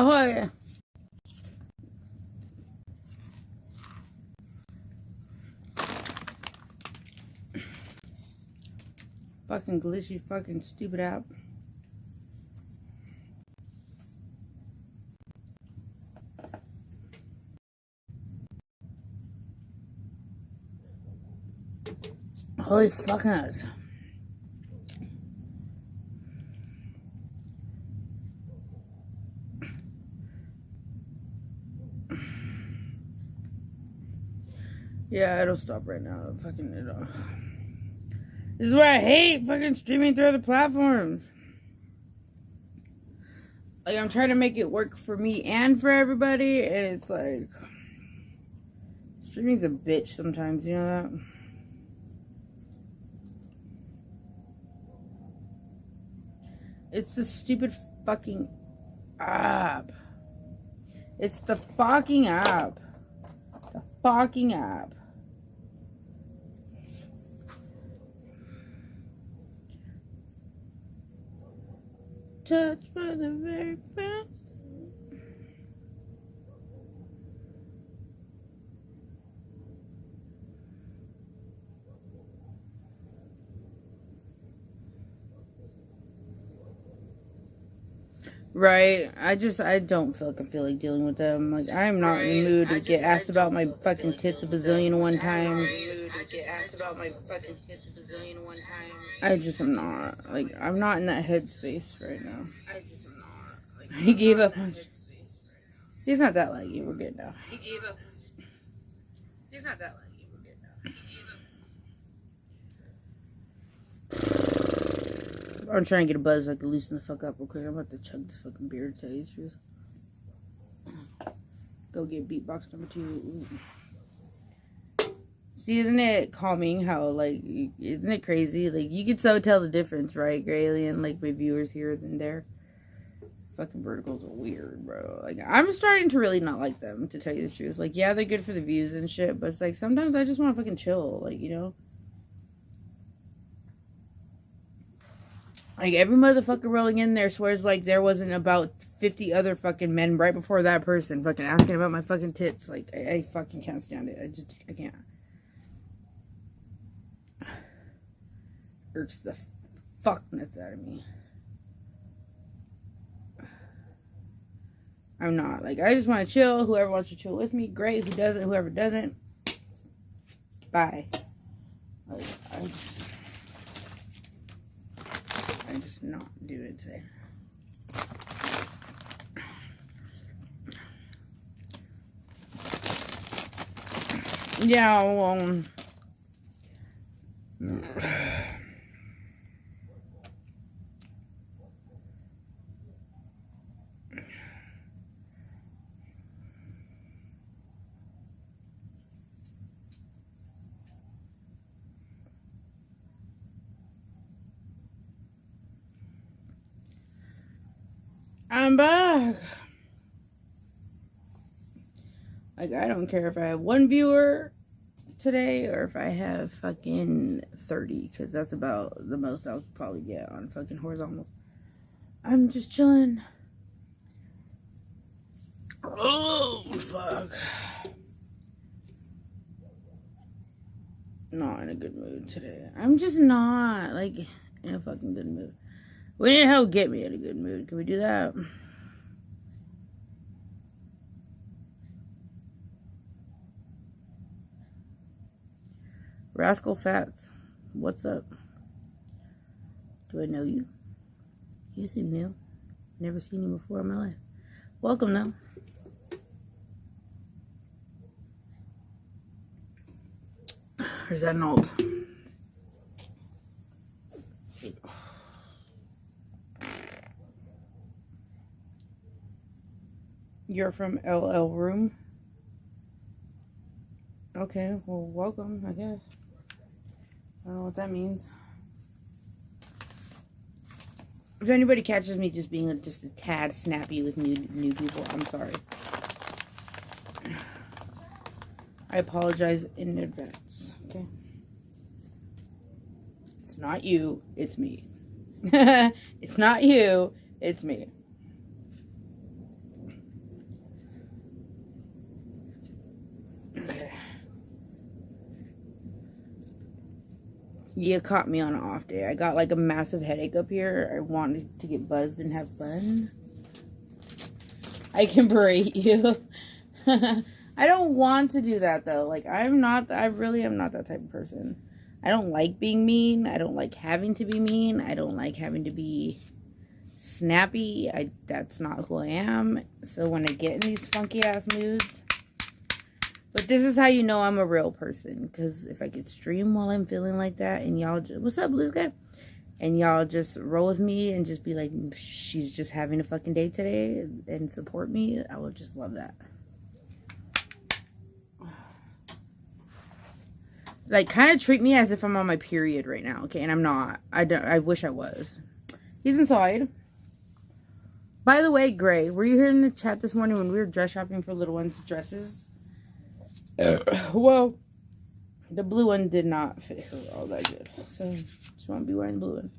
Oh, yeah. Fucking glitchy, fucking stupid app. Holy fucking nuts. Yeah, it'll stop right now. Fucking it'll. This is why I hate fucking streaming through other platforms. Like, I'm trying to make it work for me and for everybody, and it's like, streaming's a bitch sometimes, you know that? It's the stupid fucking app. It's the fucking app. The fucking app. Touched by the very first. Right. I don't feel like dealing with them. Like, I'm not in the mood to get asked about my fucking tits a bazillion one time. I just am not. Like, I'm not in that headspace right now. He gave up on... See, it's not that laggy. We're good now. He gave up. See, it's not that laggy. We're good now. I'm trying to get a buzz so I can loosen the fuck up real quick. I'm about to chug this fucking beer, to tell you the truth. Go get beatbox number 2. Ooh. See, isn't it calming how, like, isn't it crazy? Like, you can so tell the difference, right, Graylien? Like, my viewers here and there. Fucking verticals are weird, bro. Like, I'm starting to really not like them, to tell you the truth. Like, yeah, they're good for the views and shit, but it's like, sometimes I just want to fucking chill, like, you know? Like, every motherfucker rolling in there swears like there wasn't about 50 other fucking men right before that person fucking asking about my fucking tits. Like, I fucking can't stand it. I can't. Irks the fuck nuts out of me. I'm not. Like, I just want to chill. Whoever wants to chill with me, great. Who doesn't, whoever doesn't, bye. Like, I'm just not doing it today. Yeah, well... I'm back. Like, I don't care if I have 1 viewer today or if I have fucking 30, because that's about the most I'll probably get on fucking horizontal. I'm just chilling. Oh, fuck. Not in a good mood today. I'm just not, like, in a fucking good mood. We need help get me in a good mood. Can we do that? Rascal Fats, what's up? Do I know you? You seem new. Never seen you before in my life. Welcome, though. There's that note. You're from LL Room? Okay, well, welcome, I guess. I don't know what that means. If anybody catches me just being just a tad snappy with new people, I'm sorry. I apologize in advance, okay? It's not you, it's me. It's not you, it's me. You caught me on an off day. I got like a massive headache up here. I wanted to get buzzed and have fun. I can berate you. I don't want to do that though. Like I really am not that type of person. I don't like being mean. I don't like having to be mean. I don't like having to be snappy. That's not who I am. So when I get in these funky ass moods, but this is how you know I'm a real person. Because if I could stream while I'm feeling like that, and y'all just, what's up, Blue Sky? And y'all just roll with me and just be like, she's just having a fucking day today, and support me, I would just love that. Like, kind of treat me as if I'm on my period right now, okay? And I'm not. I wish I was. He's inside. By the way, Gray, were you here in the chat this morning when we were dress shopping for little ones' dresses? Well, the blue one did not fit her all that good. So, just want to be wearing the blue one.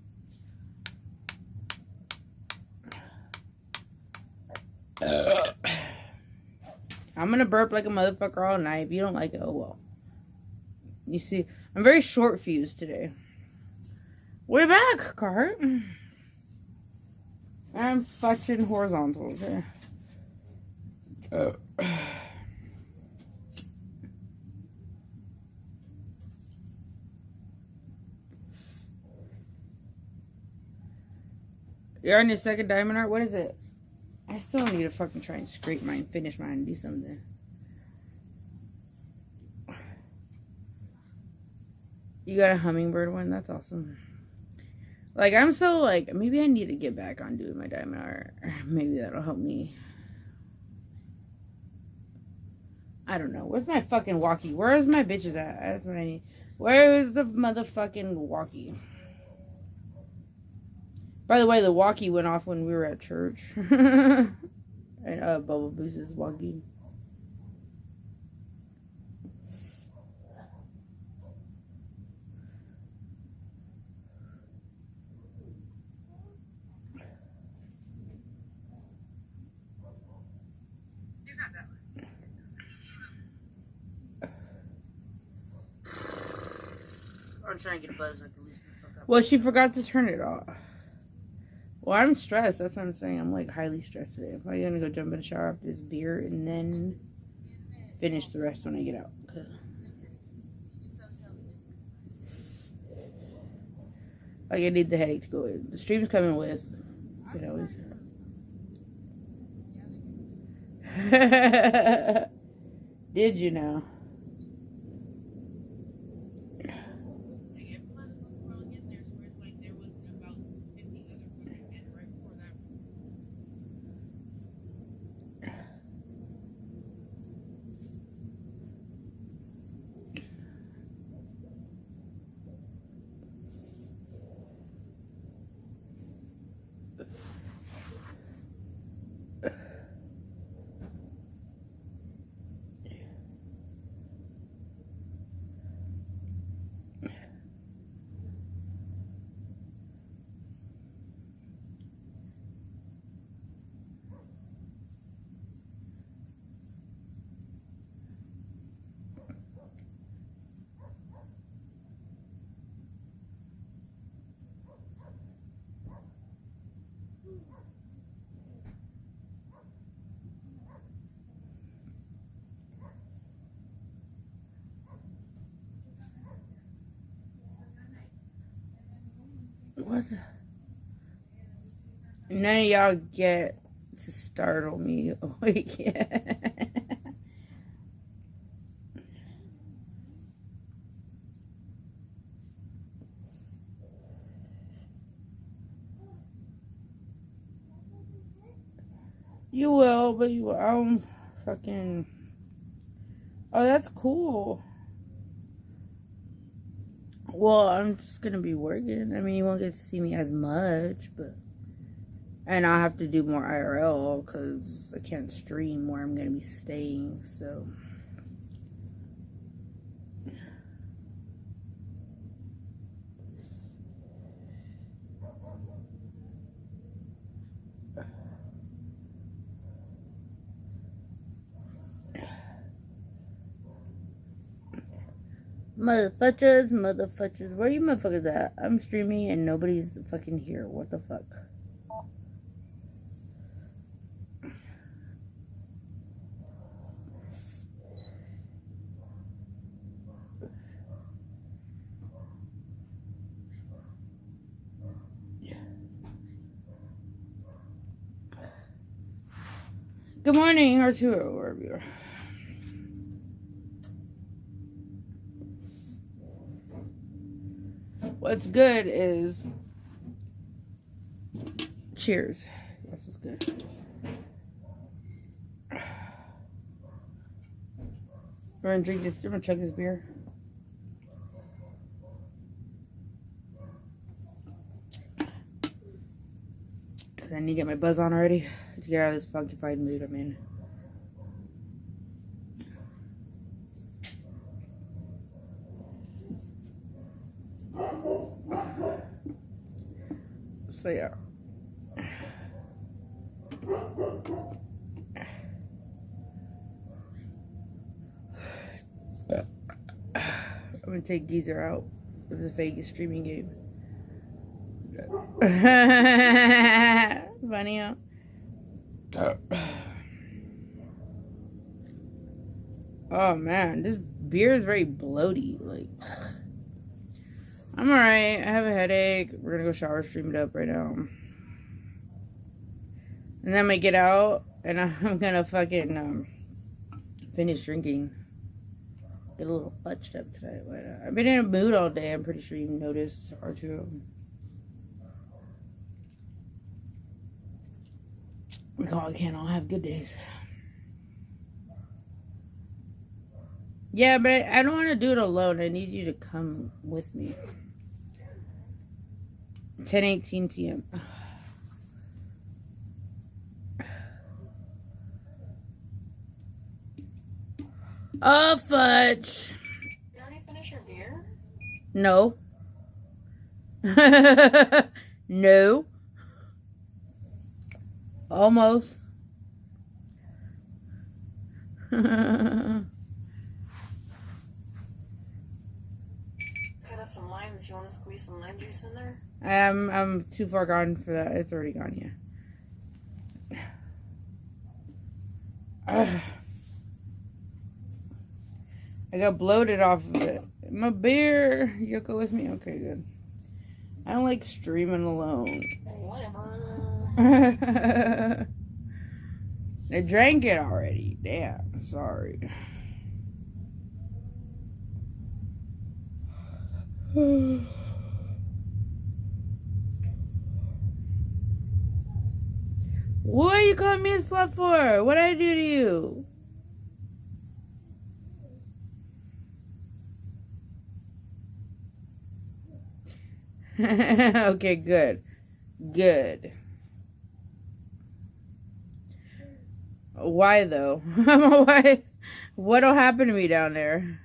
I'm going to burp like a motherfucker all night. If you don't like it, oh well. You see, I'm very short fused today. We're back, Cart. I'm fucking horizontal, okay? You're on your second diamond art? What is it? I still need to fucking try and scrape mine, finish mine, and do something. You got a hummingbird one? That's awesome. Like, I'm so, like, maybe I need to get back on doing my diamond art. Maybe that'll help me. I don't know. Where's my fucking walkie? Where is my bitches at? That's what I need. Where is the motherfucking walkie? By the way, the walkie went off when we were at church. And, Bubba Boose's walkie. I'm trying to get a buzz. Well, she forgot to turn it off. Well, I'm stressed. That's what I'm saying. I'm like highly stressed today. I'm probably gonna go jump in the shower after this beer and then finish the rest when I get out. Like I need the headache to go in. The stream's coming with. You know. Did you know? What? None of y'all get to startle me awake yet. You will, but you will. Fucking. Oh, that's cool. Well, I'm just gonna be working. I mean, you won't get to see me as much, but. And I'll have to do more IRL because I can't stream where I'm gonna be staying, so. Motherfuckers. Where you motherfuckers at? I'm streaming and nobody's fucking here. What the fuck? Good morning, Arturo, wherever you are. What's good is cheers. That's what's good. We're gonna drink this. I'm gonna chug this beer. Cause I need to get my buzz on already to get out of this funkified mood I'm in. So yeah. I'm gonna take Geezer out of the Vegas streaming game. Funny, huh? Oh man, this beer is very bloaty. Like, I'm alright. I have a headache. We're gonna go shower, stream it up right now. And then I'm gonna get out and I'm gonna fucking finish drinking. Get a little fudged up today. But, I've been in a mood all day. I'm pretty sure you noticed, Arturo. We can't all have good days. Yeah, but I don't want to do it alone. I need you to come with me. 10:18 p.m. Oh, fudge. You already finished your beer? No. No. Almost. Cut up some limes. You want to squeeze some lime juice in there? I'm too far gone for that. It's already gone, yeah. I got bloated off of it. My beer. You'll go with me? Okay, good. I don't like streaming alone. Whatever. I drank it already. Damn, sorry. What are you calling me a slut for? What did I do to you? Okay, good. Good. Why though? Why? What'll happen to me down there?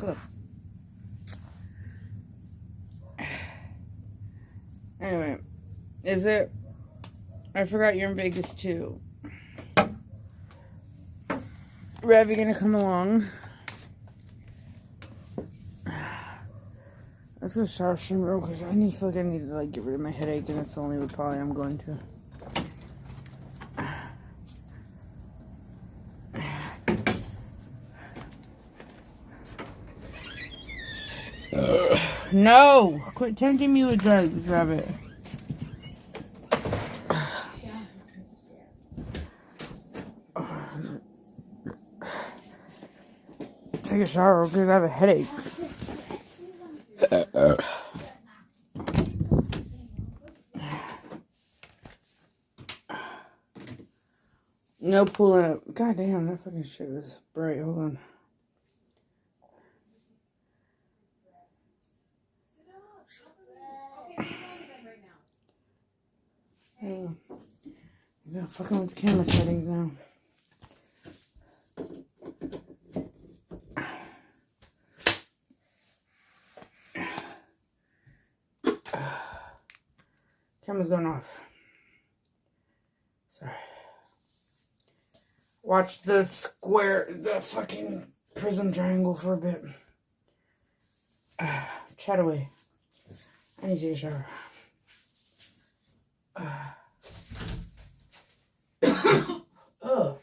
Fuck. Anyway, is it? I forgot you're in Vegas too. Rev, you gonna come along? Let's go shower stream real quick. I feel like I need to get rid of my headache, and that's the only way probably I'm going to. No! Quit tempting me with drugs, Rabbit. Take a shower because I have a headache. No pulling up. God damn, that fucking shit was bright. Hold on. Oh. Yeah, fucking with the camera settings now. Camera's going off. Sorry. Watch the fucking prism triangle for a bit. Chat away. I need to take a shower. Oh.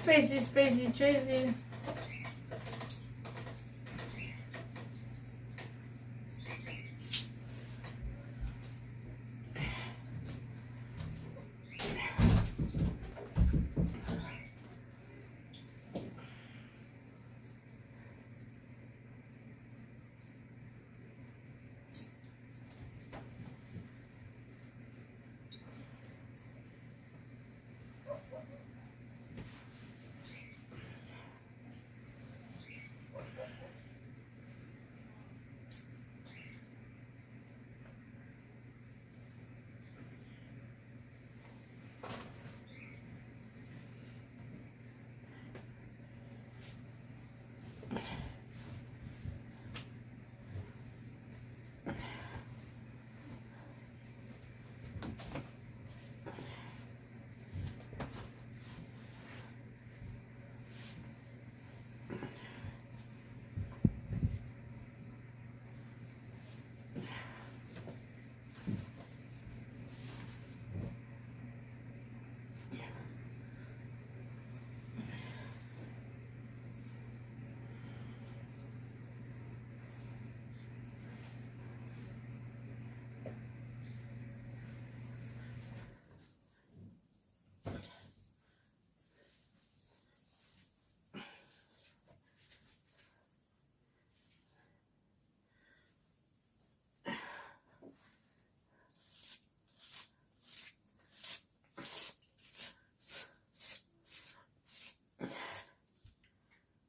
Spacey, Tracy.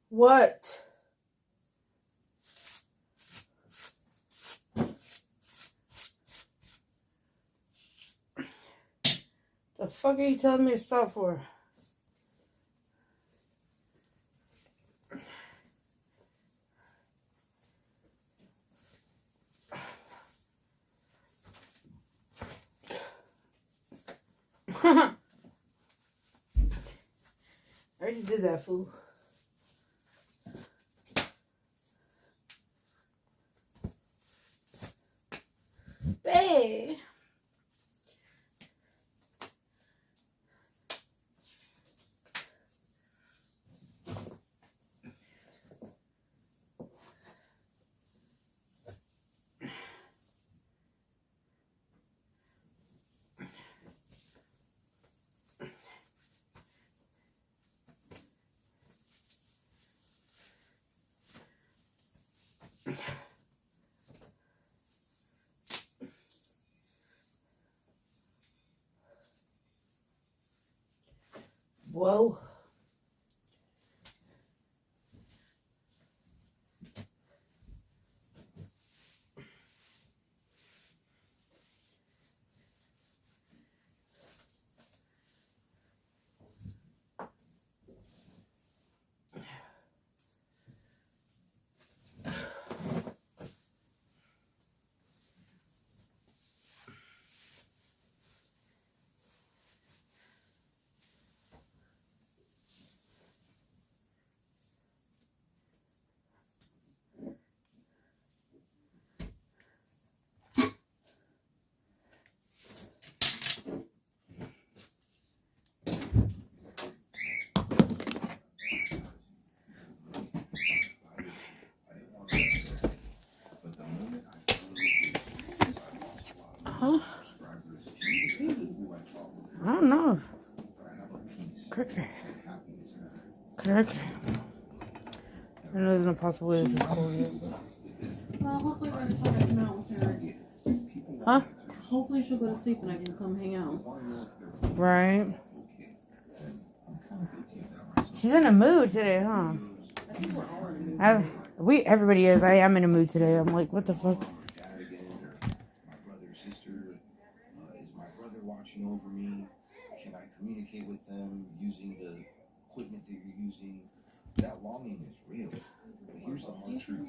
What? The fuck are you telling me to stop for? I already did that, fool. Babe. Whoa. Huh? I don't know. Cracker. Cracker. I know there's no possible way this is cold yet, but... Well, hopefully by the time I come out with her, Huh? hopefully she'll go to sleep and I can come hang out. Right. She's in a mood today, huh? I think we're all in a mood. Everybody is. I am in a mood today. I'm like, what the fuck? My brother, sister, is my brother watching over me? Can I communicate with them using the equipment that you're using? That longing is real. But here's the hard truth.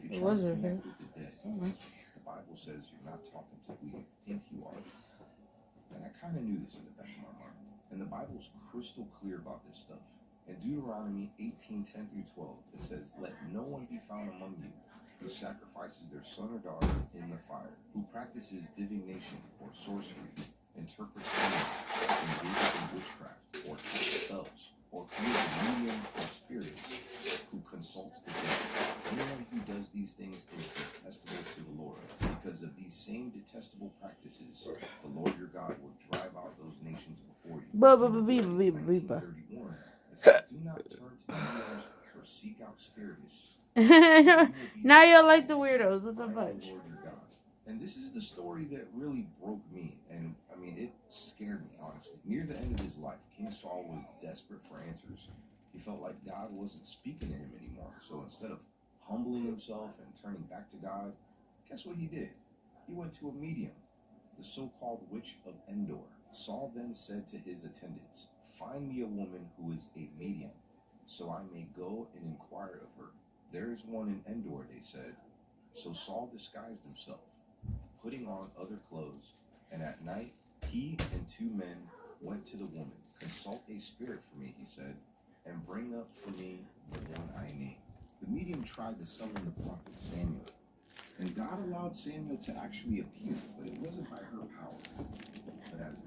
If you're trying to connect with the dead, the Bible says you're not talking to who you think you are. And I kind of knew this in the back of my heart. And the Bible's crystal clear about this stuff. In Deuteronomy 18:10-12, it says, "Let no one be found among you who sacrifices their son or daughter in the fire, who practices divination or sorcery, interprets dreams, engages in witchcraft, or casts spells, or creates a medium or spirits who consults the dead. Anyone who does these things is detestable to the Lord. Because of these same detestable practices, the Lord your God will drive out those nations before you. 1931, it says, do not turn to mediums or seek out spirits. Now you'll like the weirdos. What the fuck? And this is the story that really broke me. And I mean, it scared me, honestly. Near the end of his life, King Saul was desperate for answers. He felt like God wasn't speaking to him anymore. So instead of humbling himself and turning back to God, guess what he did? He went to a medium, the so-called witch of Endor. Saul then said to his attendants, find me a woman who is a medium, so I may go and inquire of her. There is one in Endor, they said. So Saul disguised himself, putting on other clothes, and at night he and 2 men went to the woman. Consult a spirit for me, he said, and bring up for me the one I name. The medium tried to summon the prophet Samuel, and God allowed Samuel to actually appear, but it wasn't by her power, but as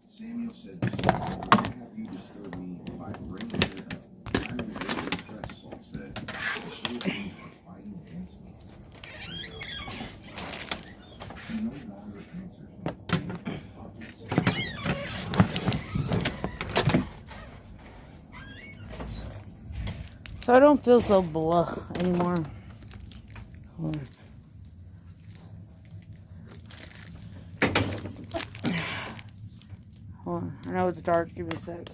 Samuel said, why have you disturbed me by bringing her up? I'm in great distress, Saul said. The Philistines are fighting against me. He no longer answers me. So I don't feel so blah anymore. Hold on. Hold on. I know it's dark. Give me a sec.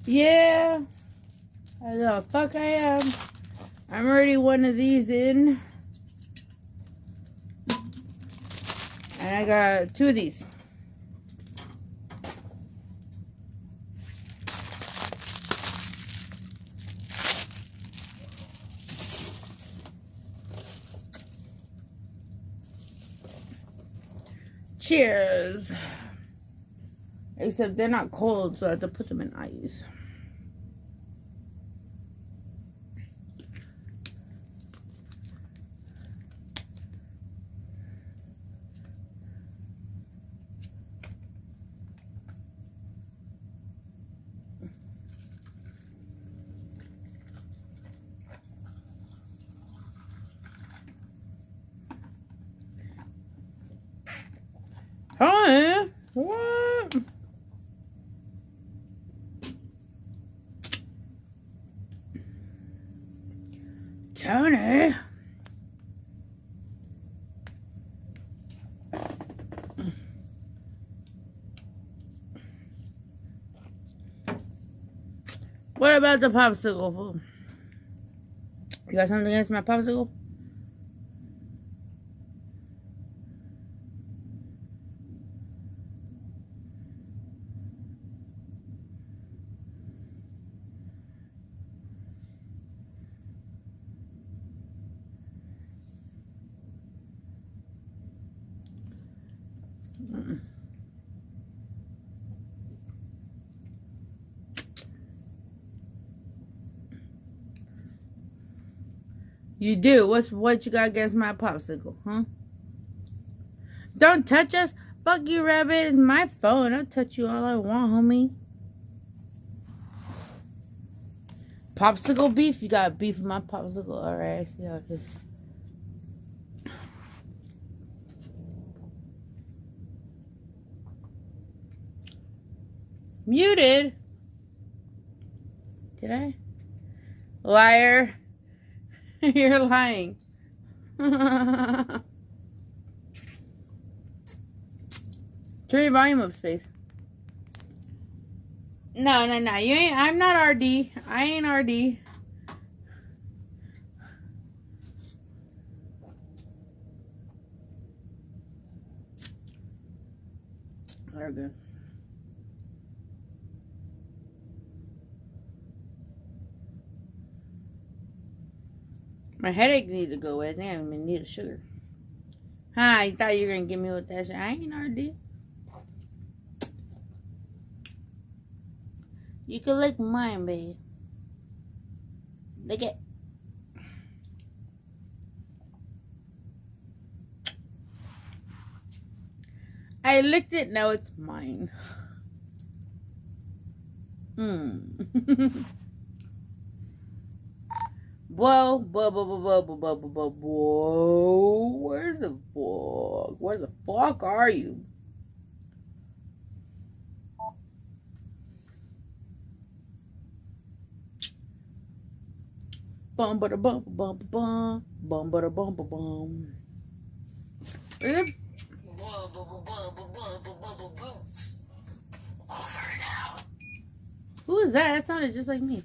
Yeah, the fuck I am. I'm already one of these in. And I got 2 of these. Cheers. Except they're not cold, so I have to put them in ice. Hi. What? Tony. What about the popsicle fool? You got something against my popsicle? You do. What you got against my popsicle, huh? Don't touch us. Fuck you, rabbit. It's my phone. I'll touch you all I want, homie. Popsicle beef? You got beef with my popsicle? Alright, I see how it is. Muted? Did I? Liar. You're lying. Turn your volume up, Space. No. You ain't. I'm not RD. I ain't RD. They're good. My headache needs to go away. I think I even need a sugar. Huh? You thought you were gonna get me with that shit? I ain't RD. You can lick mine, babe. Lick it. I licked it. Now it's mine. Whoa. Where the fuck are you? Bum bada bum bum bum bum bada bum bum bum. Who is that? That sounded just like me.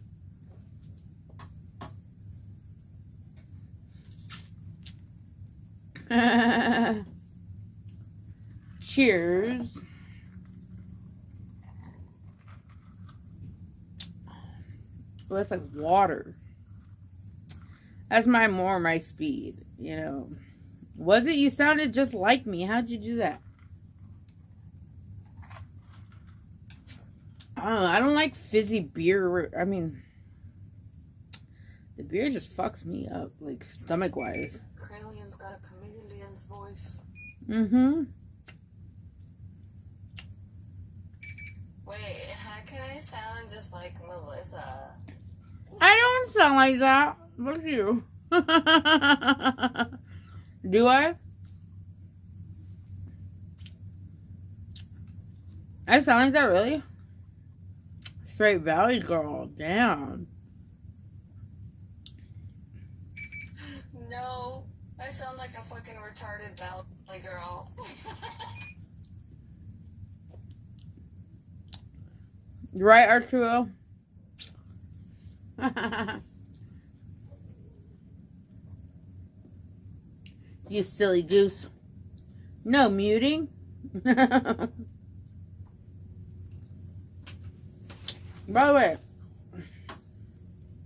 Cheers. Oh, that's like water. That's my speed, you know. Was it? You sounded just like me. How'd you do that? I don't like fizzy beer. I mean, the beer just fucks me up, like, stomach-wise. Kralian's got a chameleon's voice. Mm-hmm. Wait, how can I sound just like Melissa? I don't sound like that. What's you? Do I? I sound like that, really? Straight Valley girl. Damn. No, I sound like a fucking retarded valley girl. You right, Arturo? You silly goose. No muting. By the way,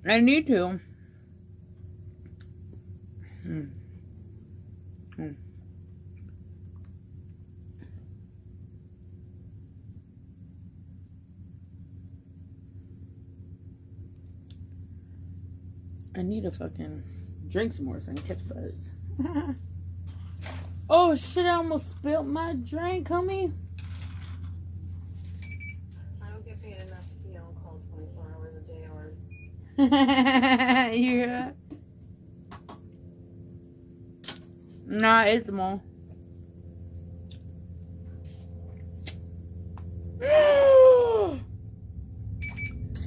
I need to. I need to fucking drink some more so I can catch buzz. Oh shit, I almost spilled my drink, homie. I don't get paid enough to be on call 24 hours a day or... You hear that? Nah, it's them all.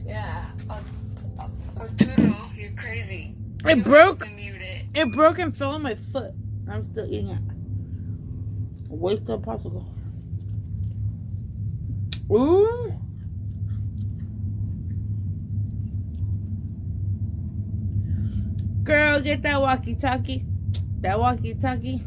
Yeah, Arturo, you're crazy. It You broke. have to mute it. It broke and fell on my foot. I'm still eating it. Waste of popsicle. Ooh. Girl, get that walkie-talkie. That walkie-talkie.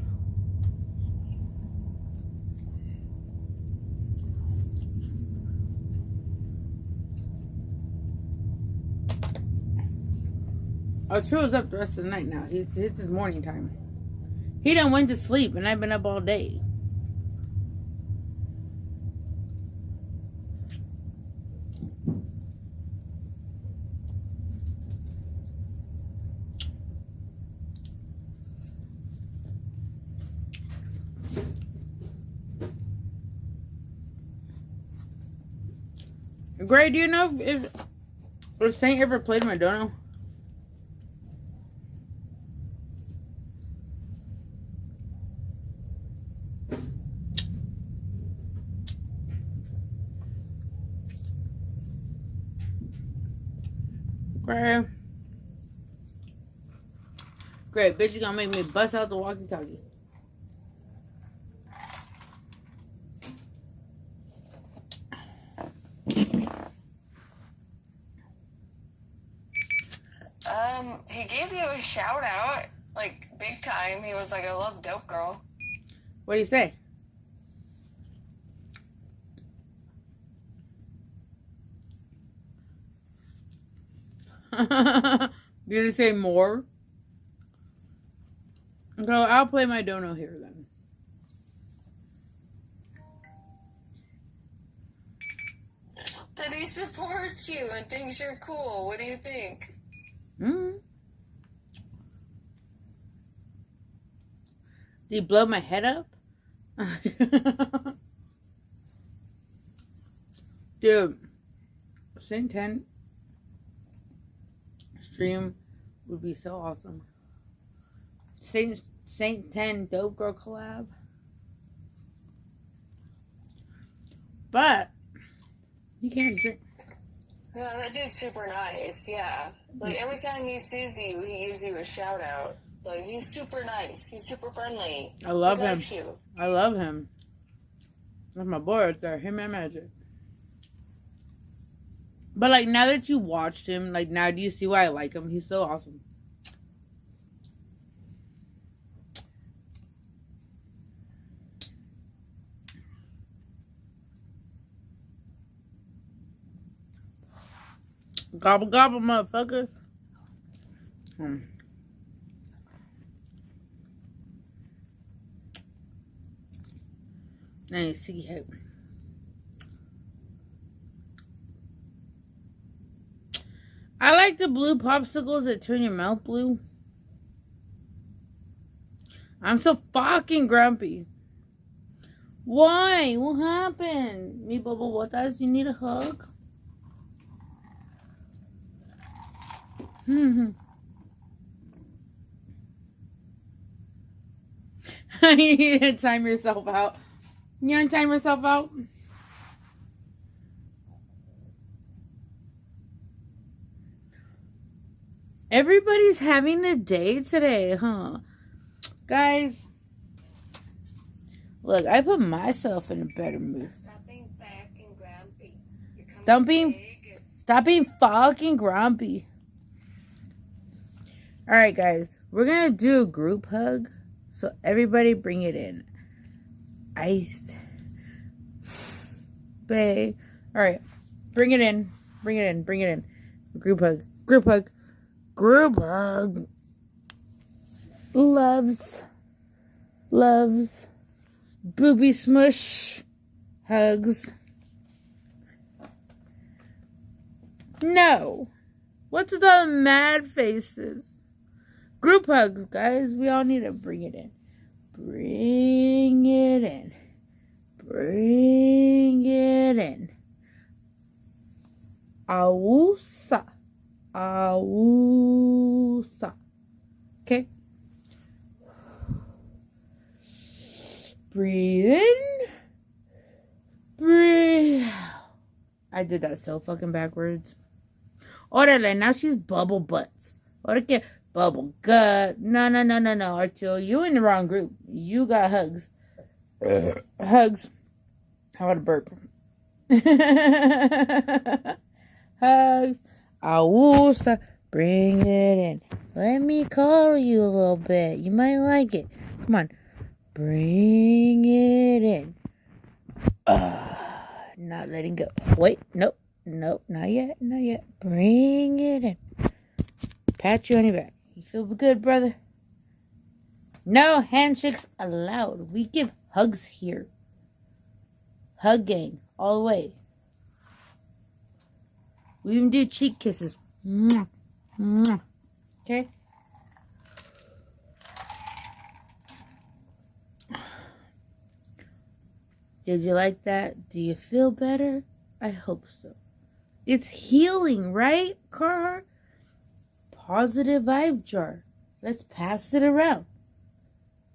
Arturo's up the rest of the night now. It's his morning time. He done went to sleep and I've been up all day. Gray, do you know if Saint ever played Madonna? Gray. Great, bitch, you gonna make me bust out the walkie-talkie. He gave you a shout out, like, big time. He was like, I love Dope Girl. What do you say? Did he say more? So I'll play my dono here then. That he supports you and thinks you're cool. What do you think? Did he blow my head up? Dude, Saint 10 stream would be so awesome. Saint 10 Dope Girl collab. But you can't drink. No, that dude's super nice, yeah. Like, every time he sees you, he gives you a shout out. Like, he's super nice. He's super friendly. I love He him. likes you. I love him. That's my boy right there. Him and Magic. But, like, now that you watched him, like, now do you see why I like him? He's so awesome. Gobble, gobble, motherfuckers. Nice, see how. I like the blue popsicles that turn your mouth blue. I'm so fucking grumpy. Why? What happened? Mi Bubble, what does? You need a hug? You need to time yourself out. You want to time yourself out? Everybody's having a day today, huh? Guys, look, I put myself in a better mood. Stop being fucking grumpy. Stop being fucking grumpy. Alright, guys. We're going to do a group hug. So, everybody bring it in. Bae. Alright. Bring it in. Bring it in. Bring it in. Group hug. Group hug. Group hug. Loves. Loves. Booby smush. Hugs. No. What's with all the mad faces? Group hugs, guys. We all need to bring it in. Bring it in. Bring it in. Awusa. Awusa. Okay. Breathe in. Breathe out. I did that so fucking backwards. Orale, now she's bubble butts. Orale, bubble gut. No, Arturo, you in the wrong group. You got hugs. Hugs. How about a burp? Hugs. Awusa. Bring it in. Let me call you a little bit. You might like it. Come on. Bring it in. Not letting go. Wait. Nope. Not yet. Bring it in. Pat you on your back. You feel good, brother? No handshakes allowed. We give hugs here. Hug gang. All the way. We even do cheek kisses. Mwah. Mwah. Okay? Did you like that? Do you feel better? I hope so. It's healing, right, Carhartt? Positive vibe jar. Let's pass it around.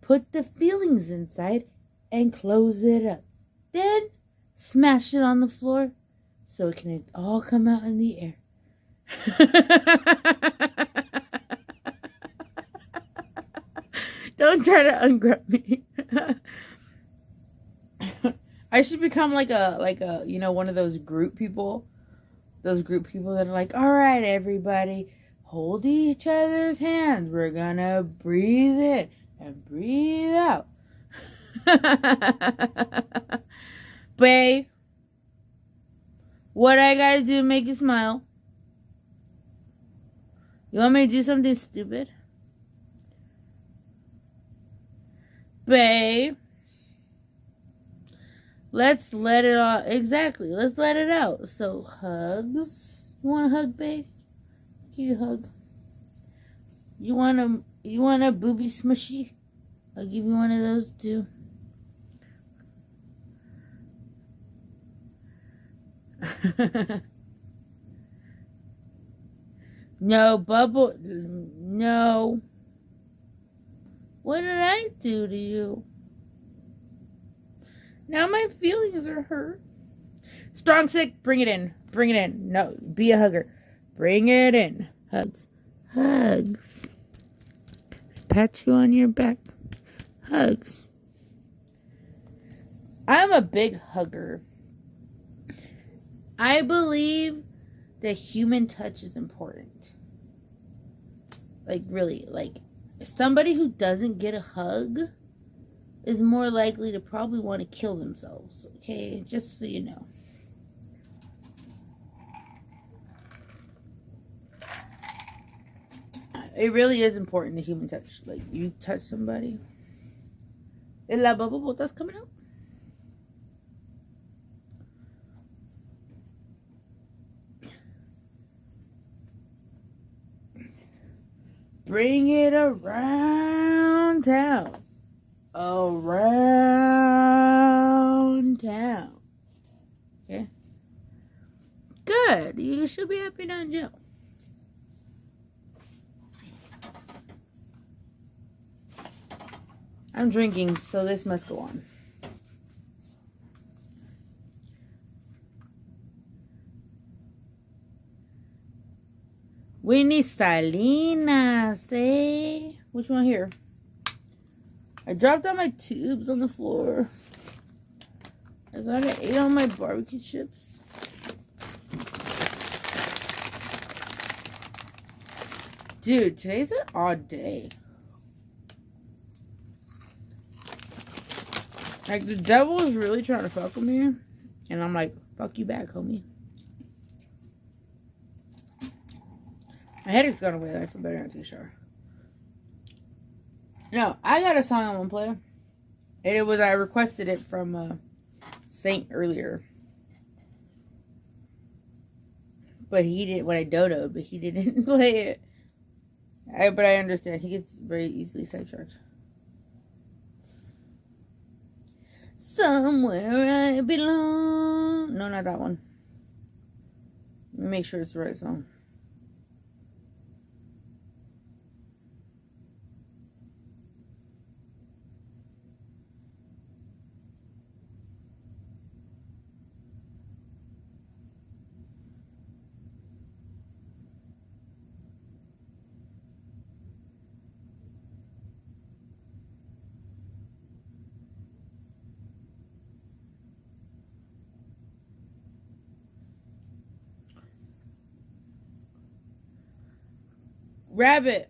Put the feelings inside and close it up. Then smash it on the floor so it can all come out in the air. Don't try to ungrup me. I should become like a one of those group people. Those group people that are like, all right, everybody, hold each other's hands. We're gonna breathe in and breathe out. Babe, what I gotta do to make you smile? You want me to do something stupid? Babe, let's let it all, exactly, let's let it out. So, hugs. You want a hug, babe? Give you a hug. You want a booby smushy? I'll give you one of those too. No, Bubble. No. What did I do to you? Now my feelings are hurt. Strong sick, bring it in. Bring it in. No, be a hugger. Bring it in. Hugs. Hugs. Pat you on your back. Hugs. I'm a big hugger. I believe that human touch is important. Like, really, like, somebody who doesn't get a hug is more likely to probably want to kill themselves, okay? Just so you know. It really is important, the human touch. Like, you touch somebody. ¿Es la bubble botas coming out? Bring it around town. Around town. Okay? Good. You should be happy now, Joe. I'm drinking, so this must go on. We need Salinas, eh? Which one here? I dropped all my tubes on the floor. I thought I ate all my barbecue chips. Dude, today's an odd day. Like, the devil is really trying to fuck with me. And I'm like, fuck you back, homie. My headache's gone away. I feel better not to take a shower. No, I got a song I want to play. And it was, I requested it from Saint earlier. But he didn't, when I dodoed, but he didn't play it. But I understand. He gets very easily sidetracked. Somewhere I belong. No, not that one. Let me make sure it's the right song. Rabbit.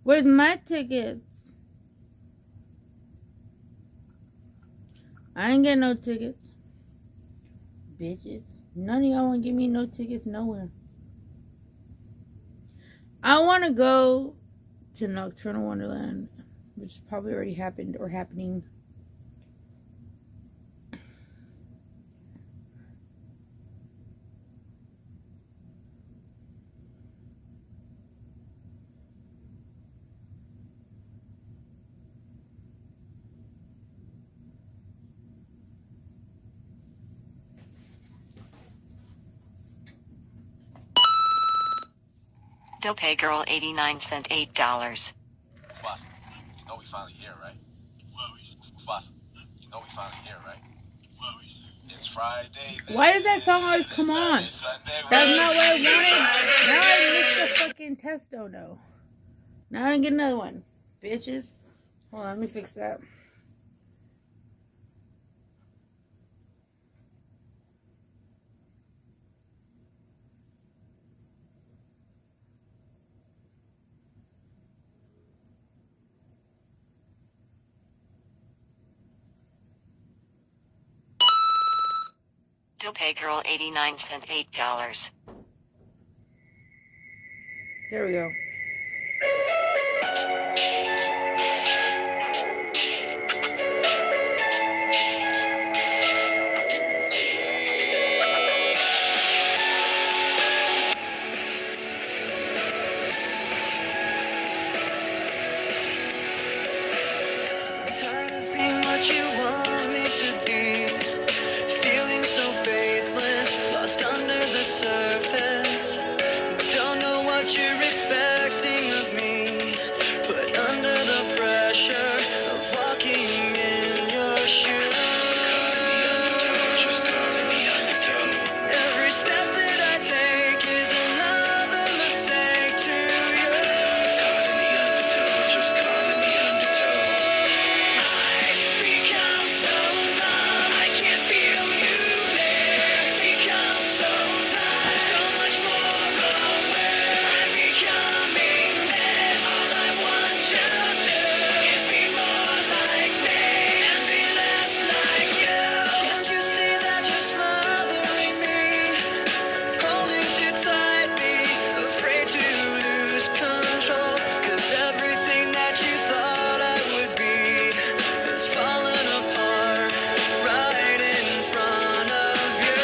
Where's my tickets? I ain't getting no tickets. Bitches. None of y'all want to give me no tickets nowhere. I want to go to Nocturnal Wonderland, which probably already happened or happening. Dopay girl 89 cent $8. Mufasa, you know we finally here, right? Mufasa, you know we finally here, right? It's Friday. Why does that song always come on? Sunday, That's not what I wanted. Now I missed the fucking testo, though. Now I didn't get another one. Bitches. Hold on, let me fix that. Pay Girl 89 cent $8. There we go. Tired of being what you want me to be, feeling so faithless, lost under the surface. Don't know what you're expecting of me, put under the pressure of walking in your shoes. Every step that I take is another mistake to you. I've become so numb, I can't feel you there. Become so tired, so much more aware. I'm becoming this. All I want you to do is be more like me and be less like you. Can't you see that you're smothering me, holding too tightly, afraid to lose control? 'Cause everything that you thought I would be has fallen apart right in front of you.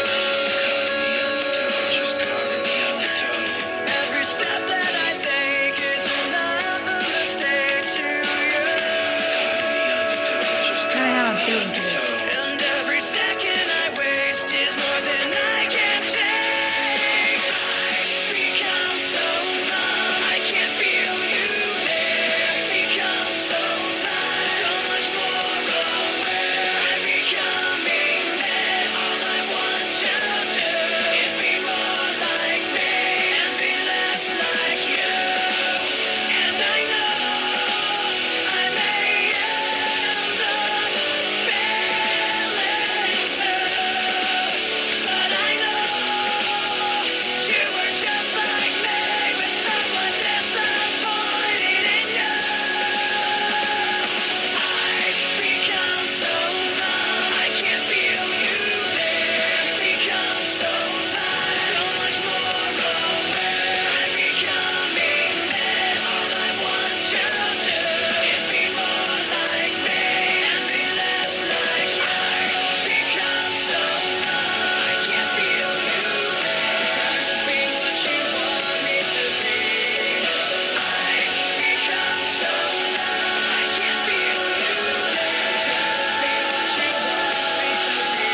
Every step that I take is another mistake to you. Kind of how I'm feeling today. And every second I waste is more than I can take. I've become so numb, I can't feel you there. Become so tired, so much more aware. I'm becoming this. All I want you to do is be more like me and be less like you. And I know I may end up failing too, but I know you were just like me, with someone disappointed in you. I've become so numb, I can't feel you there. Become so tired, so much more aware. I'm becoming this. All I want you to do is be more like me and be less like you. I've become so numb, I can't feel you there. Tired of being what you want me to be. I've become so numb, I can't feel you there. Tired of being what you want me to be.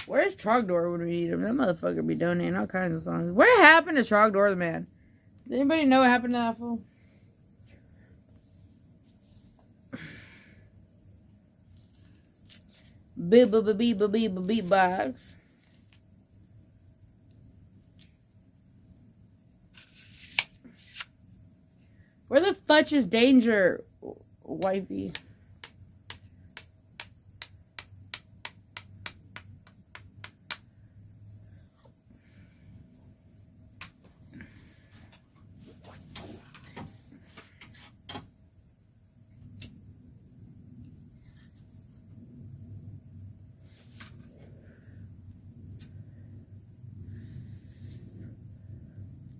Where's Trogdor when we need him? That motherfucker be donating all kinds of songs. What happened to Trogdor the man? Does anybody know what happened to that fool? Beep box. Where the fudge is danger, wifey?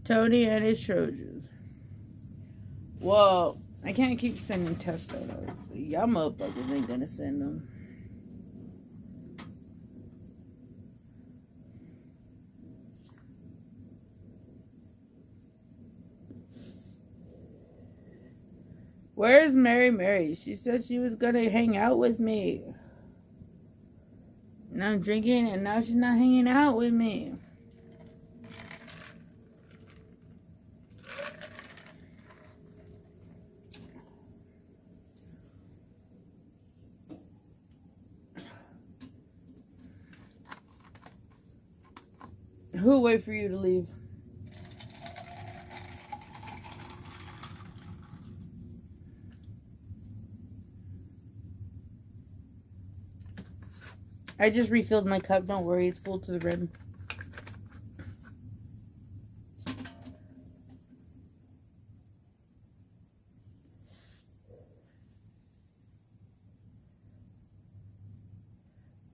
Tony and his Trojans. Well, I can't keep sending test photos. Y'all motherfuckers ain't gonna send them. Where's Mary Mary? She said she was gonna hang out with me. And I'm drinking and now she's not hanging out with me. Who'll wait for you to leave? I just refilled my cup. Don't worry, it's full to the rim.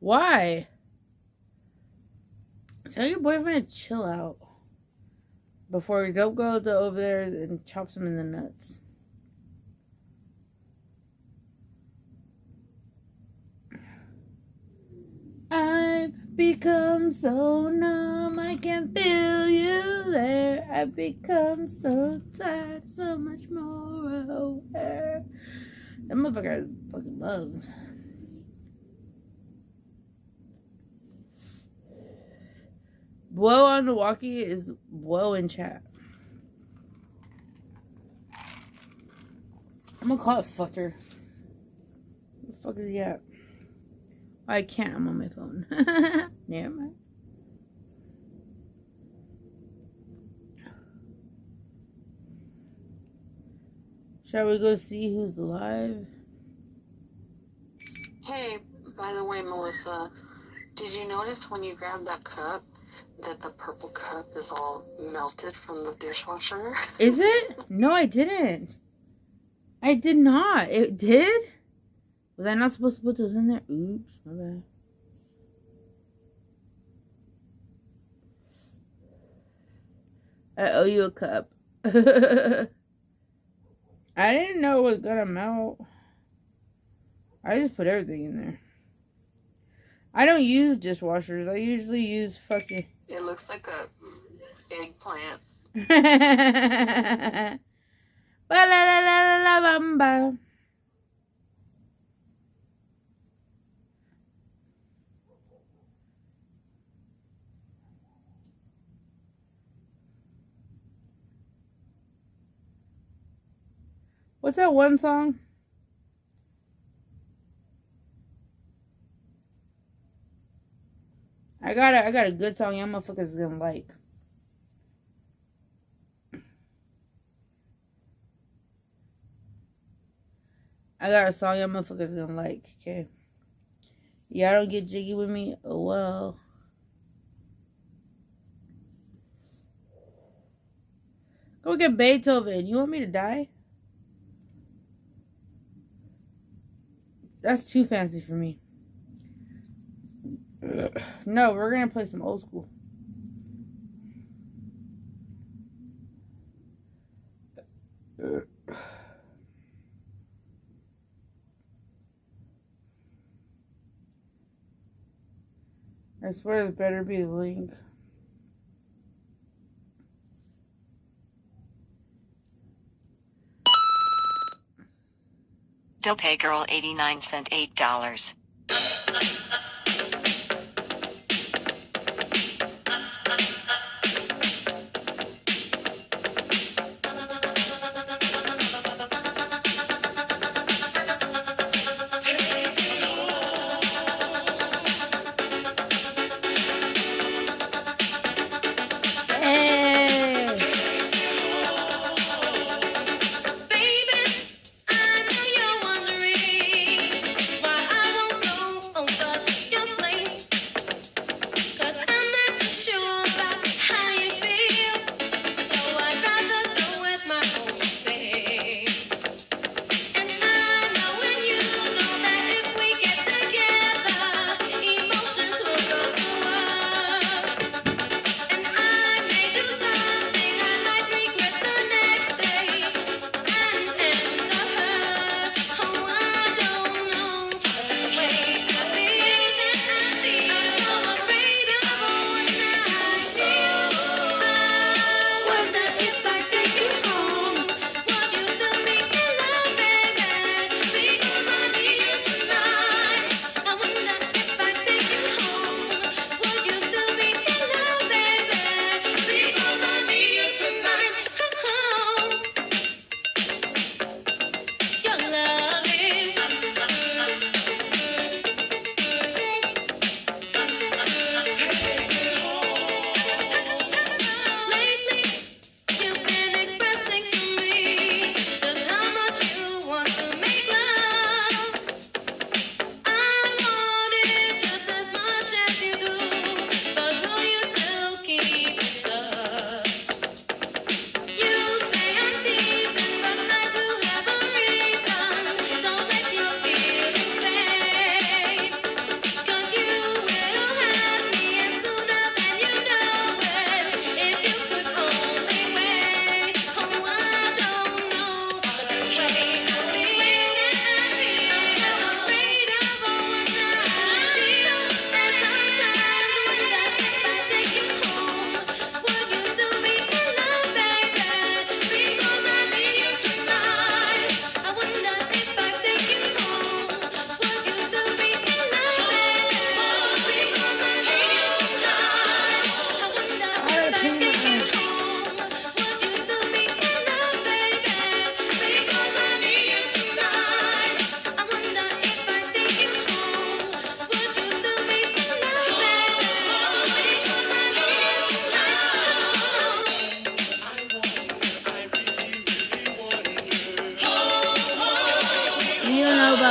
Why? Tell your boyfriend to chill out. Before you don't go over there and chops him in the nuts. I've become so numb, I can feel you there. I've become so tired, so much more aware. That motherfucker has fucking lungs. Blow on the walkie is blow in chat. I'm gonna call it fucker. Where the fuck is he at? I can't, I'm on my phone. Never mind. Shall we go see who's alive? Hey, by the way, Melissa, did you notice when you grabbed that cup that the purple cup is all melted from the dishwasher? Is it? No, I didn't. I did not. It did? Was I not supposed to put those in there? Oops, my bad. I owe you a cup. I didn't know it was gonna melt. I just put everything in there. I don't use dishwashers. I usually use fucking... It looks like a eggplant. Ba-la-la-la-la-bamba. What's that one song? I got a good song y'all motherfuckers gonna like. I got a song y'all motherfuckers gonna like, okay? Y'all don't get jiggy with me? Oh well. Go get Beethoven. You want me to die? That's too fancy for me. No, we're gonna play some old school. I swear this better be the link. Dope girl 89 cent $8.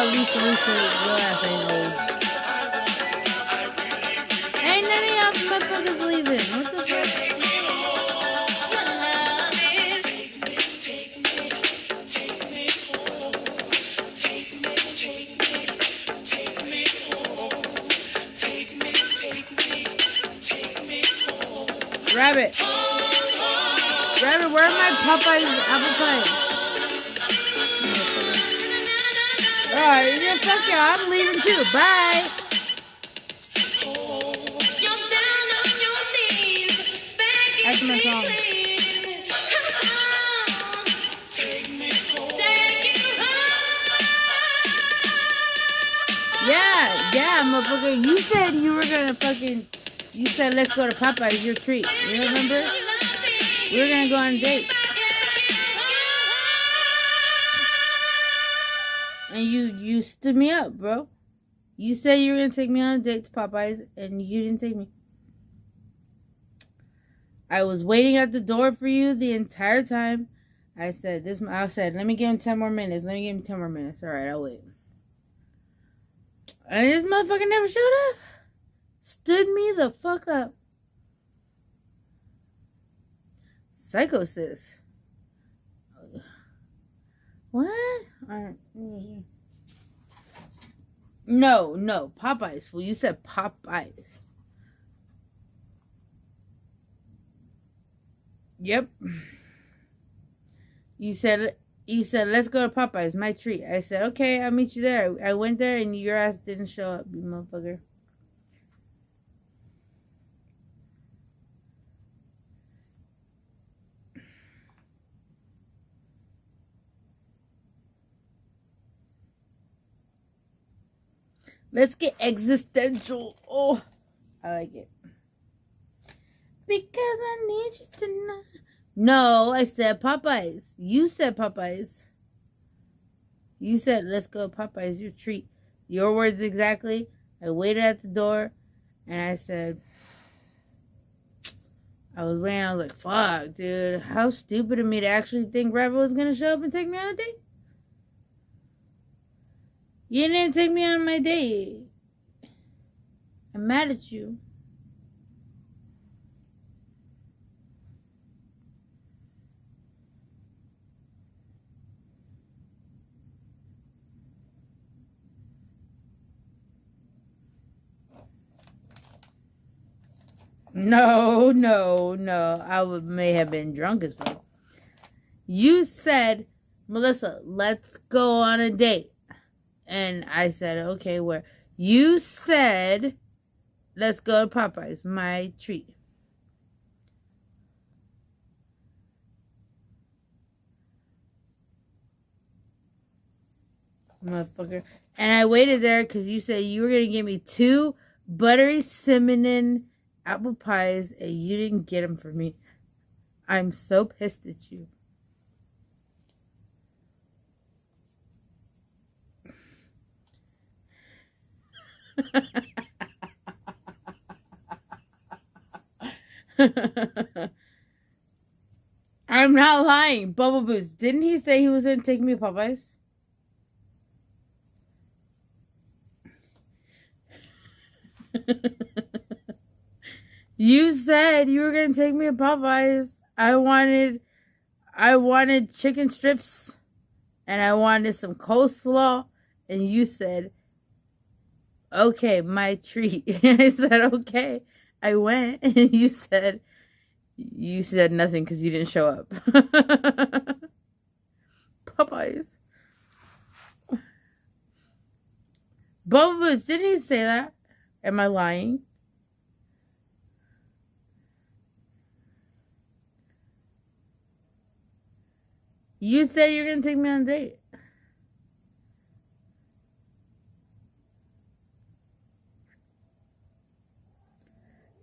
Lisa, your ass ain't old. Ain't none of y'all motherfuckers leaving. What the fuck? Rabbit, where are my Popeyes apple pies? Alright, yeah, fuck y'all. I'm leaving too. Bye. That's my song. Yeah, motherfucker. You said you were gonna fucking. You said let's go to Popeyes, your treat. You remember? We were gonna go on a date. And you stood me up, bro. You said you were gonna take me on a date to Popeyes, and you didn't take me. I was waiting at the door for you the entire time. I said, let me give him 10 more minutes. All right, I'll wait. And this motherfucker never showed up. Stood me the fuck up. Psycho sis. What? No, Popeyes. Well, you said Popeyes. Yep. You said let's go to Popeyes, my treat. I said, okay, I'll meet you there. I went there and your ass didn't show up, you motherfucker. Let's get existential. Oh, I like it. Because I need you tonight. No, I said Popeyes. You said Popeyes. You said, let's go Popeyes, your treat. Your words exactly. I waited at the door, and I said, I was waiting. I was like, fuck, dude. How stupid of me to actually think Rabbit was going to show up and take me on a date. You didn't take me on my date. I'm mad at you. No. I may have been drunk as fuck. You said, Melissa, let's go on a date. And I said, okay, where? You said, let's go to Popeyes, my treat. Motherfucker. And I waited there because you said you were going to give me 2 buttery cinnamon apple pies and you didn't get them for me. I'm so pissed at you. I'm not lying. Bubble Boots. Didn't he say he was going to take me to Popeyes? You said you were going to take me to Popeyes. I wanted chicken strips and I wanted some coleslaw. And you said, okay, my treat. I said, okay. I went and you said nothing because you didn't show up. Popeyes. Bubba Boots, didn't he say that? Am I lying? You said you're going to take me on a date.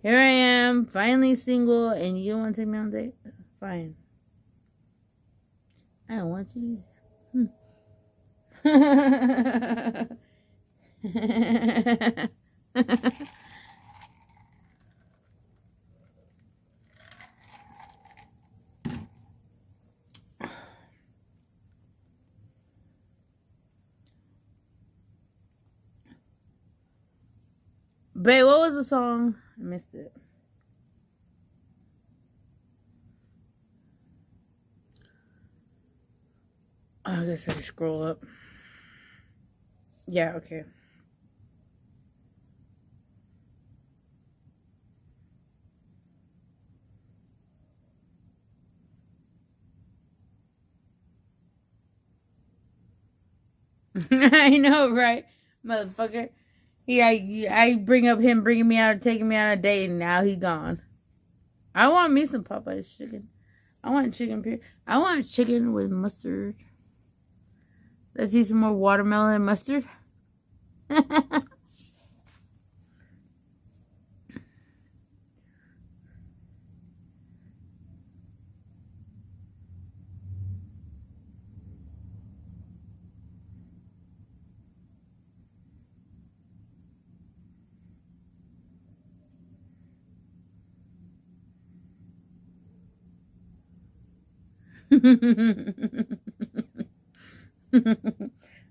Here I am, finally single, and you don't want to take me on a date? Fine. I don't want you either. Babe, what was the song? I missed it. Oh, I guess I can scroll up. Yeah, okay. I know, right? Motherfucker. Yeah, I bring up him bringing me out, taking me on a date, and now he gone. I want me some Popeye's chicken. I want chicken. I want chicken with mustard. Let's eat some more watermelon and mustard.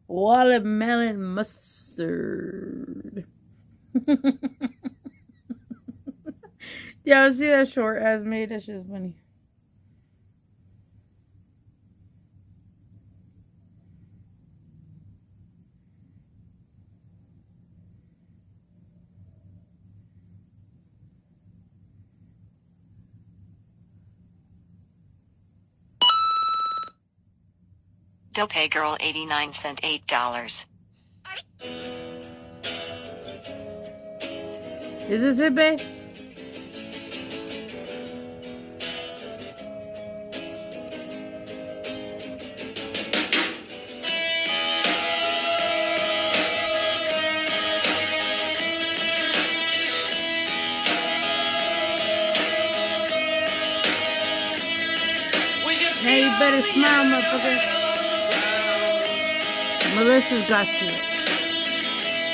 Watermelon mustard. Y'all see that short as made? That shit is funny. Dope girl 89 cent $8. Is this it, babe? Hey, you better smile, motherfucker. Melissa's got you.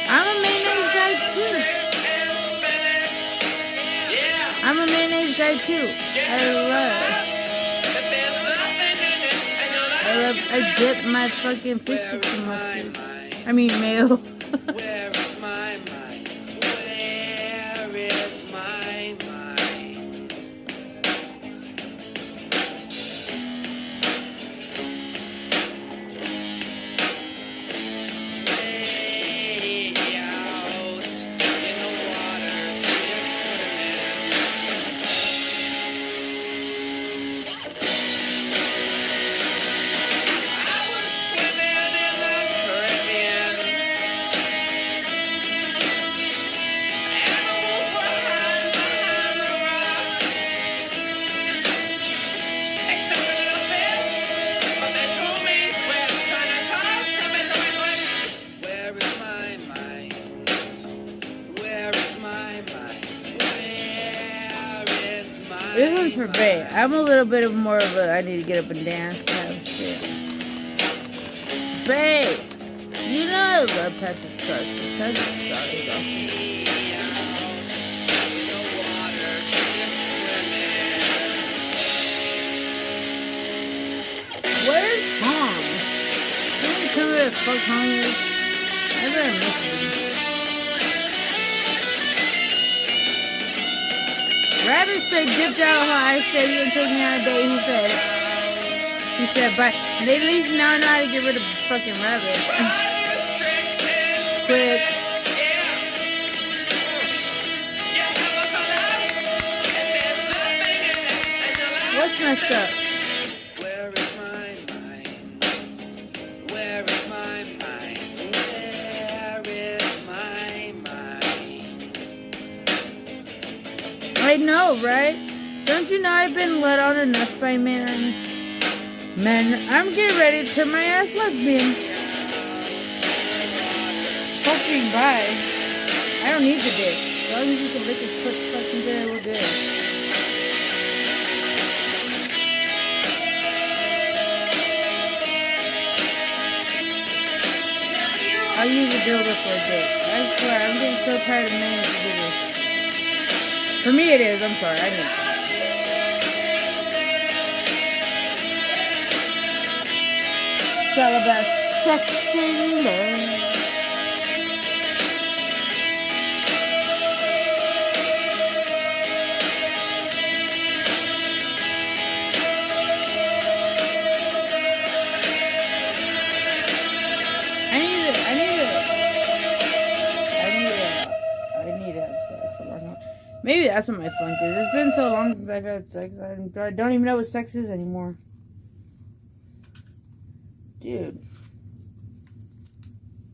I'm a mayonnaise guy too. I'm a mayonnaise guy too. I dip my fucking fish in mustard. I mean mayo. Where is my mind? Where is my mind? Way out in the waters we're swimming. I was swimming in the Caribbean. Animals were hiding behind the rock, except for little fish. But they told me Swift's trying to talk to me, so we went. Where is my mind? Where is my mind? Where is my This one's for mind? Bae. I'm a little bit of more of a I need to get up and dance kind of shit. Bae, you know I love Patrick Star. Patrick Star is awesome. Where's Tom? Can you tell me where the fuck Tom is? I better miss him. Rabbit straight dipped out how I said you would take me on a date. He said, bye. And they at least now know how to get rid of fucking rabbit. Quick. What's messed up? Where is my mind? Where is my mind? Where is my mind? I know, right? Don't you know I've been let on enough by men? Men, I'm getting ready to turn my ass lesbian. Fucking bye. I don't need the dick. As long as you can lick his foot fucking good, we're good. I'll use a dildo for a dick. I swear, I'm getting so tired of men to do this. For me it is, I'm sorry, I know. It's all about sex and love. that's what my funk is. It's been so long since I've had sex. I don't even know what sex is anymore. Dude.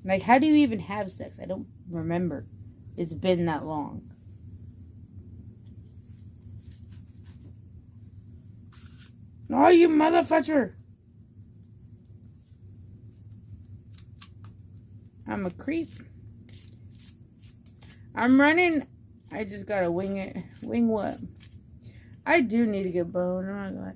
Like, how do you even have sex? I don't remember. It's been that long. Oh, you motherfucker! I'm a creep. I'm running. I just gotta wing it. Wing what? I do need to get boned. I'm not gonna lie.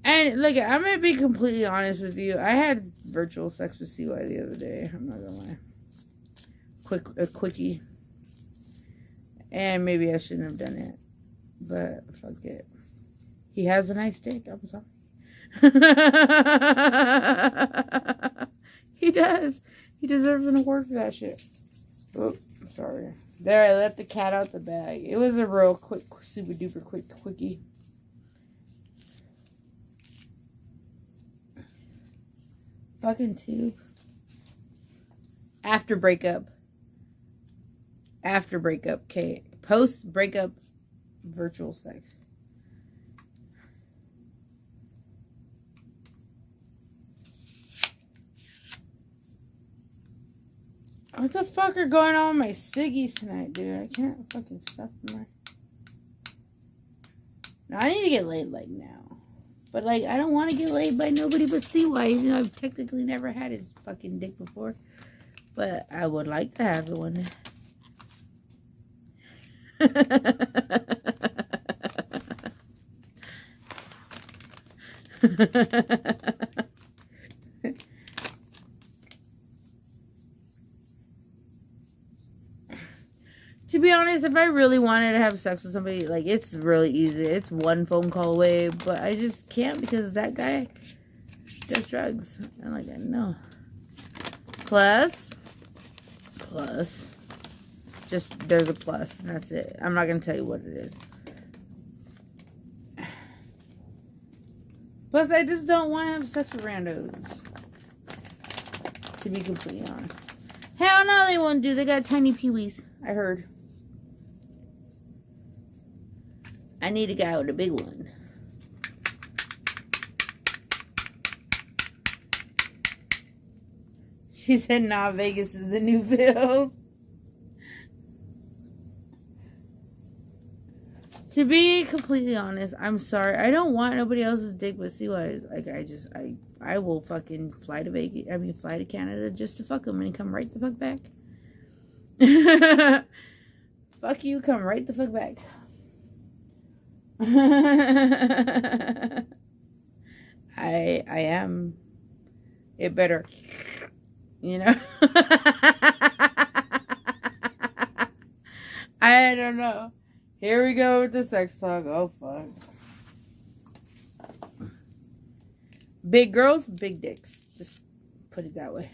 And look, I'm gonna be completely honest with you. I had virtual sex with CY the other day. I'm not gonna lie. A quickie. And maybe I shouldn't have done it. But fuck it. He has a nice dick. I'm sorry. He does. He deserves an award for that shit. Oh, sorry. There, I let the cat out the bag. It was a real quick, super duper quick quickie. Fucking tube. After breakup. After breakup, Kate. Post breakup virtual sex. What the fuck are going on with my ciggies tonight, dude? I can't fucking stuff my... No, I need to get laid, like, now. But, like, I don't want to get laid by nobody but CY, even though I've technically never had his fucking dick before. But I would like to have one. To be honest, if I really wanted to have sex with somebody, like, it's really easy. It's one phone call away, but I just can't because that guy does drugs. And, like, I know. Plus. Just, there's a plus, and that's it. I'm not going to tell you what it is. Plus, I just don't want to have sex with randos. To be completely honest. Hell no, they won't do. They got tiny peewees, I heard. I need a guy with a big one. She said, nah, Vegas is a new bill. To be completely honest, I'm sorry. I don't want nobody else's dick but CY's. Like, I will fucking fly to Vegas. I mean, fly to Canada just to fuck him and come right the fuck back. Fuck you, come right the fuck back. I am. It better, you know. I don't know. Here we go with the sex talk. Oh fuck. Big girls, big dicks. Just put it that way.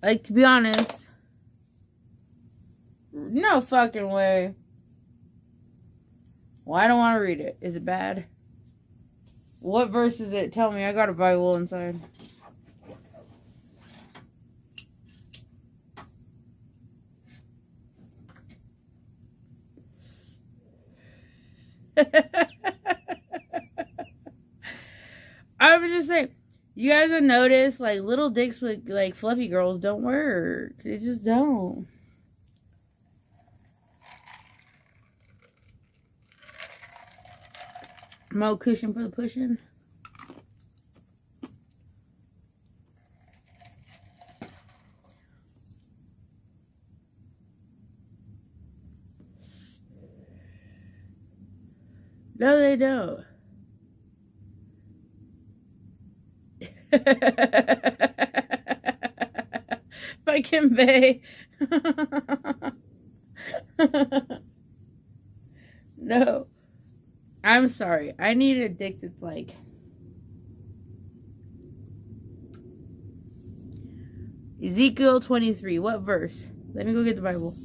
Like, to be honest, no fucking way. Well, I don't want to read it. Is it bad? What verse is it? Tell me. I got a Bible inside. I was just saying, you guys have noticed, like, little dicks with, like, fluffy girls don't work. They just don't. Mo cushion for the pushing. No, they don't. Fucking Bay. No. I'm sorry. I need a dick that's like... Ezekiel 23. What verse? Let me go get the Bible.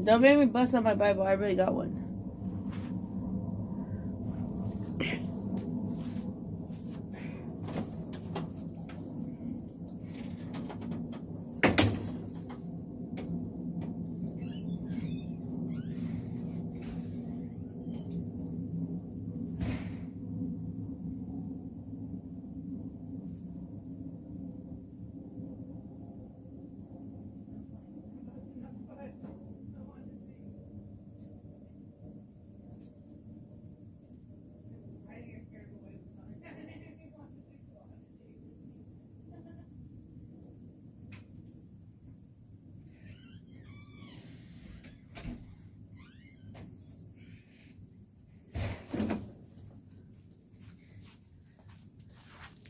Don't make me bust out my Bible. I really got one.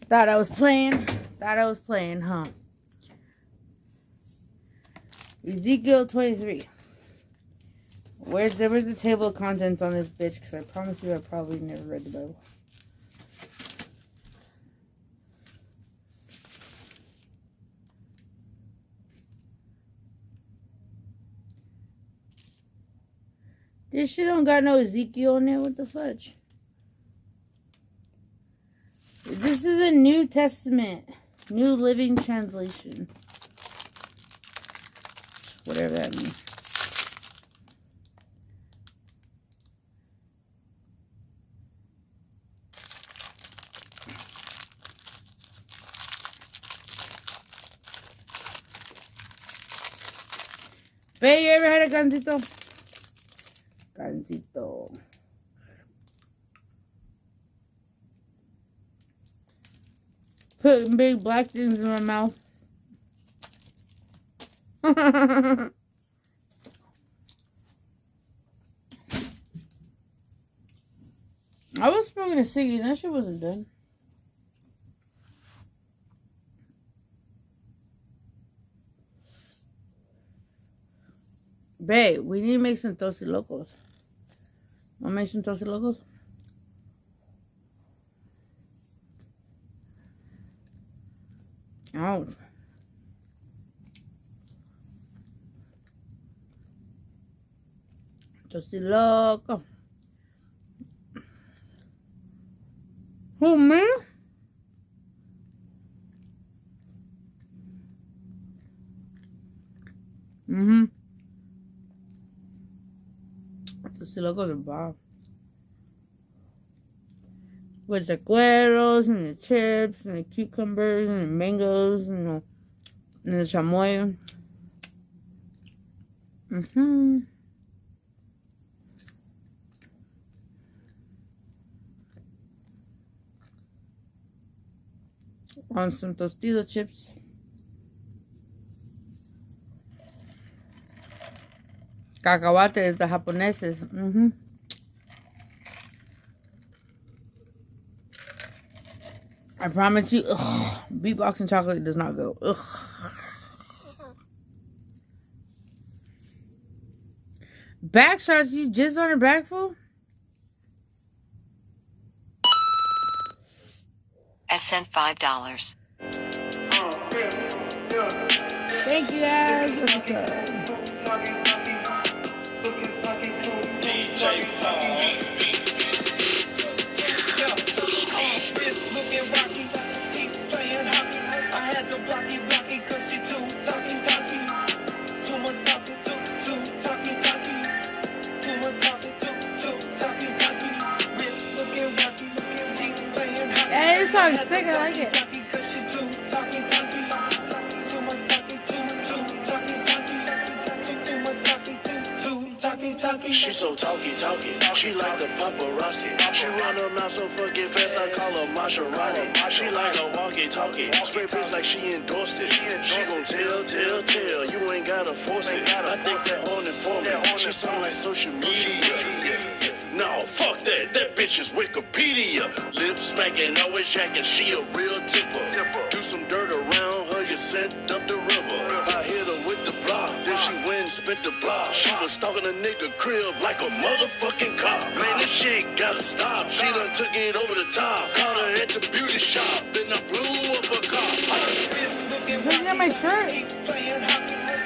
Thought I was playing, huh? Ezekiel 23. Where's the table of contents on this bitch? Because I promise you I probably never read the Bible. This shit don't got no Ezekiel in there. What the fudge? This is a New Testament. New Living Translation. Whatever that means. Babe, you ever had a gansito? Gansito. Putting big black things in my mouth. I was smoking a ciggy and that shit wasn't done. Babe, we need to make some toasted locos. Wanna make some toasted locos? Oh. Toasted loco. Oh, man. Toasted locos are bomb. With the cueros and the chips and the cucumbers and the mangoes and the chamoy. On some tostito chips. Cacahuates, the japoneses. I promise you, beatboxing chocolate does not go. Back shots, you jizz on her back, fool? I sent $5. Thank you, guys. This song's sick, I like it. She so talky, she like the paparazzi. She run her mouth so fucking fast, I call her Maserati. She like a walkie-talkie, spray bitch like she endorsed it. She gon' tell, you ain't gotta force it. I think that on it for me, she sound like social media. No, fuck that bitch is Wikipedia. Lip smacking, always jacking, she a real tipper. Do some dirt around her, you sent up the river. I hit her with the block, then she went and spent the block. She was stalking a nigga crib like a motherfucking cop. Man, this shit gotta stop. She done took it over the top. Caught her at the beauty shop, then I blew up her car. Looking at my shirt.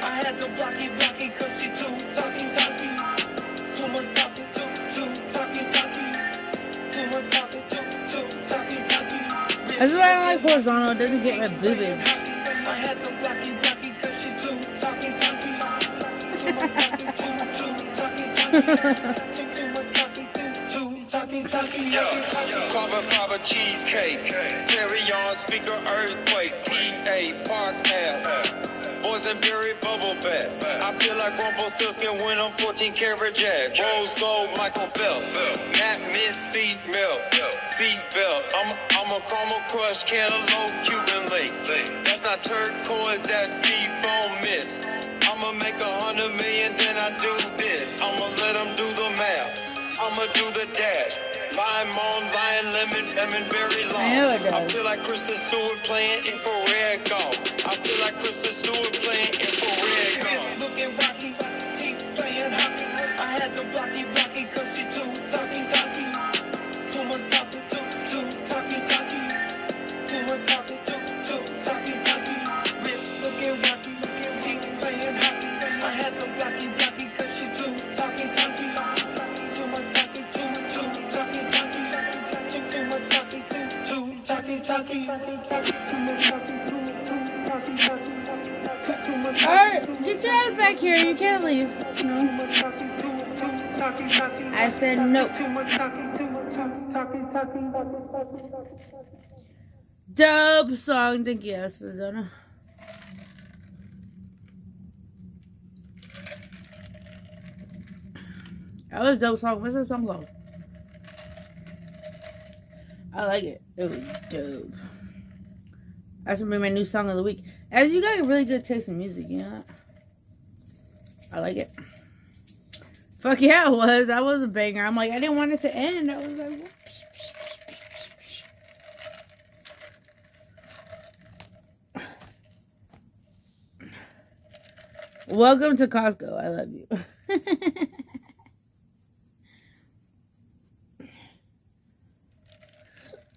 I had to blocky, cause she too talky. That's why I don't like horizontal. It doesn't get my boobage. I had to block you cause she too talky. Too much talky. Carver cheesecake. Carry on speaker earthquake. PA Park Ave. Boys and berry bubble bath. I feel like Rumpelstiltskin when I'm 14 karat jack. Rose gold Michael Phelps. Matte mint seat milk. Seat belt. I'm a caramel crush cantaloupe Cuban link. That's not turquoise, that's seafoam mist. I'ma make 100 million, then I do this. I'ma let them do the math. I'ma do the dash. Lime on lion, lemon berry long. I feel like Kristen Stewart playing infrared golf. I feel like Kristen Stewart playing infrared golf. Looking rocky, teeth playing hockey. I had to blocky cause she too talky. Too much talky, too talky. Too much talky, too talky. Wrist looking rocky, teeth playing hockey. I had to blocky cause she too talky. Too much talky, too talky. Too much talky, too talky. Alright, get your ass back here. You can't leave. No. I said no. Dope song. Thank you, Arizona. That was a dope song. What's that song called? I like it. It was dope. That's gonna be my new song of the week. As you got a really good taste in music, you know that? I like it. Fuck yeah, it was. That was a banger. I'm like, I didn't want it to end. I was like, whoops. Welcome to Costco. I love you.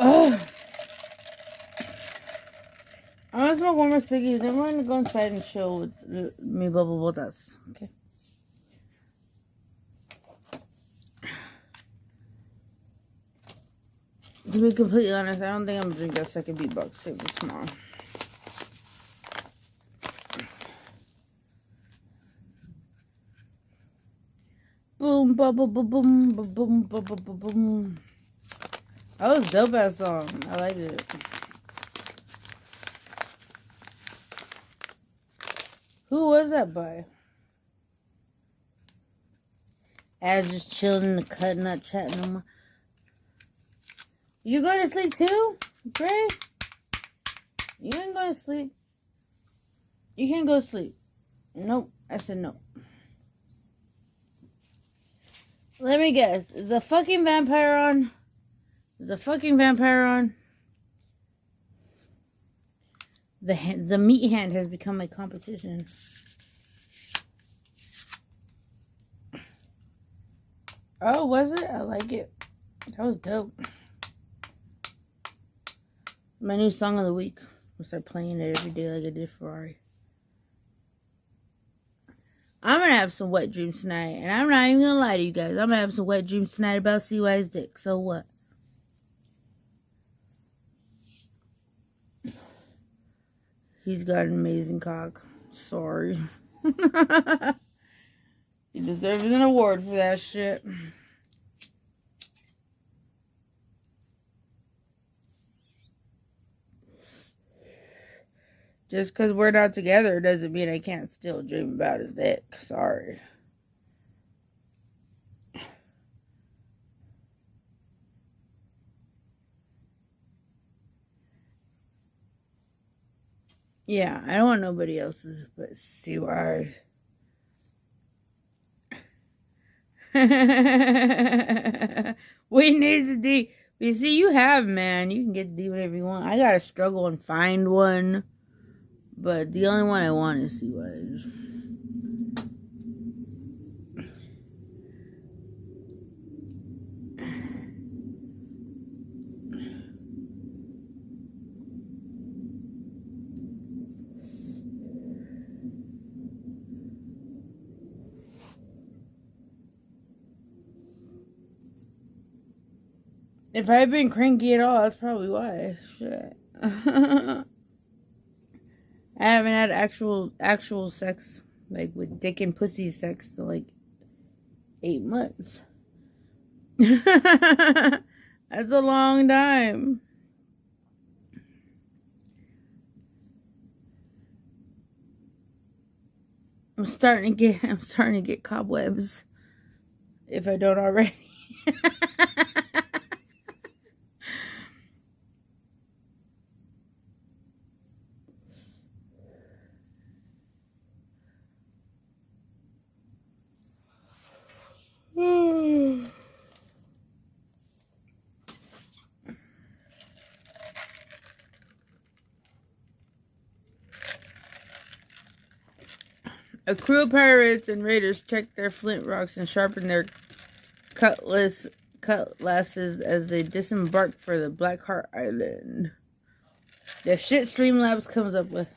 Oh. I'm gonna smoke one more ciggy, then we're gonna go inside and chill with me bubble botas. Okay. To be completely honest, I don't think I'm gonna drink that second beatbox. Save it tomorrow. Boom, bubble, boom, boom, boom, boom, boom, boom. That was a dope ass song. I liked it. Who was that by? As just chilling in the cut, not chatting no more. You going to sleep too, Gray? You ain't going to sleep. You can't go to sleep. Nope. I said no. Let me guess. Is the fucking vampire on? Is the fucking vampire on? The meat hand has become a competition. Oh, was it? I like it. That was dope. My new song of the week. I'll start playing it every day like I did Ferrari. I'm gonna have some wet dreams tonight, and I'm not even gonna lie to you guys. I'm gonna have some wet dreams tonight about CY's dick. So what? He's got an amazing cock. Sorry. He deserves an award for that shit. Just because we're not together doesn't mean I can't still dream about his dick. Sorry. Yeah, I don't want nobody else's but CY's. We need to D. You see, you have, man. You can get to do whatever you want. I gotta struggle and find one. But the only one I want is CY's. If I had been cranky at all, that's probably why. Shit. I haven't had actual sex, like with dick and pussy sex, in like 8 months. That's a long time. I'm starting to get cobwebs, if I don't already. A crew of pirates and raiders checked their flint rocks and sharpened their cutlasses as they disembarked for the Black Heart Island. The shit Streamlabs comes up with.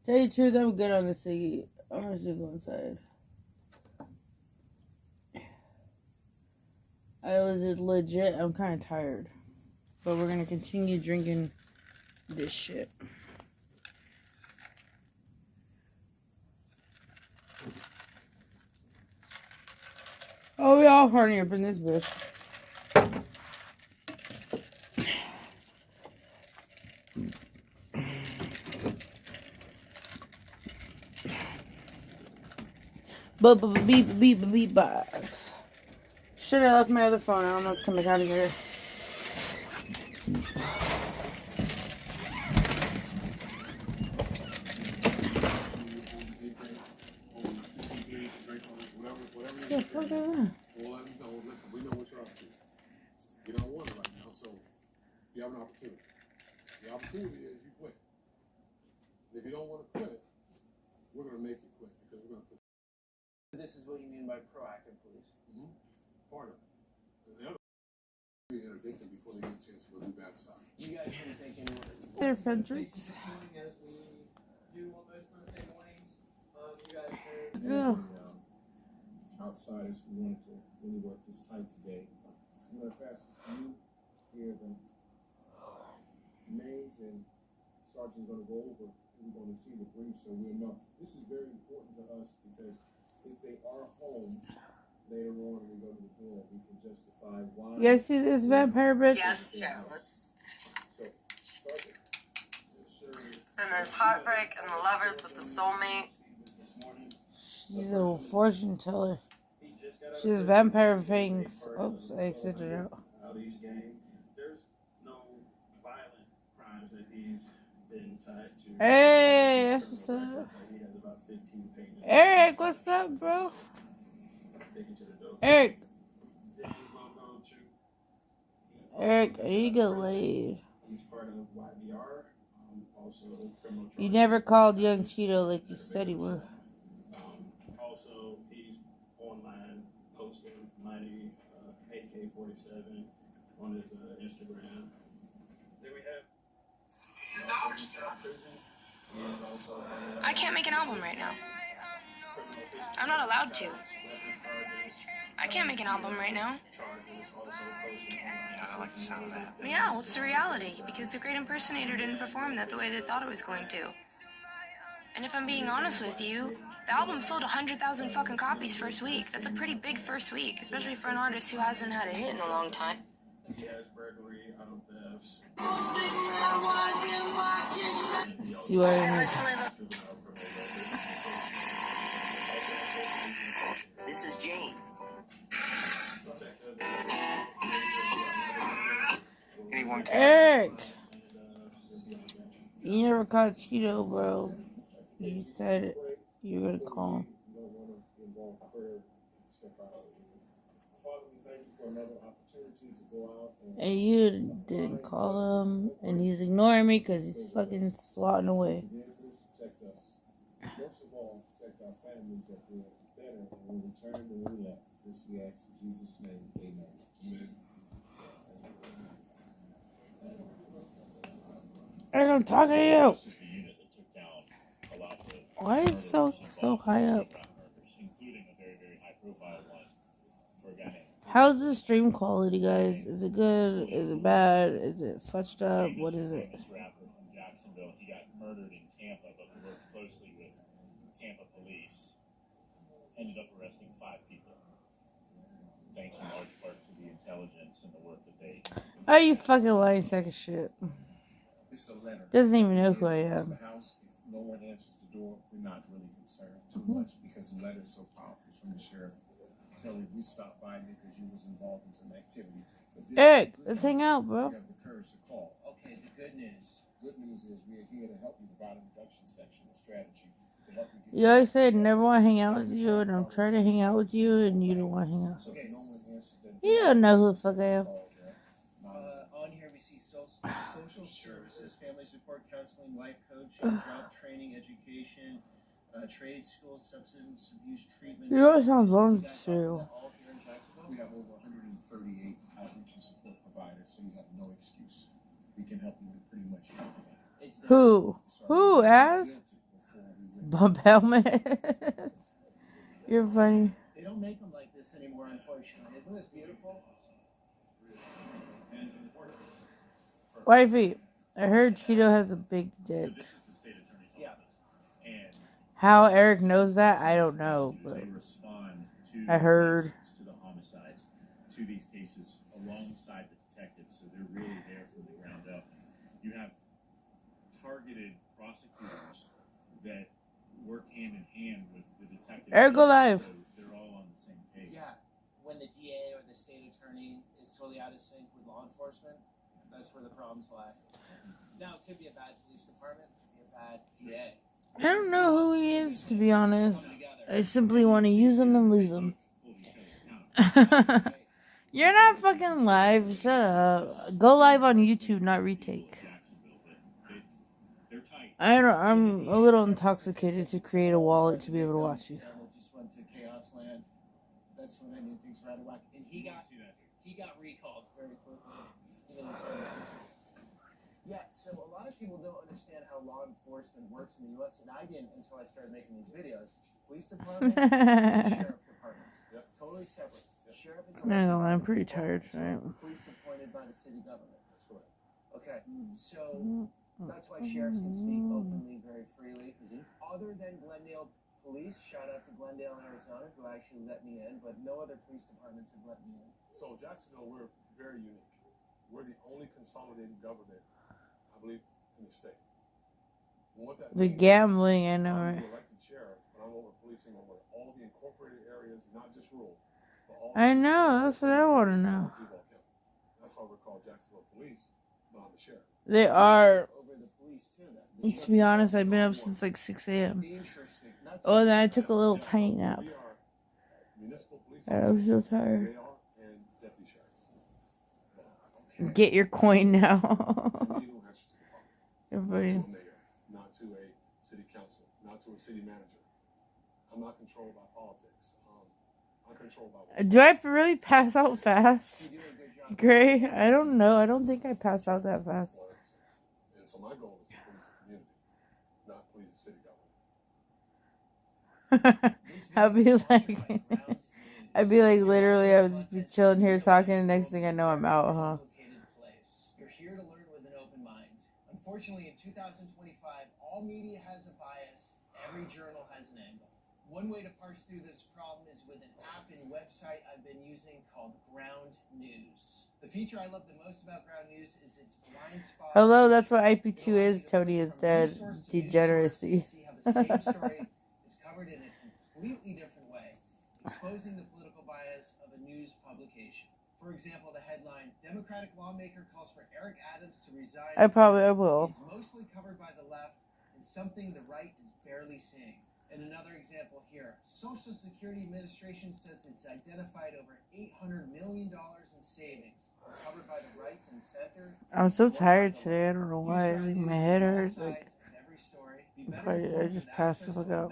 Tell you the truth, I'm good on the ciggy. I'm gonna just go inside. I was legit. I'm kind of tired, but we're gonna continue drinking this shit. Oh, we all horny up in this bitch. Beep box. Should have left my other phone. I don't know what's coming out of here. The fuck is that? Well, listen, we know what you're up to. You don't want it right now, so you have an opportunity. The opportunity is you quit. If you don't want to quit, we're going to make you quit because we're going to put. This is what you mean by proactive police. Part of it. The other be interdict them before they get a chance to go do bad stuff. You guys shouldn't think anyone. They're Fendricks. As we do on most birthday mornings, you guys heard. Yeah. Outsiders, we wanted to really work this tight today. I'm going to pass this to you. Here, the names and Sergeant's going to go over. We're going to see the brief so we'll know. This is very important to us because if they are home later on when we go to the door, we can justify why. You guys see this vampire bitch? Yes, Joe. So, Sergeant, Then there's Heartbreak and the Lovers with the Soulmate. She's a fortune teller. She's a vampire of fangs. Oops, I exited out. There's no violent crimes that he's been tied to. Hey, that's what's up. He has about 15 pages. Eric, what's up, bro? Eric. Eric, you get laid. He's part of YBR. Also, criminal. You never called young Cheeto like you said he would. Also, he's online posting mighty AK-47 on his Instagram. Then we have. I can't make an album right now. I'm not allowed to. I can't make an album right now. Yeah, I like the sound of that. Yeah, well, it's the reality, because the great impersonator didn't perform that the way they thought it was going to. And if I'm being honest with you, the album sold 100,000 fucking copies first week. That's a pretty big first week, especially for an artist who hasn't had a hit in a long time. He has burglary, auto thefts. See what I mean? This is Jane. Anyone can. Eric! You never called Cheeto, bro. You said you were gonna call him. And you didn't call him, and he's ignoring me because he's fucking slotting away. Most of all, protect our families that we're better when we return than we left. This we ask in Jesus' name. Amen. I'm talking to you. This is the unit that took down a lot of Why is it so high up? including a very, very high profile one for a guy named How's the stream quality, guys? Is it good? Is it bad? Is it fudged up? What is it? famous rapper from Jacksonville. He got murdered in Tampa, but he worked closely with Tampa police. Ended up arresting 5 people. Thanks in large part to the intelligence and the work that they. Oh, you fucking lying sack of shit. It's a letter. Doesn't even know who I am. The house, if no one answers the door, we're not really concerned too much because the letter is so powerful. It's from the sheriff. Telling we stopped by because you was involved in some activity. But this Eric, let's hang out, bro. You have the courage to call. Okay, the good news. Good news is we are here to help you provide a reduction section of strategy to help you get. You always said never want to hang out with you, and I'm trying to hang out with you, and you don't want to hang out. So if no one answers the You don't know who the fuck I am. On here we see social services, family support, counseling, life coaching, job training, education, trade school, substance abuse treatment. You always sound wrong too. We have over 138 outreach and support providers, so you have no excuse. We can help you with pretty much anything. Who? Who, ass? Bump helmet. You're funny. They don't make them like this anymore, unfortunately. Isn't this beautiful? Wifey, I heard Cheeto has a big dick. This is the state attorney's office. And How Eric knows that, I don't know, but they respond to I heard. to the homicides, to these cases alongside the detectives, so they're really there from the ground up. You have targeted prosecutors that work hand in hand with the detectives. Eric, go live. So they're all on the same page. Yeah. When the DA or the state attorney is totally out of sync with law enforcement, that's where the problems lie. Now, it could be a bad police department, it could be a bad DA. I don't know who he is, to be honest. I simply want to use him and lose him. You're not fucking live. Shut up. Go live on YouTube, not retake. I'm a little intoxicated to create a wallet to be able to watch you. Just went to Chaos Land. That's when I knew things were out of whack. And he got recalled very quickly. Even his own sister. Yeah, so a lot of people don't understand how law enforcement works in the U.S., and I didn't until I started making these videos. Police departments, sheriff departments. Yep. Totally separate. The sheriff is I'm pretty tired tonight. police appointed by the city government. That's correct. Okay, so that's why sheriffs can speak openly very freely. Other than Glendale Police, shout out to Glendale, Arizona, who actually let me in, but no other police departments have let me in. So Jacksonville, we're very unique. We're the only consolidated government, I believe, in the state. And what that The means, gambling, I know, I'm right? the elected sheriff, but I'm over policing over all the incorporated areas, not just rural, but all. I know, that's what I want to know. That's why we're called Jacksonville Police, but I'm the sheriff. They are. Over the police, too, then. To be honest, I've been up since like 6 a.m. Interesting. That's Oh, then I took a little tiny nap. We are municipal police I was so officers, tired. they are, and deputy sheriffs. Get your coin now. So we don't answer to the public. Everybody. Not to a mayor, not to a city council, not to a city manager. I'm not controlled by politics. I'm controlled by. Do I really pass out fast? Gray? I don't know. I don't think I pass out that fast. And so my goal is to please the community, not please the city government. I'd be like literally, I would just be chilling here talking, and next thing I know, I'm out, huh? You're here to learn with an open mind. Unfortunately, in 2025, all media has a bias. Every journal has an angle. One way to parse through this problem is with an app and website I've been using called Ground News. The feature I love the most about Ground News is its blind spot. Hello, that's what IP2 is. Tony is dead. Degeneracy. See how the same story is covered in a completely different way, exposing the political bias of a news publication. For example, the headline, Democratic lawmaker calls for Eric Adams to resign. I will. Is mostly covered by the left and something the right is barely seeing. And another example here, Social Security Administration says it's identified over $800 million in savings. It's covered by the rights and center. I'm so tired today. I don't know why. Like, my head hurts. Like, I just passed the fuck out.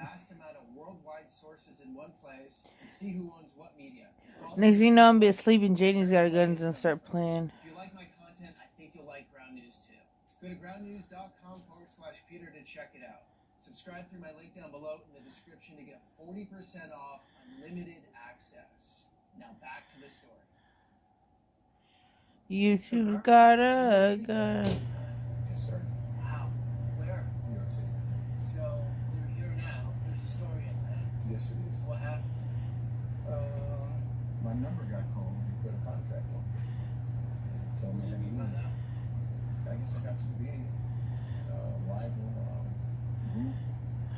worldwide sources in one place and see who owns what media. Next thing you know, I'm gonna be asleep and Janie's got guns and start playing. If you like my content, I think you'll like Ground News too. Go to groundnews.com/Peter to check it out. Subscribe through my link down below in the description to get 40% off unlimited access. Now back to the story. YouTube's got a gun. Yes, sir. Wow. Where? New York City. So, you're here now. There's a story in that. Yes, it is. What happened? My number got called. They put a contract on me. Told me I need money. I guess I got too big. Rival group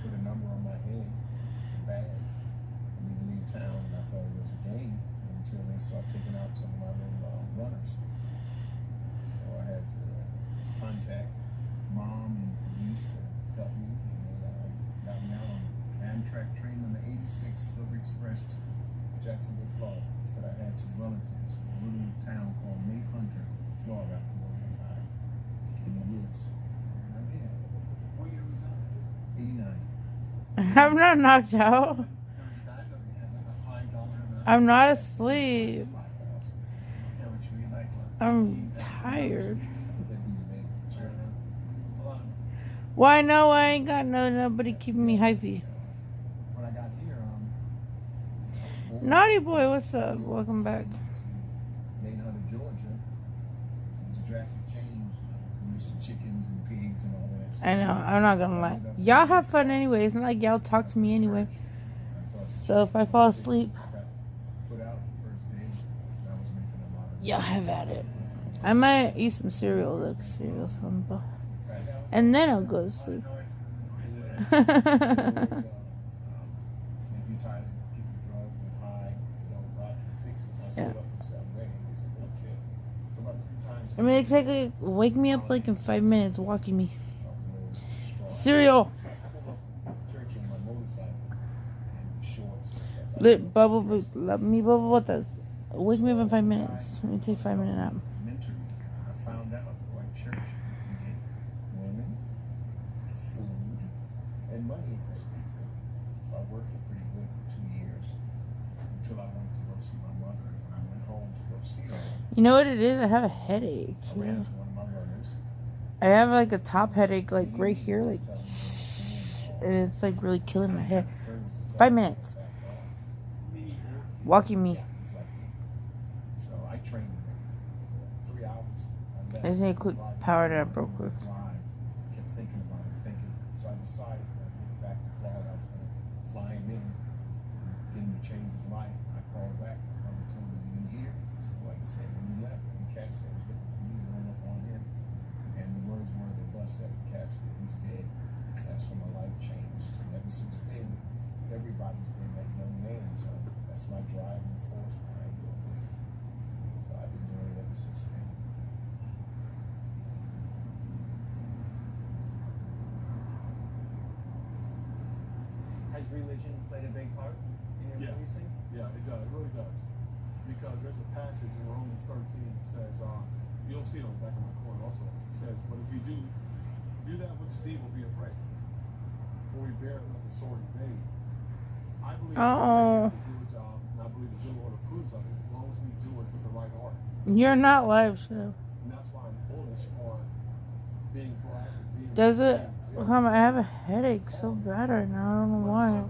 put a number on my head. Bad. I need to leave town. And I thought it was a game until they start taking out some of my little runners. So I had to contact mom and police to help me. And they got me out on Amtrak train number 86 Silver Express to Jacksonville, Florida. Said I had some relatives in a little town called May Hunter, Florida, in the woods. And I did. What year was that? 89. I'm not knocked out. I'm not asleep. I'm tired. Why no? I ain't got nobody keeping me hypey. When I got here, Naughty boy, what's up? Welcome back. May Hunter, Georgia. It was a drastic change. We used to chickens and pigs and all that stuff. I know. I'm not gonna lie. Y'all have fun anyway. It's not like y'all talk to me anyway. So if I fall asleep, y'all have at it. I might eat some cereal, like cereal something, and then I'll go to sleep. Yeah. I mean, it's like wake me up like in 5 minutes, walking me. Cereal. Lit bubble, let me bubble botas. Wake me up in 5 minutes. Let me take 5 minute nap. I found out like church you get women, food, and money for speaking. So I worked it pretty good for 2 years until I went to go see my mother. And I went home to go see her. You know what it is? I have a headache. I ran to one of my runners. I have like a top headache, like right here, like, and it's like really killing my head. 5 minutes. Walking me. So I trained 3 hours. I just need a quick power nap real quick. Kept thinking about it, So I decided when I get back to Florida, I was going to fly him in, get him to change his life. I called back. I told him, "You here?" So like I said, when you left, the cat said, "I was looking for you, going up on him." And the words were, "The bus that the cat said he's dead." That's when my life changed. And ever since then, everybody's been that young man. So that's my driving force behind doing this. So I've been doing it ever since then. Has religion played a big part in your policing? Yeah, it does. It really does. Because there's a passage in Romans 13 that says, you'll see it on the back of my corner also. It says, but if you do that which is evil, be afraid. For we bear it with the sword in vain. I believe that we do a job, and I believe the good Lord approves of it as long as we do it with the right heart. You're not live, show. And that's why I'm bullish on being proactive. Does it? I have a headache so bad right now. I don't know why.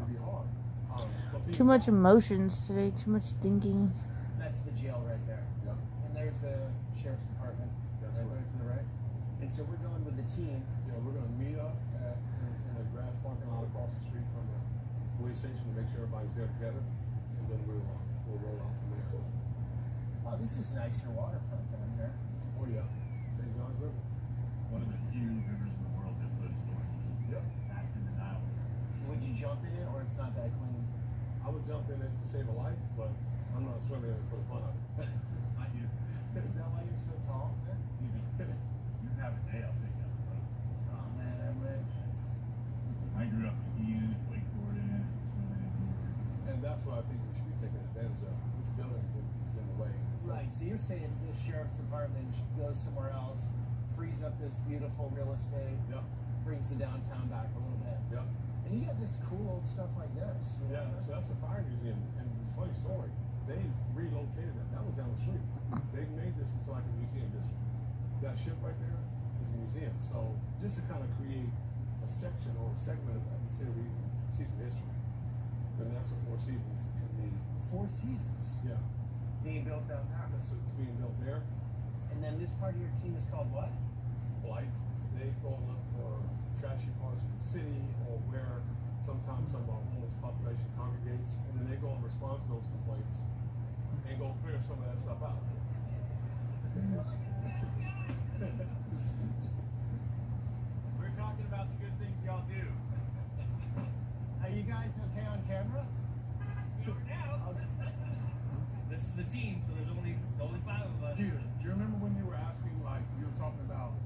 Too much emotions today. Too much thinking. That's the jail right there. Yep. And there's the sheriff's department. That's right right. there to the right. And so we're going with the team. Yeah, we're going to meet up in a grass parking lot across the street from the police station to make sure everybody's there together, and then we'll roll out from there. Oh, this is nice. Your waterfront down here. Oh yeah, St. John's River. One of the few rivers in the world that flows north. Yep. Back in the Nile. Would you jump in it, or it's not that clean? I would jump in it to save a life, but I'm not swimming in it for the fun of it. I do. Is that why you're so tall? You have a day, I'll take that. Oh man, I wish. I grew up skiing, wakeboarding, swimming. And that's what I think we should be taking advantage of. This building is in the way. So, Right, so you're saying this sheriff's department should go somewhere else, frees up this beautiful real estate, Yep. brings the downtown back a little bit. Yep. And And you got this cool old stuff like this. Yeah, so that's a fire museum. And it's a funny story. They relocated it. That was down the street. They made this into like a museum district. That ship right there is a museum. So just to kind of create a section or a segment of the city where you can see some history. And that's the Four Seasons in the Four Seasons. Yeah. Being built down now. So it's being built there. And then this part of your team is called what? Blight. They go and look for trashy parts of the city or where sometimes some of our homeless population congregates, and then they go and respond to those complaints and go clear some of that stuff out. We're talking about the good things y'all do. Are you guys okay on camera? Sure now. This is the team, so there's only 5 of us. You remember when you were asking, like, you were talking about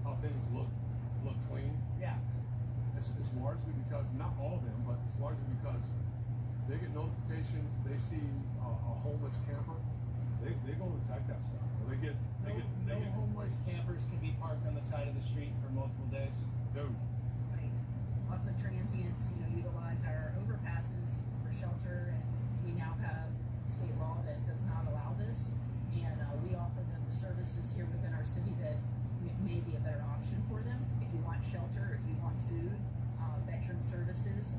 how things look clean? Yeah. It's largely because, not all of them, but it's largely because they get notifications, they see a homeless camper, they go and attack that stuff. Or they get homeless campers can be parked on the side of the street for multiple days. No. Right. Lots of transients, utilize our overpasses for shelter, and we now have state law that does not allow this, and we offer them the services here within our city that may be a better option for them. If you want shelter, if you want food, veteran services.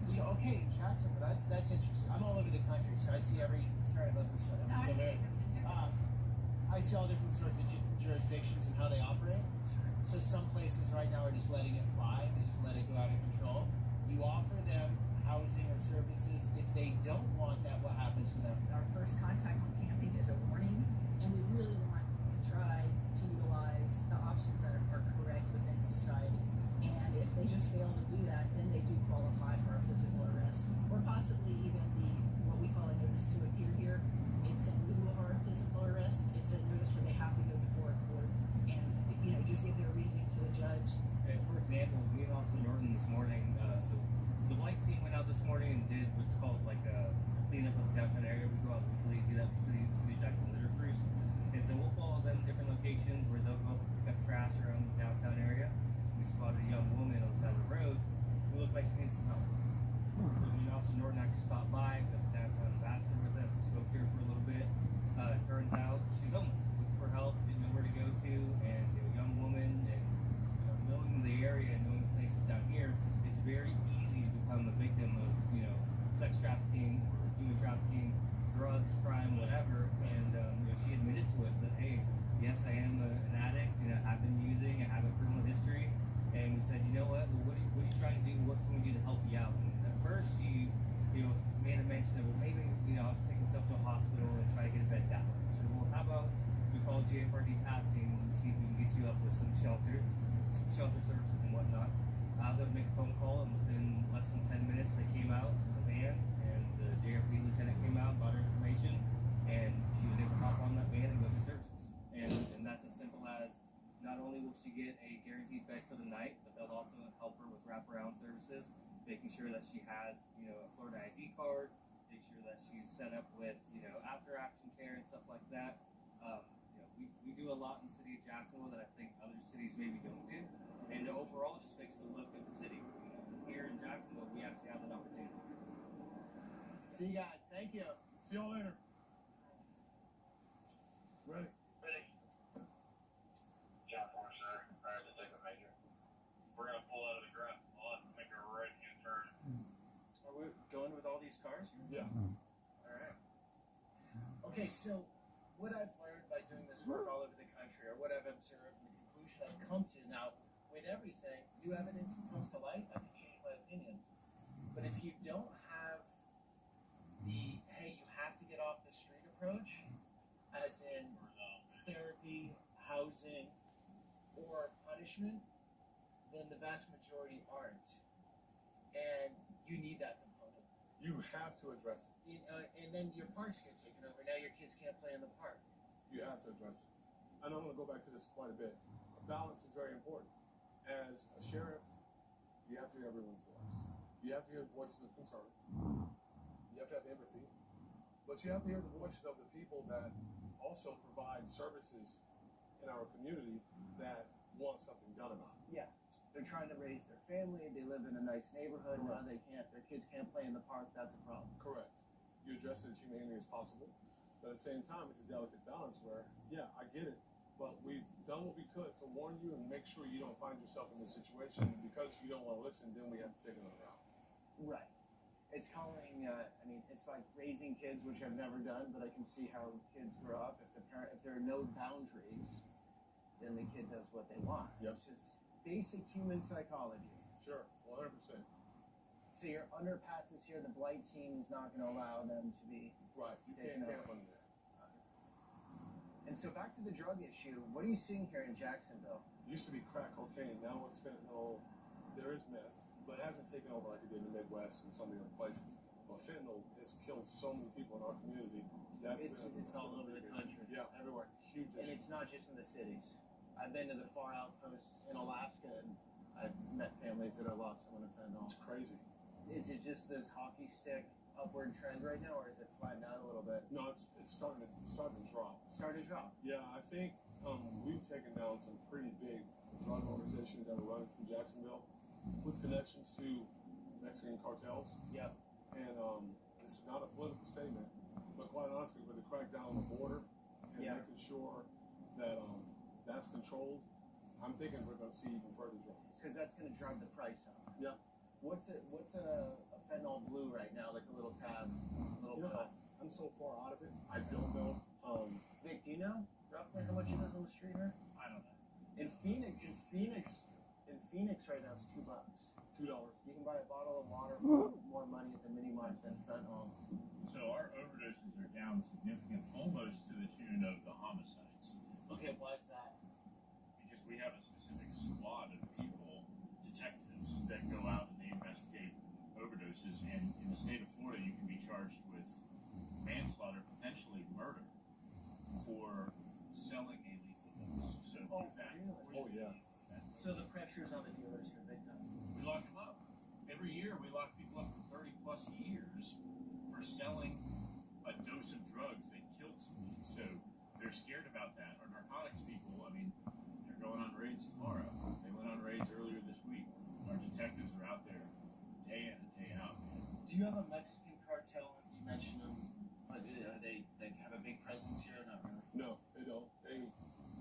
So okay, Jacksonville, that's interesting. I'm all over the country, so I see sorry about this. I see all different sorts of jurisdictions and how they operate. So some places right now are just letting it fly, they just let it go out of control. You offer them housing or services. If they don't want that, what happens to them? Our first contact on camping is a warning, and we really want to try to utilize the options that are correct within society. And if they just fail to do that, then they do qualify for a physical arrest, or possibly even what we call a notice to appear here. It's in lieu of our physical arrest. It's a notice where they have to go before a court and just give their reasoning to the judge. And for example, me and Officer Norton this morning, so the Blight team went out this morning and did what's called like a cleanup of the downtown area. We go out weekly, do that with City of Jackson litter crews. And so we'll follow them to different locations where they'll go pick up trash around the downtown area. We spotted a young woman on the side of the road who looked like she needed some help. So me and Officer Norton actually stopped by, got the downtown ambassador with us, we spoke to her for a little bit. Turns out she's homeless, looking for help, didn't know where to go to, and a young woman, and knowing the area and knowing the places down here, it's very easy to become a victim of sex trafficking or human trafficking, drugs, crime, whatever. And she admitted to us that, hey, yes, I am an addict, I've been using, I have a criminal history. And we said, you know what are you trying to do? What can we do to help you out? And at first she made a mention of, well, maybe I'll just take myself to a hospital and try to get a bed that way. We said, well, how about we call GFRD path team and see if we can get you up with some shelter services and whatnot. I was able to make a phone call, and within less than 10 minutes they came out in the van, and the JFD lieutenant came out, brought her information, and she was able to hop on that van and go to services. And that's as simple as, not only will she get a guaranteed bed for the night, but they'll also help her with wraparound services, making sure that she has, a Florida ID card, make sure that she's set up with, after action care and stuff like that. We do a lot in the city of Jacksonville that I think other cities maybe don't do, and to overall just fix the look of the city. Here in Jacksonville, we actually have that opportunity. See you guys. Thank you. See y'all later. Ready? John Moore, sir. Alright, Detective Major. We're gonna pull out of the garage lot and make a right-hand turn. Are we going with all these cars? Yeah. Alright. Okay, so what I've learned by doing this work all over the country, or what I've observed, and the conclusion I've come to now, with everything, new evidence comes to light, I can change my opinion. But if you don't have the, hey, you have to get off the street approach, as in therapy, housing, or punishment, then the vast majority aren't. And you need that component. You have to address it. And then your parks get taken over. Now your kids can't play in the park. You have to address it. And I'm going to go back to this quite a bit. Balance is very important. As a sheriff, you have to hear everyone's voice. You have to hear voices of concern. You have to have empathy. But you have to hear the voices of the people that also provide services in our community that want something done about it. Yeah. They're trying to raise their family. They live in a nice neighborhood. Now they can't. Their kids can't play in the park. That's a problem. Correct. You address it as humanely as possible, but at the same time, it's a delicate balance where, yeah, I get it, but we've done what we could to warn you and make sure you don't find yourself in this situation. Because you don't want to listen, then we have to take another route. Right. It's calling. I mean, it's like raising kids, which I've never done, but I can see how kids grow up. If there are no boundaries, then the kid does what they want. Yep. It's just basic human psychology. Sure, 100%. So your underpasses here, the blight team is not going to allow them to be right. You taken can't over. camp under there. And so back to the drug issue. What are you seeing here in Jacksonville? Used to be crack cocaine. Now it's fentanyl. There is meth, but it hasn't taken over like it did in the Midwest and some of the other places. But fentanyl has killed so many people in our community. It's all over the country. Yeah, everywhere. Huge issue. And it's not just in the cities. I've been to the far outposts in Alaska, and I've met families that have lost someone to fentanyl. It's crazy. Is it just this hockey stick upward trend right now, or is it flattened out a little bit? No, it's starting to drop. Starting to drop. Yeah, I think we've taken down some pretty big drug organizations that were running through Jacksonville with connections to Mexican cartels. Yep. And this is not a political statement, but quite honestly, with the crackdown on the border and making sure that that's controlled, I'm thinking we're going to see even further drops. Because that's going to drive the price up. Yeah. What's a fentanyl blue right now, like a little tab, little pill? I'm so far out of it. I don't know. Vic, do you know roughly how much it is on the street here? I don't know. In Phoenix right now it's $2. $2. You can buy a bottle of water for more money at the mini mart than fentanyl. So our overdoses are down significant, almost to the tune of the homicides. Okay, why is that? Because we have a specific squad of people, detectives, that go out and they investigate overdoses. And in the state of Florida, you can be charged with manslaughter, potentially murder, for selling a lethal dose. So Really? Oh, yeah. So the pressure's on the dealers here big time. We lock them up. Every year, we lock people up for 30 plus years for selling a dose of drugs that killed someone. So they're scared about that. Our narcotics people, I mean, they're going on raids tomorrow. They went on raids earlier this week. Our detectives are out there day in and day out. Do you have a Mexican cartel? You mentioned them. But they have a big presence here? Not really. No, they don't.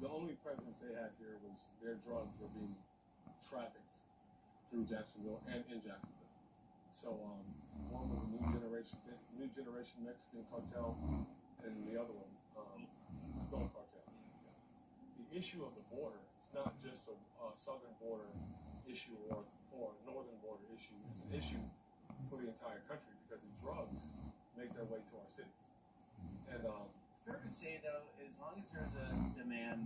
The only presence they had here was their drugs were being trafficked through Jacksonville and in Jacksonville. So one was a new generation Mexican cartel, and the other one, Gulf cartel. The issue of the border, it's not just a southern border issue or a northern border issue. It's an issue for the entire country because the drugs make their way to our cities. And fair to say though, as long as there's a demand,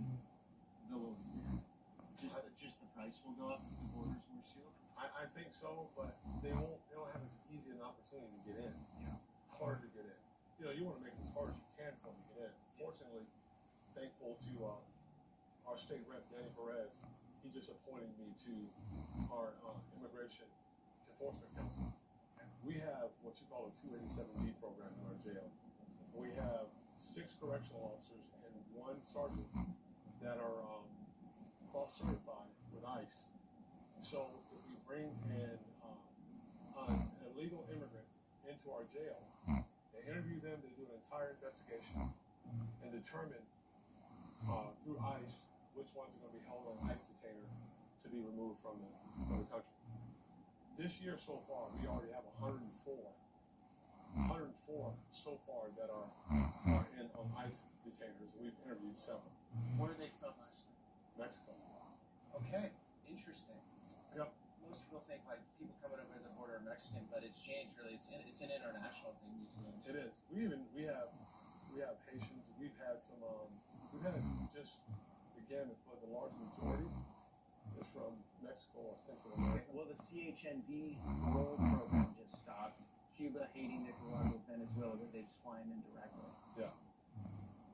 just the price will go up if the borders were sealed. I think so, but they don't have as easy an opportunity to get in. Yeah. Hard to get in. You want to make it as hard as you can for them to get in. Fortunately, thankful to our state rep, Danny Perez. He just appointed me to our Immigration Enforcement Council. We have what you call a 287D program in our jail. We have 6 correctional officers and 1 sergeant that are cross-certified with ICE. So if we bring in an illegal immigrant into our jail, they interview them, they do an entire investigation, and determine through ICE which ones are going to be held on ICE detainer to be removed from the country. This year so far, we already have 104 so far that are in on ICE detainers, and we've interviewed several. Where are they from, actually? Mexico. Okay, interesting. Yep. Most people think like people coming over the border are Mexican, but it's changed really. It's an international thing these days. It is. We have Haitians. We've had some. We've had just the gamut, but the large majority is from Mexico or Central America. Well, the CHNV roll program just stopped. Cuba, Haiti, Nicaragua, Venezuela, they just flying in directly. Yeah.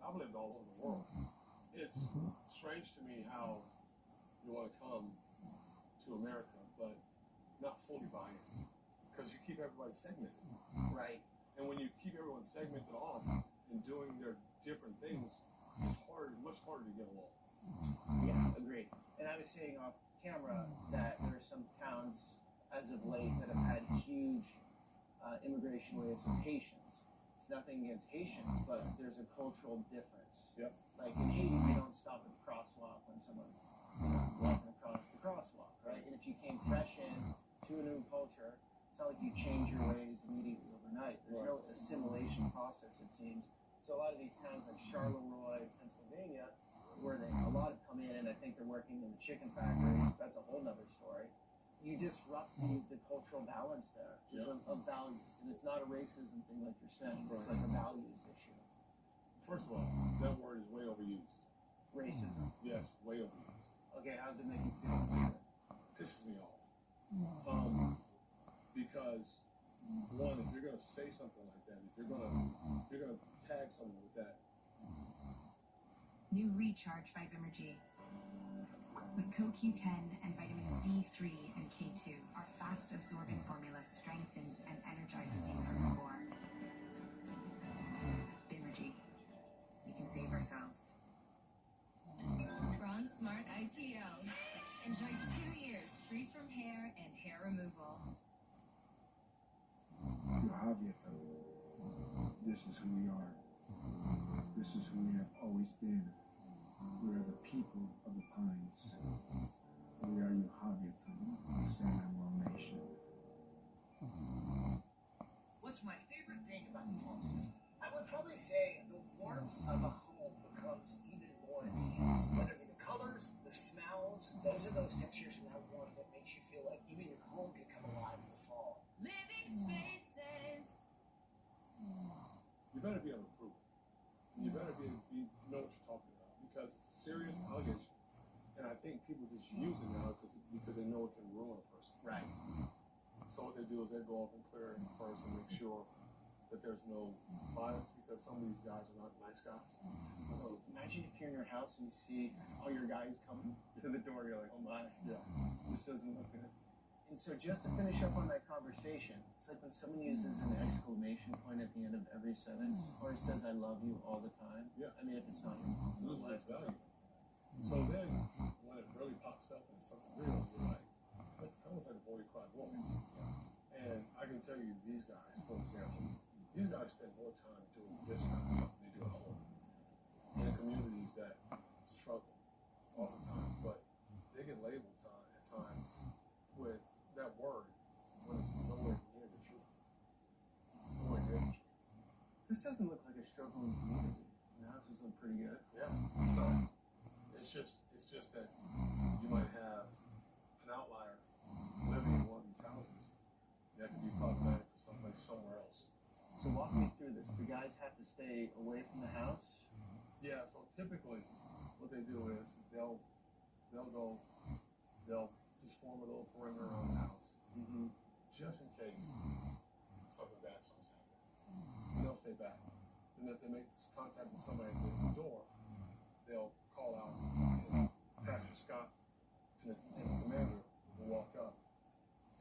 I've lived all over the world. It's strange to me how you want to come to America, but not fully buy in, because you keep everybody segmented. Right. And when you keep everyone segmented off and doing their different things, it's much harder to get along. Yeah, agreed. And I was saying off camera that some towns as of late that have had huge immigration waves of Haitians. It's nothing against Haitians, but there's a cultural difference. Yep. Like in Haiti, they don't stop at the crosswalk when someone's walking across the crosswalk, right? And if you came fresh in to a new culture, it's not like you change your ways immediately overnight. There's no assimilation process, it seems. So a lot of these towns like Charleroi, Pennsylvania, where a lot have come in, and I think they're working in the chicken factories. That's a whole nother story. You disrupt the cultural balance there, just of values. And it's not a racism thing like you're saying. It's like a values issue. First of all, that word is way overused. Racism? Yes, way overused. Okay, how does it make you feel? Pisses me off. Because, one, if you're going to say something like that, if you're gonna tag someone with that. New Recharge by Vimergy. With CoQ10 and vitamins D3 and K2, our fast-absorbing formula strengthens and energizes you from the core. Vimergy. We can save ourselves. Tron Smart IPL. Enjoy 2 years free from hair and hair removal. This is who we are. This is who we have always been. We are the people of the pines. We are Yohaviatum, the San Manuel Nation. What's my favorite thing about the fall season? I would probably say the warmth of a home becomes even more enhanced. Whether it be the colors, the smells, those are those textures and that warmth that makes you feel like even your home can come alive in the fall. Living spaces. You better be able to prove it. You better know what you're talking about, because it's a serious allegation. And I think people just use it now because they know it can ruin a person. Right. So what they do is they go up and clear it first and make sure that there's no violence, because some of these guys are not nice guys. So imagine if you're in your house and you see all your guys coming to the door, you're like, oh my, this doesn't look good. And so just to finish up on that conversation, it's like when someone uses an exclamation point at the end of every sentence, or it says I love you all the time. Yeah. I mean, if it's not your loses its value. So then, when it really pops up and it's something real, you're like, that's almost like a boy who cried wolf. And I can tell you, these guys, for example, these guys spend more time doing this kind of stuff than they do at home. In communities that struggle all the time, but they get labeled at times with that word when it's nowhere near the truth. Nowhere near the truth. This doesn't look like a struggling community. The houses look pretty good. Yeah, it's not. It's just that you might have an outlier living in one of these houses that could be problematic for someplace somewhere else. So walk me through this. The guys have to stay away from the house? Yeah, so typically what they do is they'll just form a little perimeter around the house, just in case something bad starts happening. And they'll stay back. And if they make contact with somebody at the door, they'll call out, and Pastor Scott and the commander will walk up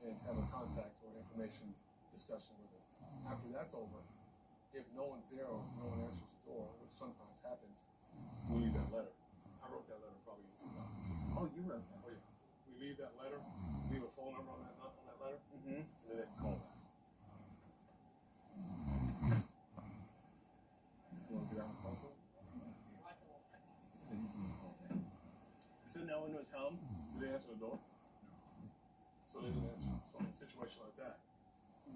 and have a contact or information discussion with them. After that's over, if no one's there or no one answers the door, which sometimes happens, we leave that letter. I wrote that letter probably in 2006. Oh, you wrote that? Oh, yeah. We leave that letter, leave a phone number on that letter, and then they can call back. You want to get out and talk to them? So no one was home? Did they answer the door? So they didn't answer. So in a situation like that,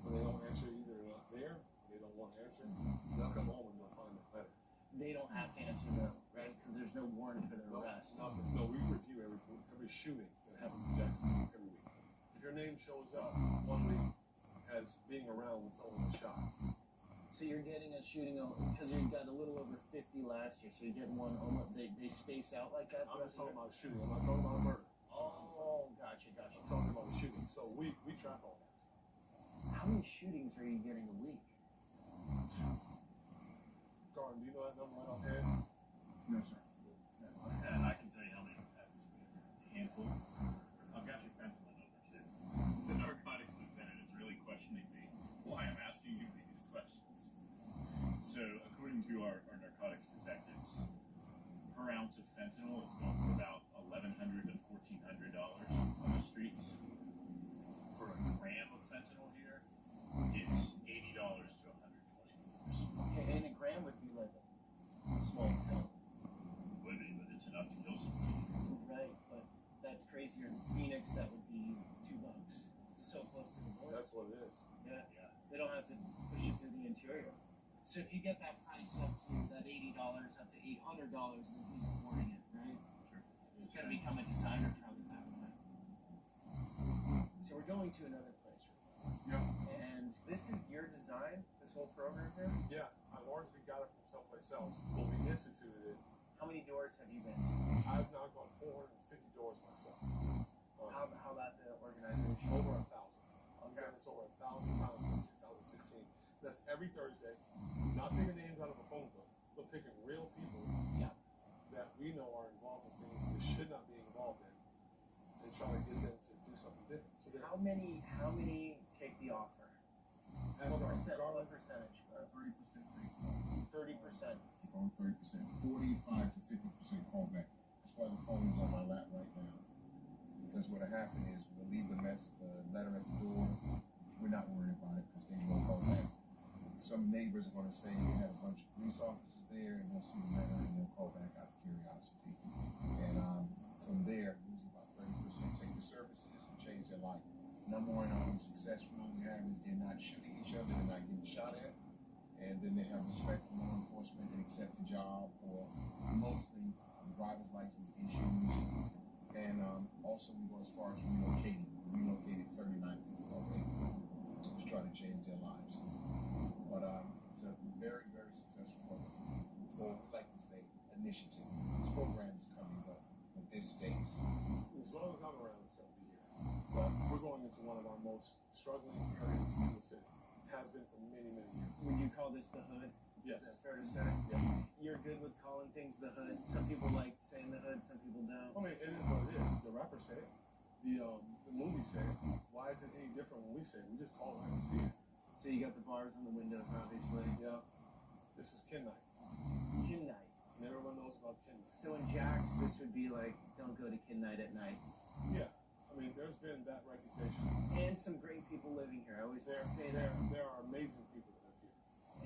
when they don't answer, either they're not there, or they don't want to answer, they'll come home and they'll find that letter. They don't have to answer no, right? Because there's no warrant for their arrest. No, we review every shooting that happens in Jackson every week. If your name shows up 1 week as being around when someone was shot. So you're getting a shooting, because you got a little over 50 last year, so you're getting one almost, they space out like that? I'm just talking about shooting, I'm not talking about murder. Oh, gotcha. I'm talking about shooting. So we track all that. How many shootings are you getting a week? Garden, do you know that number right offhand? No, sir. I can tell you how many happens. A handful. I've got your fentanyl number too. The narcotics lieutenant is really questioning me why I'm asking you these questions. So, according to our narcotics detectives, per ounce of fentanyl is going for about $1,100 to $1,400 on the streets. So if you get that price up to that $80, up to $800, then who's affording it, right? Sure. It's going to become a designer drug at that point. So we're going to another place. Yeah. And this is your design, this whole program here? Yeah. I largely got it from someplace else. When we instituted it, how many doors have you been? I've now gone 450 doors myself. How about the organization? Over 1,000. I've done this over 1,000 times since 2016. That's every Thursday. Not picking names out of a phone book, but picking real people that we know are involved in things they should not be involved in, and try to get them to do something different. So how many take the offer? What percentage? 30%. 30%. On 30%, 45 to 50% callback. That's why the phone is on my lap right now. Because what'll happen is we'll leave the letter at the door. We're not worried about it because they won't call back. Some neighbors are going to say they had a bunch of police officers there and they'll see the letter and they'll call back out of curiosity. And from there, usually about 30% take the services and change their life. Number one success rule we have is they're not shooting each other, they're not getting shot at. And then they have respect for law enforcement and accept the job, or mostly driver's license issues. And also we go as far as relocating. We relocated 39 people already to try to change their lives. But it's a very, very successful program. Or we like to say initiative. This program is coming up in this state. As long as I'm around, it's going to be here. But we're going into one of our most struggling areas in the city. Has been for many, many years. Would you call this the hood? Yes. Is that fair to say? Yes. You're good with calling things the hood. Some people like saying the hood, some people don't. I mean, it is what it is. The rappers say it. The movie say it. Why is it any different when we say it? We just call it and see it. So you got the bars on the windows, obviously. Yeah. This is Kin Night. Kin Night. And everyone knows about Kin Night. So in Jack's, this would be like, don't go to Kin Night at night. Yeah. I mean, there's been that reputation. And some great people living here. I always say that. There are amazing people that live here.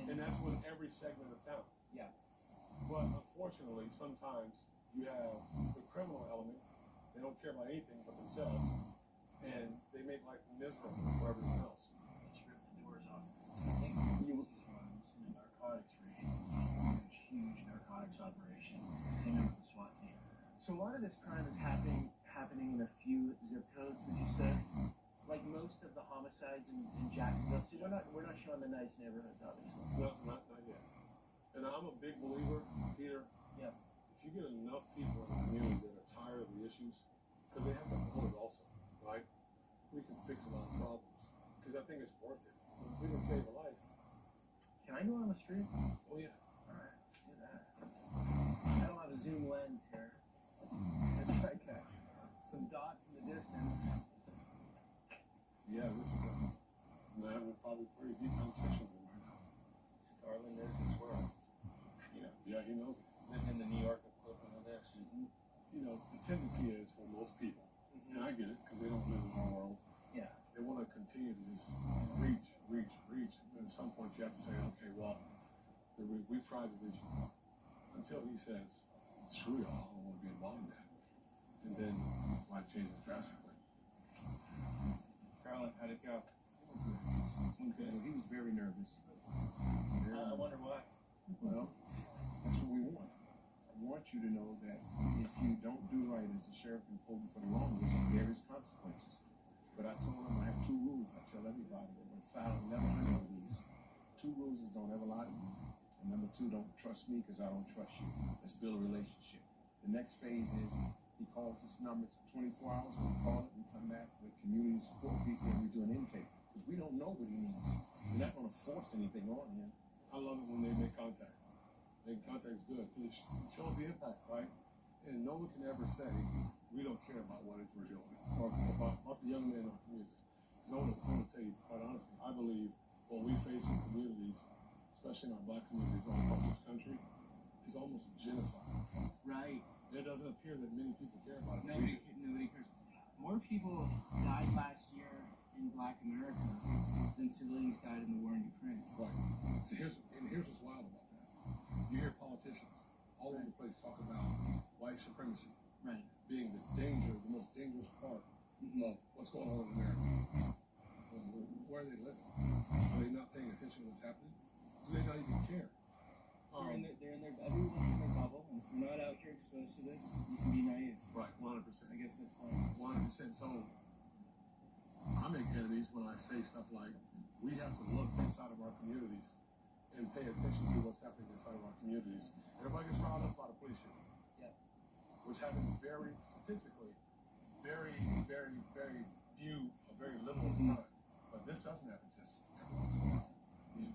And that's with every segment of town. Yeah. But unfortunately, sometimes you have the criminal element. They don't care about anything but themselves. And they make life miserable for everyone else. Let's rip the doors off. I think these ones in the narcotics region, huge narcotics operation. They know the SWAT team. So a lot of this crime is happening in a few zip codes, would you say? Like most of the homicides in Jacksonville. See, we're not showing the nice neighborhoods, obviously. No, not yet. And I'm a big believer, Peter. Yeah. If you get enough people in the community that are tired of the issues, because they have to own it also, right? We can fix a lot of problems. Because I think it's worth it. We can save a life. Can I go on the street? Oh yeah. All right, let's do that. I don't have a zoom lens here. It's like some dots in the distance. Yeah, this is man, we're probably pretty deep competition right now. Garland knows this world. Yeah, he knows it. Lived in the New York equivalent of this. You know, the tendency is for most people, and I get it, because they don't live in our world. Yeah. They want to continue to just reach. And at some point you have to say, okay, well, we've tried to reach him. Until he says, screw y'all, I don't want to be involved in that. And then life changes drastically. Garland, how'd it go? Okay. He was very nervous. I wonder why. Well, that's what we want. I want you to know that if you don't do right as the sheriff and pull you for the wrong, there is consequences. But I told him I have 2 rules. I tell everybody that we're foul, never handle these. 2 rules is don't ever lie to me. And number 2, don't trust me because I don't trust you. Let's build a relationship. The next phase is he calls this number. It's 24 hours. We call it. We come back with community support people and we do an intake. Because we don't know what he needs. We're not going to force anything on him. I love it when they make contact. Making contact is good. It shows the impact, right? And no one can ever say, we don't care about what it is we're doing. Or about the young men in our community. No one will tell you, quite honestly, I believe what we face in communities, especially in our black communities all across this country, is almost a genocide. Right. It doesn't appear that many people care about it. Nobody cares. More people died last year in Black America than civilians died in the war in Ukraine. Right. And here's what's wild about that. You hear politicians all over the place talk about white supremacy. Right. Being the most dangerous part of what's going on in America. Where are they living? Are they not paying attention to what's happening? They not even care. They're in their everyone's in their bubble, and if you're not out here exposed to this, you can be naive. Right, 100%. I guess that's fine. 100%. So I make enemies when I say stuff like, we have to look inside of our communities and pay attention to what's happening inside of our communities. Everybody gets riled up by the police shooting. Yeah. Which happens very statistically, very, very, very few, very little of the time. But this doesn't happen just every once in a while.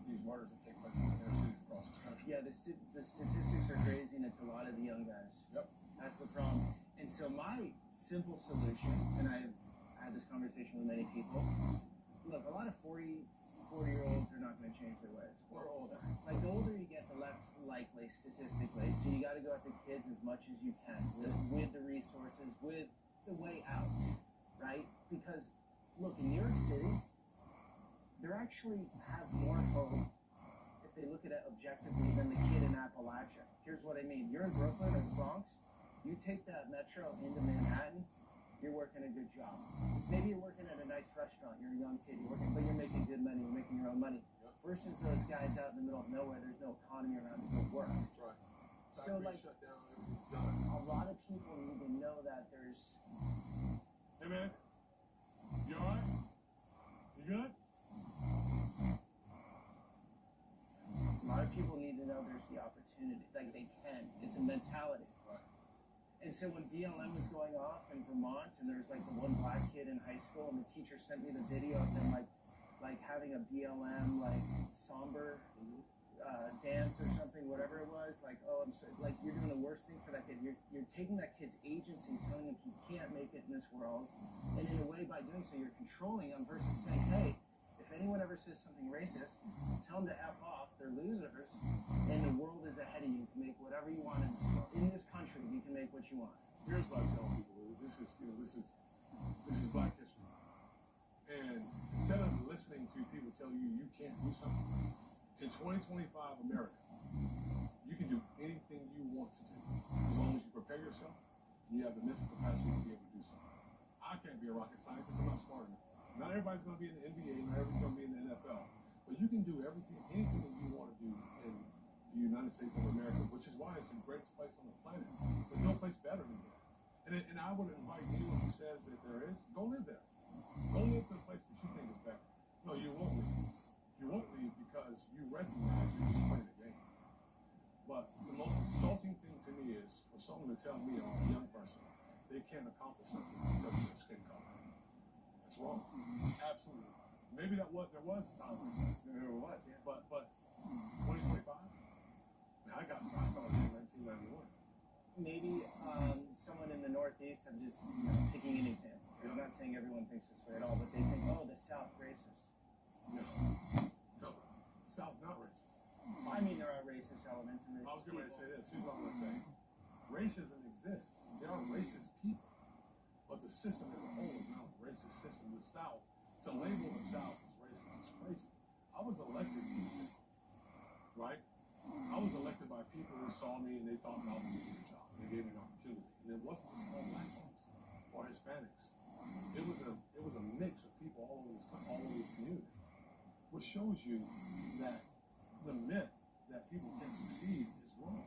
These murders that take place in inner cities across this country. Yeah, the statistics are crazy, and it's a lot of the young guys. Yep. That's the problem. And so my simple solution, and I've had this conversation with many people, look, a lot of 40-year-olds are not going to change their ways, or older. Like, the older you get, the less likely statistically. So you got to go after kids as much as you can, with the resources, with the way out, right? Because, look, in New York City, they actually have more hope if they look at it objectively than the kid in Appalachia. Here's what I mean. You're in Brooklyn or the Bronx, you take that metro into Manhattan, you're working a good job. Maybe you're working at a nice restaurant, you're a young kid, but you're making good money, you're making your own money. Versus those guys out in the middle of nowhere, there's no economy around to go work. Right. So, like, shut down, everything's done. a lot of people need to know that there's... Hey, man. You all right? You good? A lot of people need to know there's the opportunity. Like, they can. It's a mentality. Right. And so when BLM was going off in Vermont, and there was like the one black kid in high school, and the teacher sent me the video of them like having a BLM like somber dance or something, whatever it was. Like, oh, I'm so, like, you're doing the worst thing for that kid. You're taking that kid's agency, telling him he can't make it in this world, and in a way, by doing so, you're controlling him versus saying, hey, if anyone ever says something racist, tell them to F off. They're losers, and the world is ahead of you. You can make whatever you want in this country. You can make what you want. Here's what I tell people: this is Black history. And instead of listening to people tell you you can't do something, in 2025 America, you can do anything you want to do as long as you prepare yourself and you have the mental capacity to be able to do something. I can't be a rocket scientist. I'm not smart enough. Not everybody's going to be in the NBA. Not everybody's going to be in the NFL. But you can do anything that you want to do in the United States of America, which is why it's the greatest place on the planet. There's no place better than that. And I would invite anyone who says that there is, go live there. Go live to the place that you think is better. No, you won't leave. You won't leave because you recognize you're just playing the game. But the most insulting thing to me is for someone to tell me, or a young person, they can't accomplish something because of their skin color. That's wrong. Absolutely. Maybe there was a time there was, yeah. But 2025? Man, I started in 1991. Maybe someone in the Northeast, I'm just picking an example. I'm not saying everyone thinks this way at all, but they think, oh, the South racist. No, the South's not racist. I mean, there are racist elements in racist I was getting ready to people. say this. Here's what I'm going to say. Racism exists. There are racist people. But the system as a whole is not a racist system. The South, to label the South as racist is crazy. I was elected to the city, right? I was elected by people who saw me and they thought that I was doing a good job. They gave me an opportunity. And it wasn't just all black folks or Hispanics. It was a mix of people all over this community. Which shows you that the myth that people can succeed is wrong.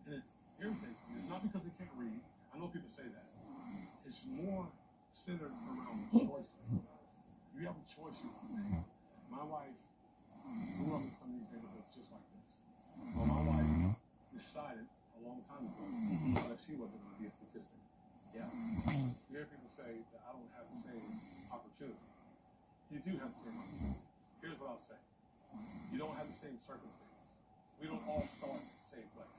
And it irritates me. It's not because they can't read. I know people say that. It's more centered around choices. You have a choice you want to make. My wife grew up in some of these neighborhoods just like this. Well, my wife decided a long time ago that she wasn't going to be a statistic. Yeah. You hear people say that I don't have the same opportunity. You do have the same opportunity. Here's what I'll say. You don't have the same circumstance. We don't all start in the same place.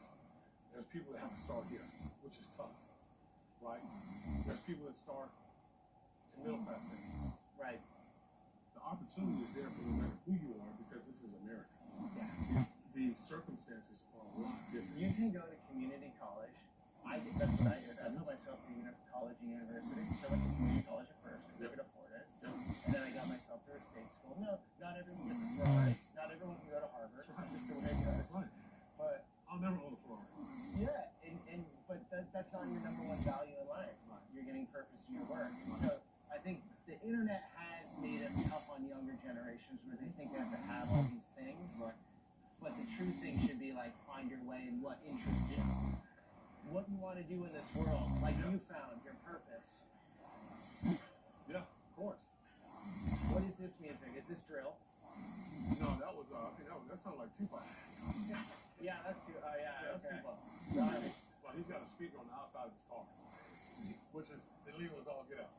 There's people that have to start here, which is tough, right? There's people that start in middle class families. Right. The opportunity is there for no matter who you are because this is America. Yeah. The circumstances are a lot different. You can go to community college. That's what I did. I put myself through college and university. So I went to community college at first because I could afford it. And then I got myself through a state school. No, not everyone gets a Ferrari. Not everyone can go to Harvard. That's just the way it goes. Right. But I'll never own a Ferrari. yeah, but that's not your number one value in life. Right. You're getting purpose in your work. So I think the internet has made it tough on younger generations where they think they have to have all these things. Right. find your way and what interests you. What you want to do in this world, like you found your purpose. Yeah, of course. What is this music? Is this drill? No, that was, I think that sounded like Tupac. Yeah, that's true. Oh, yeah, okay. Tupac. But he's got a speaker on the outside of his car, which is illegal as all get out.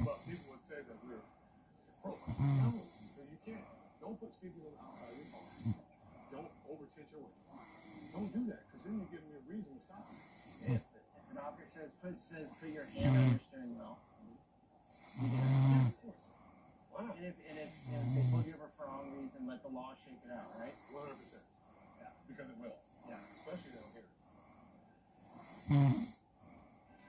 But people would say that we're profile. No, so you can't. Don't put speakers on the outside of your car. Don't overtint your window. Don't do that, because then you're giving me a reason to stop. If an officer says put your hand on your steering wheel, Yeah, of course. Why not? and if they pull you over for the wrong reason, let the law shake it out, right? 100%. Yeah, because it will. Yeah. Especially down here.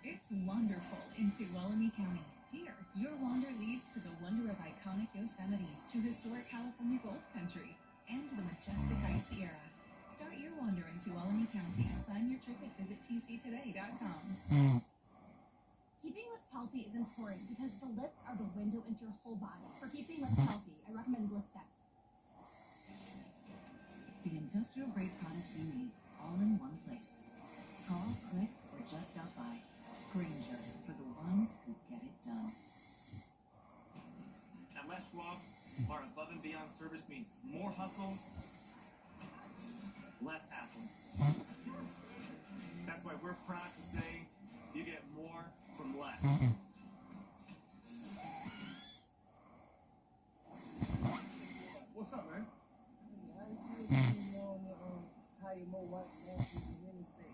It's wonderful in Tuolumne County. Here, your wander leads to the wonder of iconic Yosemite, to historic California Gold Country, and the majestic High Sierra. Start your wander in Tuolumne County. Plan your trip at visittctoday.com. Keeping lips healthy is important because the lips are the window into your whole body. For keeping lips healthy, I recommend Blistex. The industrial grade products you need, all in one place. Call, click, or just stop by. Granger, for the ones who get it done. At Les Schwab, our above and beyond service means more hustle, less hassle. That's why we're proud to say you get more from less. What's up, man? Hire more white nationalists in any state.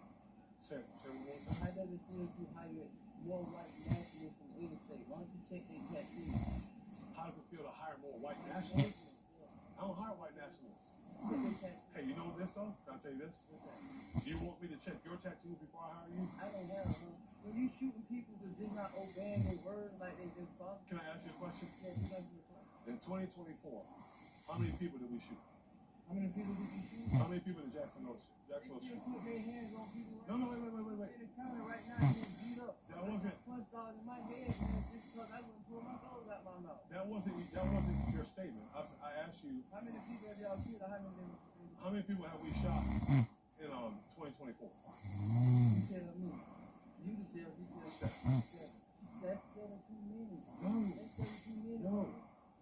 Say one more How time. does it feel to hire more white nationalists from any state? Why don't you check their tattoos? How does it feel to hire more white nationalists? I don't hire white nationalists. Hey, you know this though? Can I tell you this? Do you want me to check your tattoos before I hire you? I don't have them. When you shooting people because they're not obeying their word like they did before. Can I ask you a question? Yeah, you got to do it. In 2024, how many people did we shoot? How many people did you shoot? How many people did Jacksonville shoot? They still put their hands on people right No, wait. in the counter right now getting beat up. That wasn't. Punch dogs in my head, man, just because I wouldn't pull my clothes out my mouth. That wasn't your statement. I asked you. How many people have y'all killed? How many people have we shot in 2024? You tell me. You can tell. That's 17 minutes. No. That's 17 minutes. No.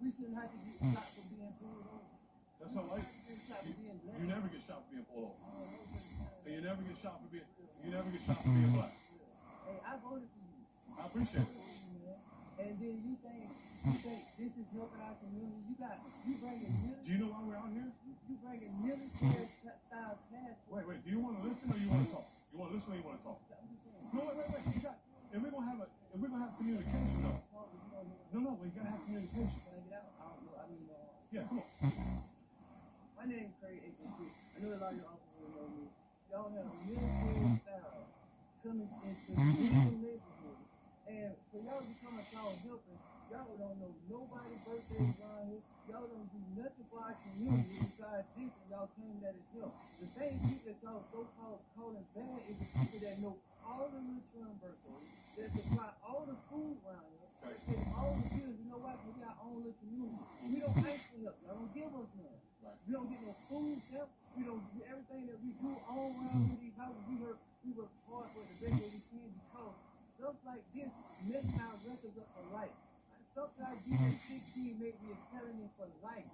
We shouldn't have to get shot for being pulled over. That's not like you never get shot for being pulled over. And you never get shot for being black. Hey, I voted for you. I appreciate it. And then you think this is helping our community. You bringing military. Do you know why we're out here? You bringing military style task. Wait. Do you want to listen or you want to talk? You want to listen or you want to talk? No, wait. If we're gonna have communication though. No, we gotta have communication. Can I get out? I don't know. I mean, Yeah, come on. my name is Craig A.K. I know a lot of your officers know me. Y'all have a military style coming into different neighborhoods. And for y'all to come and y'all helping, y'all don't know nobody's birthday around here. Y'all don't do nothing for our community besides this, and y'all claim that it's help. The same people that y'all so-called calling bad is the people that know all the return birthdays, that supply all the food around here, that pay all the bills. You know what? We got our own little community. We don't ask for help. Y'all don't give us none. We don't get no food help. We don't do everything that we do all around with these houses. We work hard for the best way we can because stuff like this messes our records up for life. Stuff that I did at 16 made me a felony for life.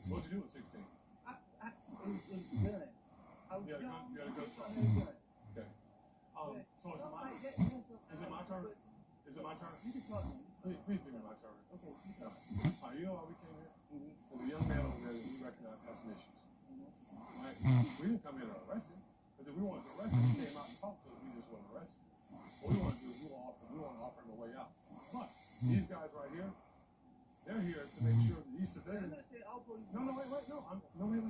What'd you do at 16? It was done. I was young. You had a gun. Okay. So is it my turn? Is it my turn? You can talk to me. Please give me my turn. Okay, you talk. You know why we came here? There's a young man over there that we recognize has some issues. Right? We didn't come here to arrest him. Because if we wanted to arrest him, he came out and talked to us. We just wouldn't arrest him. What we want to do is we want to offer him a way out. But these guys right here, they're here to make sure that these civilians. No, wait.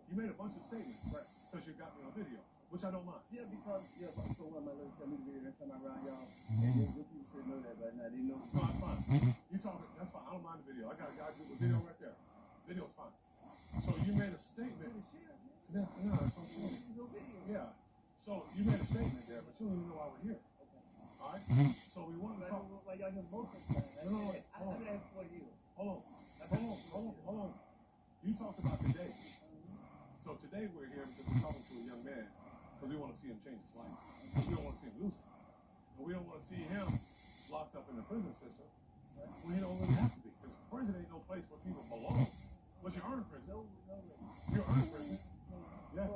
You made a bunch of statements, right? Because you got me on video, which I don't mind. Yeah, so one of my little tell me the video every time I around y'all. And then good people should know that right now. They know. No, that's fine. You talking, that's fine. I don't mind the video. I got a guy with the video right there. Video's fine. So you made a statement. Yeah, that's okay. Yeah. So you made a statement there, but you don't even know why we're here. All right? So we want to talk. Like y'all hear most of the time. I've been there for you. Hold on. You talked about today. So So today we're here because we're talking to a young man because we want to see him change his life. We don't want to see him lose it. And we don't want to see him locked up in the prison system when he don't really have to be. Because prison ain't no place where people belong. But you earn prison. You earn prison. Yeah.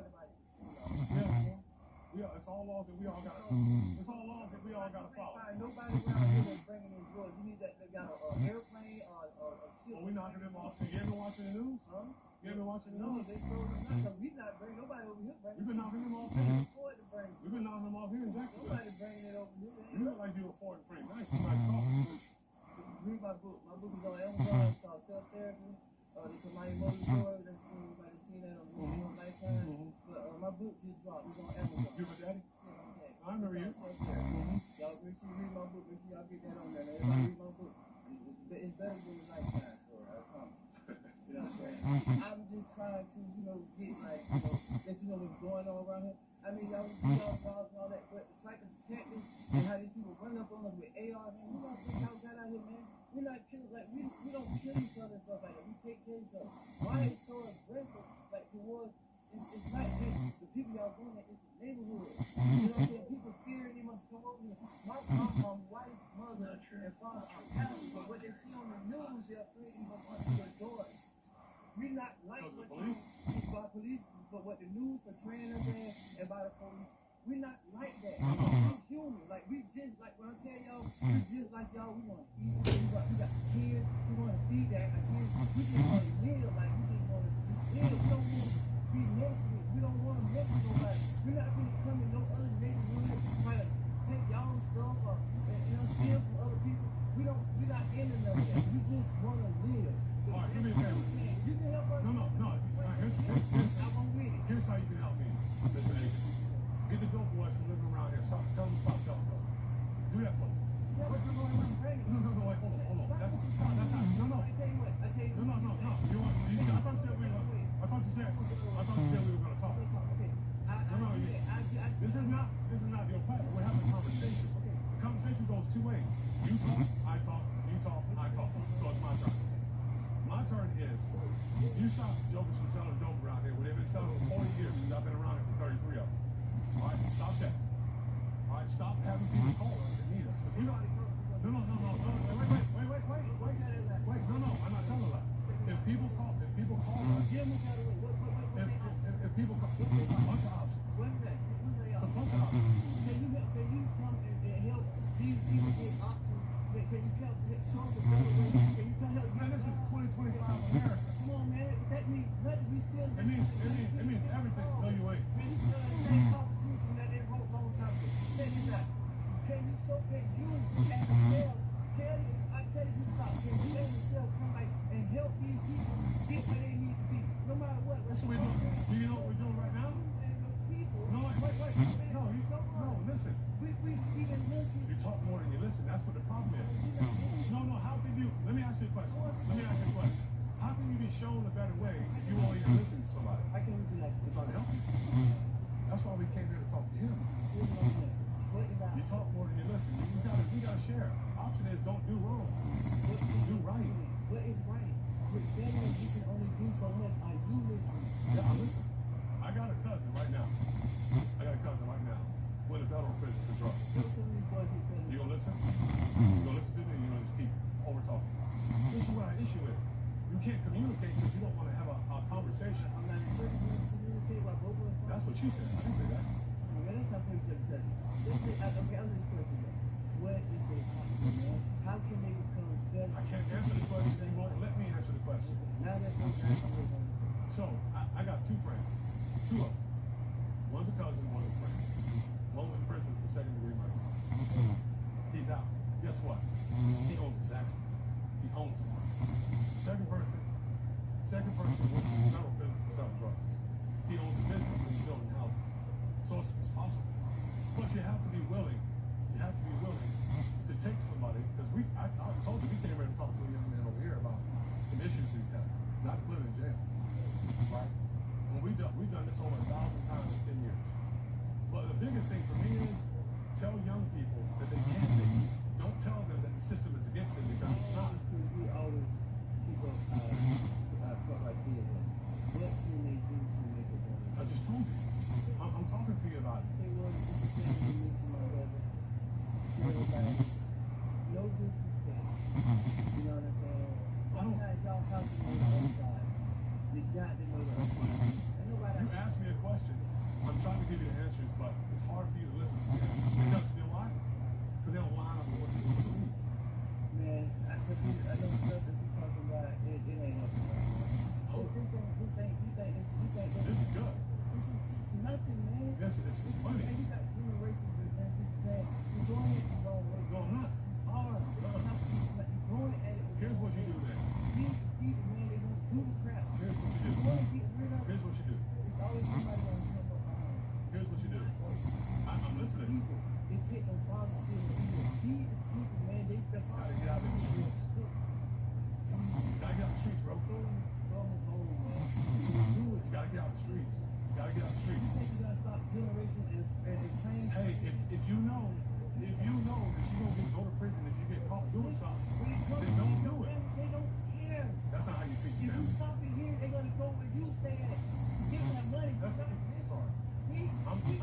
Yeah, it's all laws that we all got to It's all laws that we all got to follow. Nobody around here that's bringing in drugs. You need that. They got an airplane or a ship. Well, we knocking them off. You ever watching the news? Huh? You ever watching the No, news? they told us not. So we not bringing nobody over here. We've been knocking them off We here. can afford to bring. We've been knocking them off here in Jacksonville. Nobody bringing it over here. You look like you afford it pretty nice. You might talk. Read my book. My book is on Amazon. It's called Self Therapy. It's a Mighty Motor Story. That's everybody seen that on Lifetime. But my book just dropped. It's on Amazon. You my daddy? I remember you. Y'all make sure you read my book. Make sure y'all get that on there. Everybody read my book. It's better than the Lifetime story. I promise. You know what I'm saying? I'm just trying to, get like, let you know what's going on around here. I mean, y'all was dogs and all that, but it's like a detective and how these people run up on us with ARs, man. We don't think y'all got out here, man. We're not killing, like, we don't kill each other and stuff like that. We take care of each other. Why is so aggressive, like, towards, it's not just the people y'all going at, it's the neighborhood. You know what I'm saying? People fear they must come over here. My wife, mother, and father are Catholic, but what they see on the news, they're afraid to go up to their doors. We're not like what by police, but what the news portraying us as and by the police. We're not like that. We're human. Like, we just, like, when I tell y'all, we just like y'all, we want to eat. We got kids. We want to feed that. Our kids, we just want to live. Like, we just want to live. We don't want to be messed with. We don't want to mess with nobody. We're not going to come in no other neighborhood try to take y'all stuff or, steal from other people. We're not into none of that. We just want to live. All right, give me a favor. You can help us. No. Here's how you can help me, Mr. Nathan. Get the dope boys from living around here. Tell them to stop selling dope. Do that for me. No, wait, hold on. That's not. No. I thought you said we were going to talk. No. This is not your plan. We're having a conversation. The conversation goes two ways. You talk, I talk, you talk, I talk. So it's my turn. My turn is, you stop jokers from selling dope around here. They've been selling for 40 years since I've been around here for 33 of them. All right, stop that. All right, stop having people call us that need us. We don't. No. Wait. No, I'm not telling that. If people call us, if people call, a bunch of options. What's that? It's a bunch of options. Can you come and help these people get options? Can you help show the better way? Can you come help? Man, this is 2025 America. Come on, man. That means nothing. We still. It means everything. No, you ain't. Man, you still the same constitution that they wrote long time ago. Check this out. Can you as a male, I tell you stop. Can you as a male come back and help these people get where they need to be? No matter what. That's what we're doing. Do you know what we're doing right now? No, wait. No, listen. We even listen. You talk more than you listen. That's what the problem is. No, how can you, let me ask you a question. How can you be shown a better way if you won't even listen to somebody? I can't do that. We're trying to help you. That's why we came here to talk to him. You talk more than you listen. You gotta share. Option is don't do wrong. Do right. What is right? With veterans, you can only do so much. Are you listening? Yeah, I'm listening. I got a cousin right now. We're in a federal prison for drugs. You gonna listen? You gonna listen to me? You gonna just keep over talking? This is what our issue is. You can't communicate because you don't want to have a conversation. I'm not supposed to communicate about both of us. That's what she said. I didn't say that. That's not what you said. Okay, I'm just question. What is the option, man? How can they become federal? I can't answer the question. You won't let me answer the question. Now that's what I'm So, I got two friends.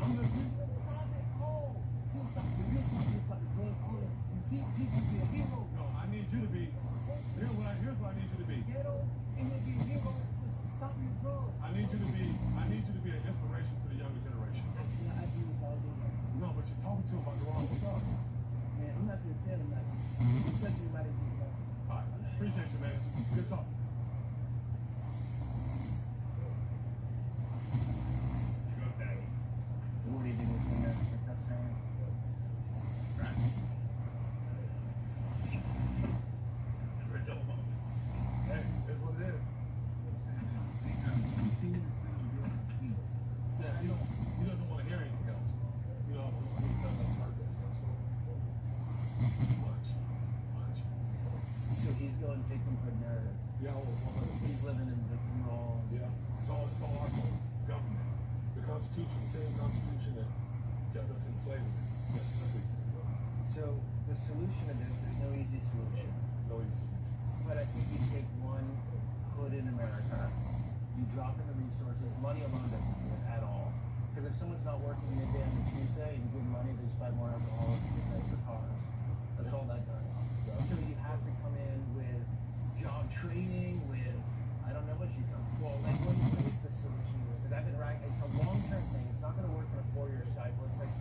No, I need you to be. Here's what I need you to be. I need you to be an inspiration to the younger generation. No, but you're talking to them about the wrong stuff. Man, I'm not going to tell them nothing. Especially about it. All right, appreciate you, man. Good talk. What do you think was in that touchdown? Hey, it's what it is. Yeah, he doesn't want to hear anything else. You know, he doesn't hurt that stuff. Much. So he's going victim for narrative. Yeah, He's living in victim role. Yeah, it's all our fault. Government. The Constitution, the same Constitution that kept us in slavery. So the solution to this, there's no easy solution. No easy. But I think you take one hood in America, you drop in the resources, money alone doesn't do it at all. Because if someone's not working midday on a Tuesday and you give money, they buy more alcohol and get nicer cars. That's all that does. So you have to come in with job training, with, I don't know what you come. Well, like what is the solution? Because I've been right, it's a long-term thing. It's not going to work in a 4-year cycle. It's like,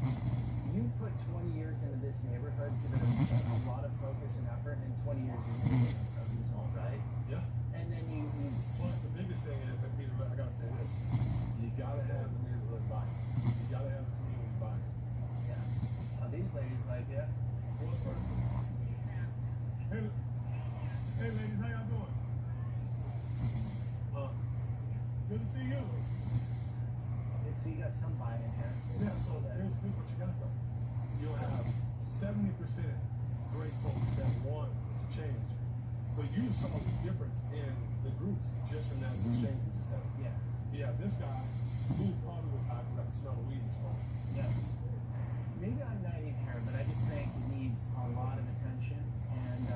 you put 20 years into this neighborhood, give it a lot of focus and effort, and 20 years is a result, right? Yeah. And then you plus the biggest thing is that Peter, I gotta say this. You gotta have the neighborhood buy-in. You gotta have the community buy-in. Yeah. These ladies like, yeah. Hey, ladies, how y'all doing? Good to see you. Okay, so you got some buy-in here. Yeah, so here's what you got though. You'll have 70% great folks that want to change. But you saw the difference in the groups just in that exchange we just had. Yeah. Yeah, this guy who probably was high because I could smell the weed this morning. Yeah. Maybe I'm naive here, but I just think it needs a lot of attention. And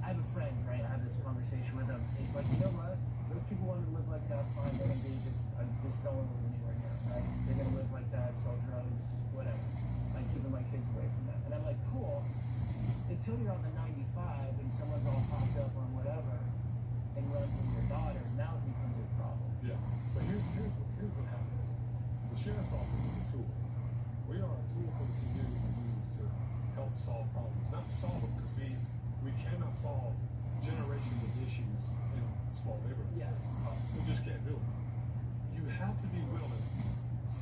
I have a friend, right? I had this conversation with him. He's like, you know what? Those people want to live like that, fine. They're going to be I just don't want to live anywhere near, right? They're going to live like that, sell drugs, whatever. I'm keeping my kids away from that. And I'm like, cool. Until you're on the 95 and someone's all popped up on whatever and runs with your daughter, now it becomes a problem. Yeah. But here's what happens. The sheriff's office is a tool. We are a tool for the community to use to help solve problems. Not solve them, because we cannot solve generations of issues in small neighborhoods. Yeah. We just can't do it. You have to be willing to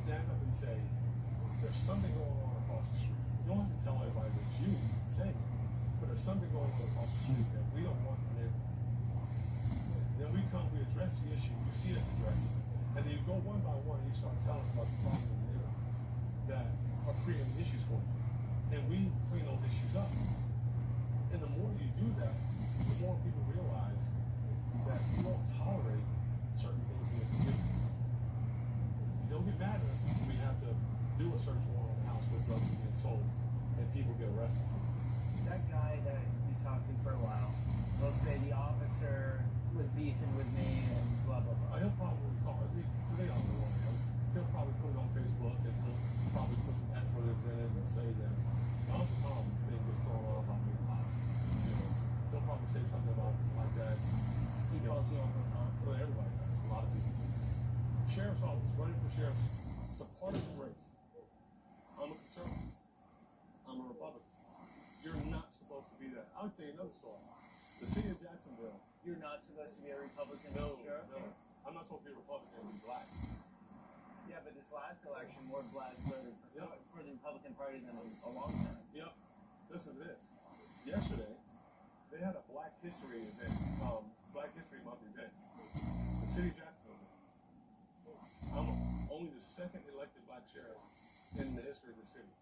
stand up and say, there's something going on across the street. You don't have to tell everybody that you saying it, but there's something going on across the street that we don't want in the neighborhood. Then we come, we address the issue, you see us address it, and then you go one by one and you start telling us about the problems in the neighborhoods that are creating issues for you. And we clean those issues up. And the more you do that, the more people realize that you won't tolerate certain things in the community. You don't get mad at us if we have to do a search warrant on the house where drugs are being sold and people get arrested. That guy that you talked to for a while, will say the officer was beefing with me and blah, blah, blah. He'll probably call it. They all know him. He'll probably put it on Facebook and he'll probably put some expletives in it and say that the Uncle Tom thing was thrown on about me. You know, he'll probably say something about like that. He calls you Uncle Tom. Well, everybody does. A lot of people. Sheriff's office, running for sheriff, it's a partisan race. I'm a conservative. I'm a Republican. You're not supposed to be that. I'll tell you another story. The city of Jacksonville. You're not supposed to be a Republican, sheriff? No. I'm not supposed to be a Republican and be black. Yeah, but this last election, more blacks voted for the Republican Party than a long time. Yep. Listen to this. Yesterday, they had a Black History event, Black History Month event. The city of Jacksonville. I'm only the second elected black sheriff in the history of the city.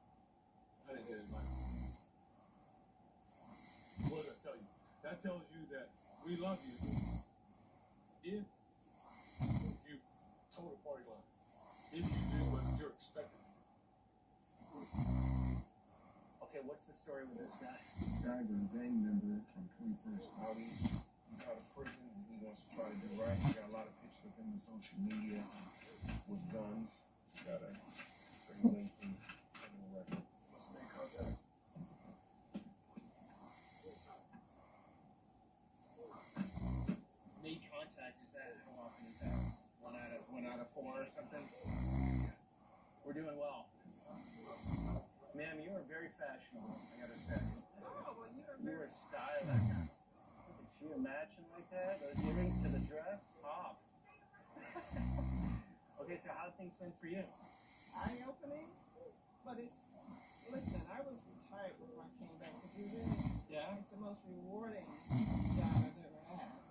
I didn't get invited. What does that tell you? That tells you that we love you if you toe the party line. If you do what you're expected to do. Okay, what's the story with this guy? This guy's a gang member from 21st County. He's out of prison and he wants to try to do right. He got a lot of pictures of him on social media with guns. He's got a $30 million like that. Those earrings to the dress. Pop. Okay, so how things been for you? Eye-opening, but listen, I was retired before I came back to do this. Yeah? It's the most rewarding job I've ever had.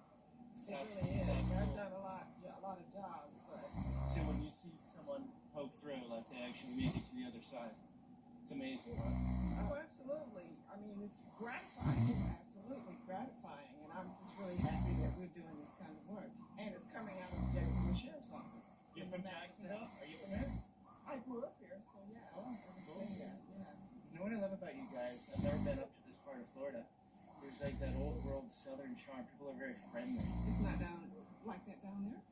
It really is. I've done a lot of jobs, but... So when you see someone poke through, like they actually make it to the other side, it's amazing, huh? Oh, absolutely. I mean, it's gratifying. Absolutely gratifying. And I'm just really happy that we're doing this kind of work. And it's coming out of Jacksonville Sheriff's Office. You're from Jacksonville? Are you from here? I grew up here, so yeah. I understand that, yeah. You know what I love about you guys? I've never been up to this part of Florida. There's like that old world southern charm. People are very friendly. It's not down like that down there?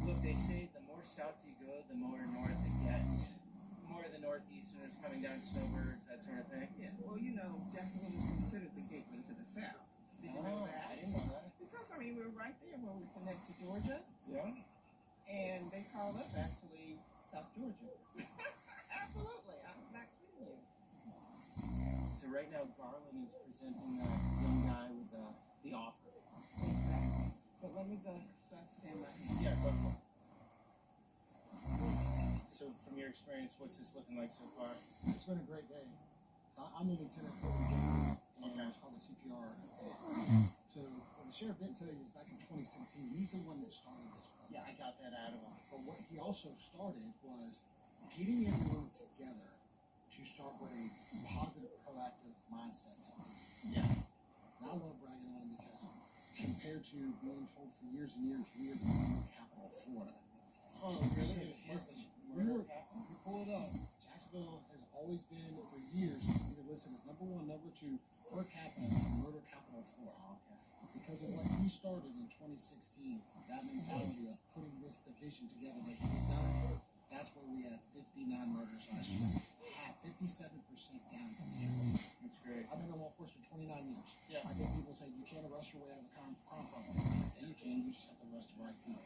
Look, they say the more south you go, the more north it gets. More of the northeasterners coming down snowbirds, that sort of thing. Yeah, well, you know, Jacksonville is considered the gateway to the south. Did you know that? I didn't know that. Because, I mean, we're right there where we connect to Georgia. Yeah? And they call us actually South Georgia. Absolutely. I'm not kidding you. So right now, Garland is presenting the young guy with the offer. Exactly. But let me go stand by him. Yeah, go for it. So from your experience, what's this looking like so far? It's been a great day. So I'm a lieutenant colonel, and it's called the CPR. So what the sheriff didn't tell you is back in 2016, he's the one that started this program. Yeah, I got that out of him. But what he also started was getting everyone together to start with a positive, proactive mindset to this. Yeah. And I love bragging on him because compared to being told for years and years, we are the murder capital of Florida. Oh, really? You pull it up. Jacksonville has always been, for years, either listed as number one, number two, per capita, murder capital of Florida. Because of what he started in 2016, that mentality of putting this division together that he's done, that's where we had 59 murders last year. 57% down from the year. That's great. I've been in law enforcement 29 years. Yeah. I think people say you can't arrest your way out of a crime problem. Yeah, you can. You just have to arrest the right people.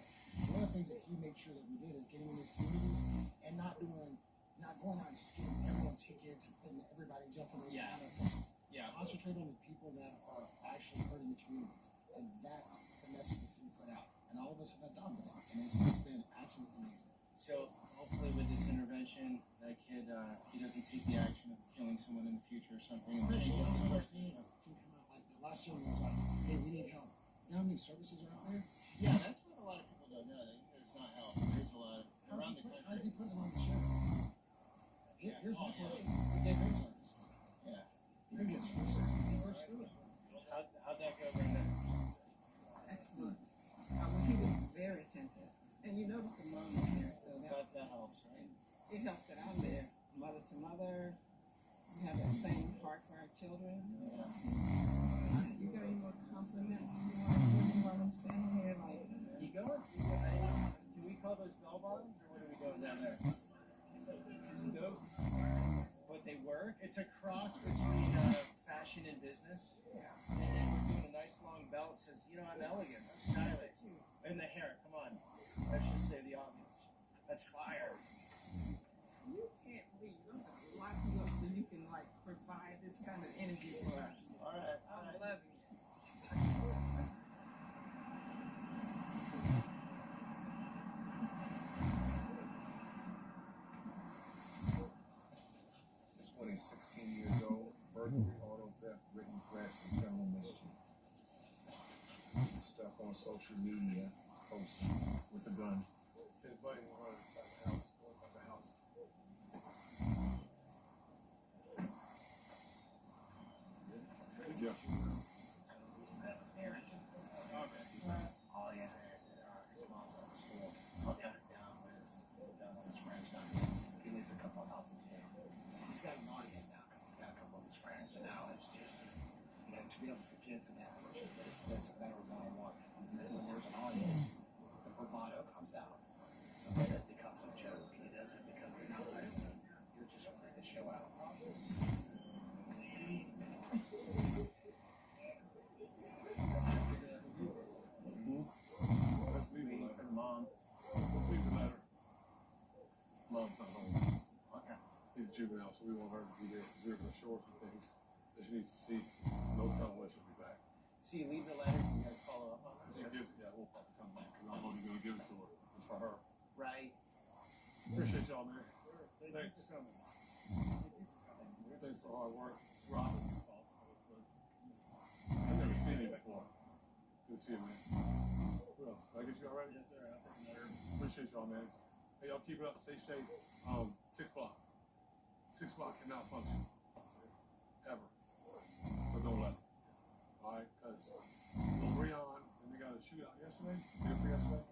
One of the things that he made sure that we did is getting in these communities and not going out and just giving everyone tickets and putting everybody in jail for those kind of things. Yeah. Concentrate on the people that are actually hurting the communities. And that's the message that we put out. And all of us have adopted it. And it's been absolutely amazing. So hopefully with this intervention, that kid, he doesn't take the action of killing someone in the future or something. And changes the course. Last year was like, hey, we need help. You know how many services are out there? Yeah, that's what a lot of people don't know. There's not help. There's a lot around the country. How's he putting it on the show? Here's my question. We gave him services. Yeah. You can get services. First do it. How'd that go, Brenda? Excellent. He was very attentive. And you notice the mom is there, so that helps, right? It helps that I'm there, mother to mother. We have that same heart for our children. You got any more compliments you want to give me while I'm standing here? Like, You going? Can we call those bell bottoms, or what are we going down there? Those, but they work. It's a cross between fashion and business. And then we're doing a nice long belt that says, I'm elegant, I'm stylish. And the hair, come on. Let's just say the obvious. That's fire. you can't leave. I'm going to lock you up so you can, provide this kind of energy for us. All right. I'm loving it. This one is 16 years old, burglary, auto theft, written threats, and criminal mischief. Stuff on social media, posting with a gun. His buddy was running inside the house, go inside the house. Yeah. All he said, his mom's at the school. All he was down with his friends down there. He lives a couple of houses down. He's got an audience now because he's got a couple of his friends. So now it's just, to be able to get to that person, it's a better one-on-one. And then when there's an audience, the bravado comes out. So then it becomes a joke. It doesn't because you're not listening. You're just wanting to show out. Let's leave it for mom. Let's leave the matter. Mom's not home. Okay. He's a juvenile, so we want her to be there. They're going to show her some things that she needs to see. No telling when she'll be back. So So you leave the letter, you guys follow up on this? We'll probably come back, because I don't know if you're going to give it to her. It's for her. Right. Appreciate y'all, man. Thank you for coming. Thanks for hard work. Robert. I've never seen you before. Good to see you, man. Who else? Did I get you all right? Yes, sir. I'll take another. Appreciate y'all, man. Hey, y'all keep it up. Stay safe. 6 o'clock. 6 o'clock cannot function. Ever. So don't let it. Alright? Because Breon, and they got a shootout yesterday. Day before yesterday.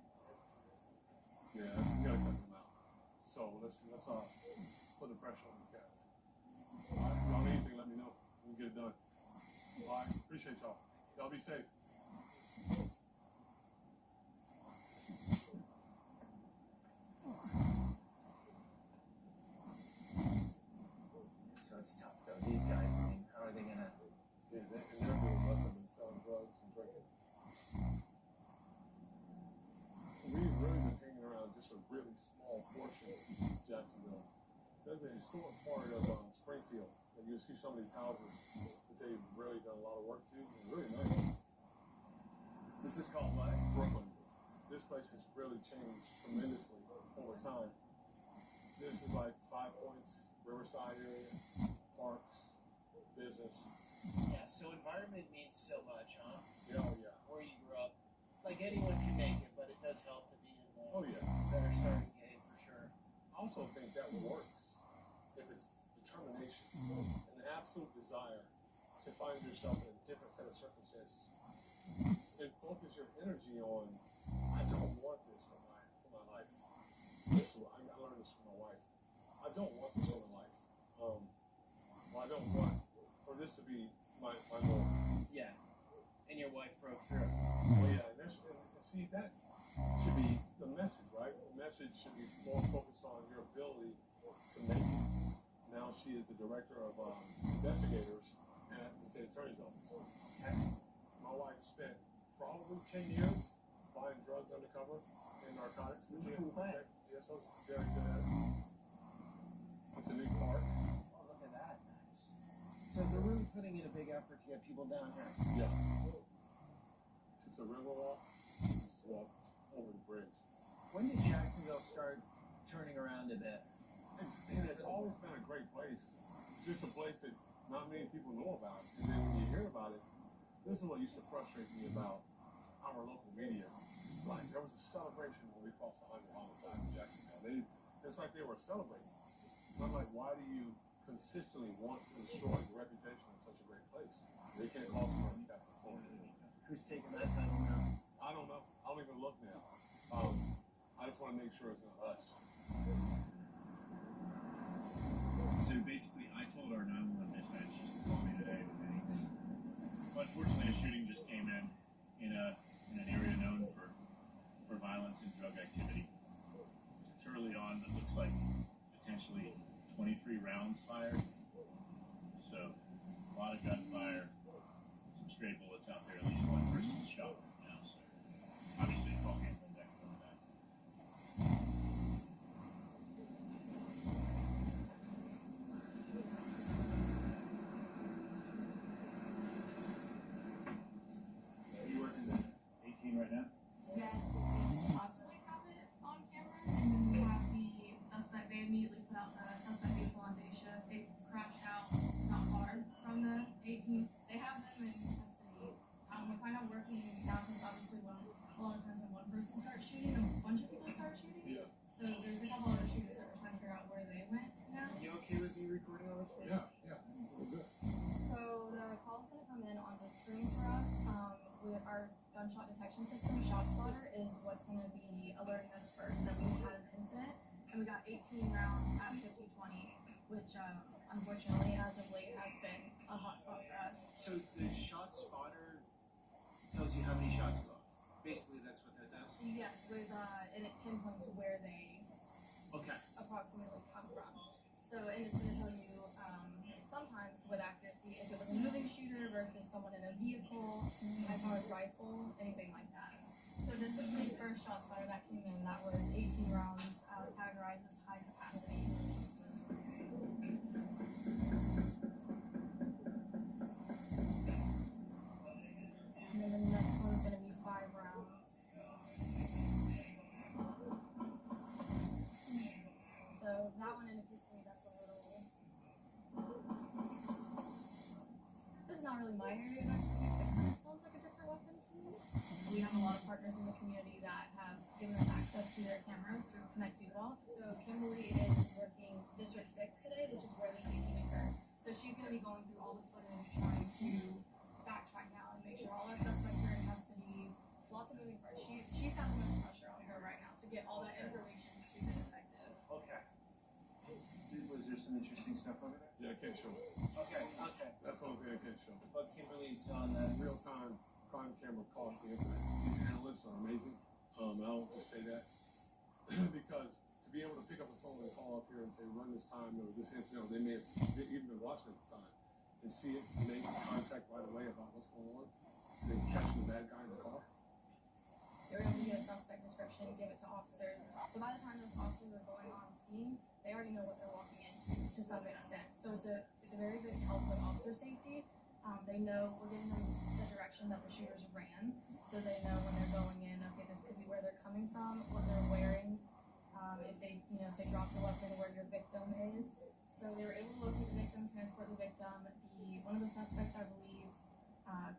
Yeah, we gotta cut them out. So let's put the pressure on the cats. Alright? If y'all need anything, let me know. We'll get it done. Alright? Appreciate y'all. Y'all be safe. So it's tough though. These guys, I mean, how are they gonna? Yeah, they're doing nothing but selling drugs and drinking. We've really been hanging around just a really small portion of Jacksonville. There's a historic part of Springfield, and you'll see some of these houses that they've really done a lot of work to. They're really nice. This is called what? Brooklyn. This place has really changed tremendously over time. This is like 5 Points, Riverside area, parks, business. Yeah. So environment means so much, huh? Yeah, oh yeah. Where you grew up, like anyone can make it, but it does help to be in the Oh yeah. better starting game for sure. I also think that works if it's determination, an absolute desire to find yourself in a different set of circumstances, and focus your energy on, I don't want this for my life. This is what I learned this from my wife. I don't want this for my life. I don't want for this to be my goal. Yeah. And your wife broke through. Well, yeah, and see, that should be the message, right? The message should be more focused on your ability to make it. Now she is the director of investigators at the state attorney's office. My wife spent probably 10 years buying drugs undercover and narcotics. Yes, I was very good at it. It's a new park. Oh, look at that. Nice. So they're really putting in a big effort to get people down here. Yeah. It's a river walk. Walk over the bridge. When did Jacksonville start turning around a bit? It's always been a great place. It's just a place that not many people know about. And then when you hear about it, this is what used to frustrate me about our local media. Like, there was a celebration when we crossed the 100 homicide in Jacksonville. It's like they were celebrating. And I'm like, why do you consistently want to destroy the reputation of such a great place? They can't call someone Captain Florida. Who's taking that title now? I don't know. I don't even look now. I just want to make sure it's not us. So basically, I told our 911 dispatch just to call me today with anything. But unfortunately, a shooting just came in an area known for violence and drug activity. It's early on, it looks like potentially 23 rounds fired. So a lot of gunfire, some stray bullets out there. At least one person's shot right now. So obviously, it's all hands on deck on that. Are you working at 18 right now? Yes, we possibly have it on camera, and then we have the suspect. They immediately put out the suspect vehicle on day shift. They crashed out not far from the 18. They have them in custody. We're kind of working now because obviously a lot of times when one person starts shooting, a bunch of people start shooting. Yeah. So there's a couple other shooters that we're trying to figure out where they went now. You okay with me recording all this? Yeah, yeah. We're good. So the call's going to come in on the screen for us. With our gunshot detection system, ShotSpotter, is what's going to be alerting us first that we had an incident. And we got 18 rounds at 50-20, which unfortunately, as of late, has been a hotspot for us. So the ShotSpotter tells you how many shots go off. Basically, that's what that does. Yes, and it pinpoints where they approximately come from. So, and it's going to tell you sometimes with accuracy if it was a moving shooter versus someone in a vehicle, high-powered rifle, anything like that. So this is the first ShotSpotter that came in. That was 18 rounds, categorized as high capacity. necessarily my area of expertise, but it kind of sounds like a different weapon to me. We have a lot of partners in the community that have given us access to their cameras through Connect Duval. So Kimberly is working District 6 today, which is where the shooting occurred. So she's going to be going through all the footage, trying to backtrack now and make sure all our suspects are in custody. Lots of moving parts. She's got the most pressure on her right now to get all that information to the detective. Okay. Was there some interesting stuff over there? Yeah, I can't show it. Okay. That's the only thing I can't show. But Kimberly's on the Real-time crime camera caught the incident. These analysts are amazing. I'll just say that because to be able to pick up the phone and call up here and say, run this time or this incident, or they may have even been watching at the time, and see it and make contact right away about what's going on, then catch the bad guy in the car. They're able to get a suspect description, give it to officers. So by the time those officers are going on scene, they already know what they're walking into to some extent. So it's a very good help with officer safety. They know we're giving them the direction that the shooters ran, so they know when they're going in, okay, this could be where they're coming from, what they're wearing, if they drop the weapon, where your victim is. So they were able to locate the victim, transport the victim. One of the suspects, I believe,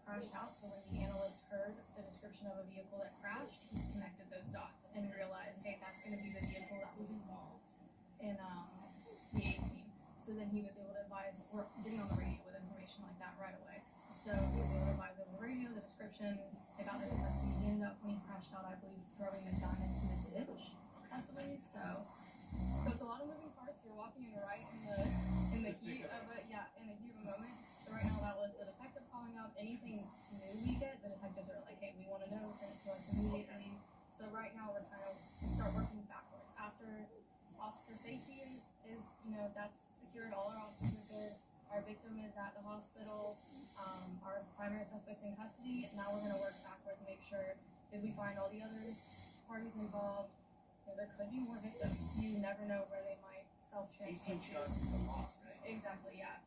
crashed out. So when the analyst heard the description of a vehicle that crashed, he connected those dots and realized, hey, that's going to be the vehicle that was involved in the 18. So then he was able to advise, or getting on the radio with information like that right away. So he was able to advise over the radio, the description. They got into custody. He ended up, when he crashed out, I believe, throwing the gun into the ditch, possibly. So it's a lot of moving parts. You're walking in right in the heat of it, in the heat of a moment. So right now that was the detective calling up. Anything new we get, the detectives are like, hey, we want to know, send it to us immediately. So right now we're kind of start working backwards. After officer safety is that's secured, all our officers are good. Our victim is at the hospital. Our primary suspect's in custody. Now we're going to work backward to make sure, did we find all the other parties involved? There could be more victims. You never know where they might self-transport. 18 shots is a lot, right? Exactly, yeah.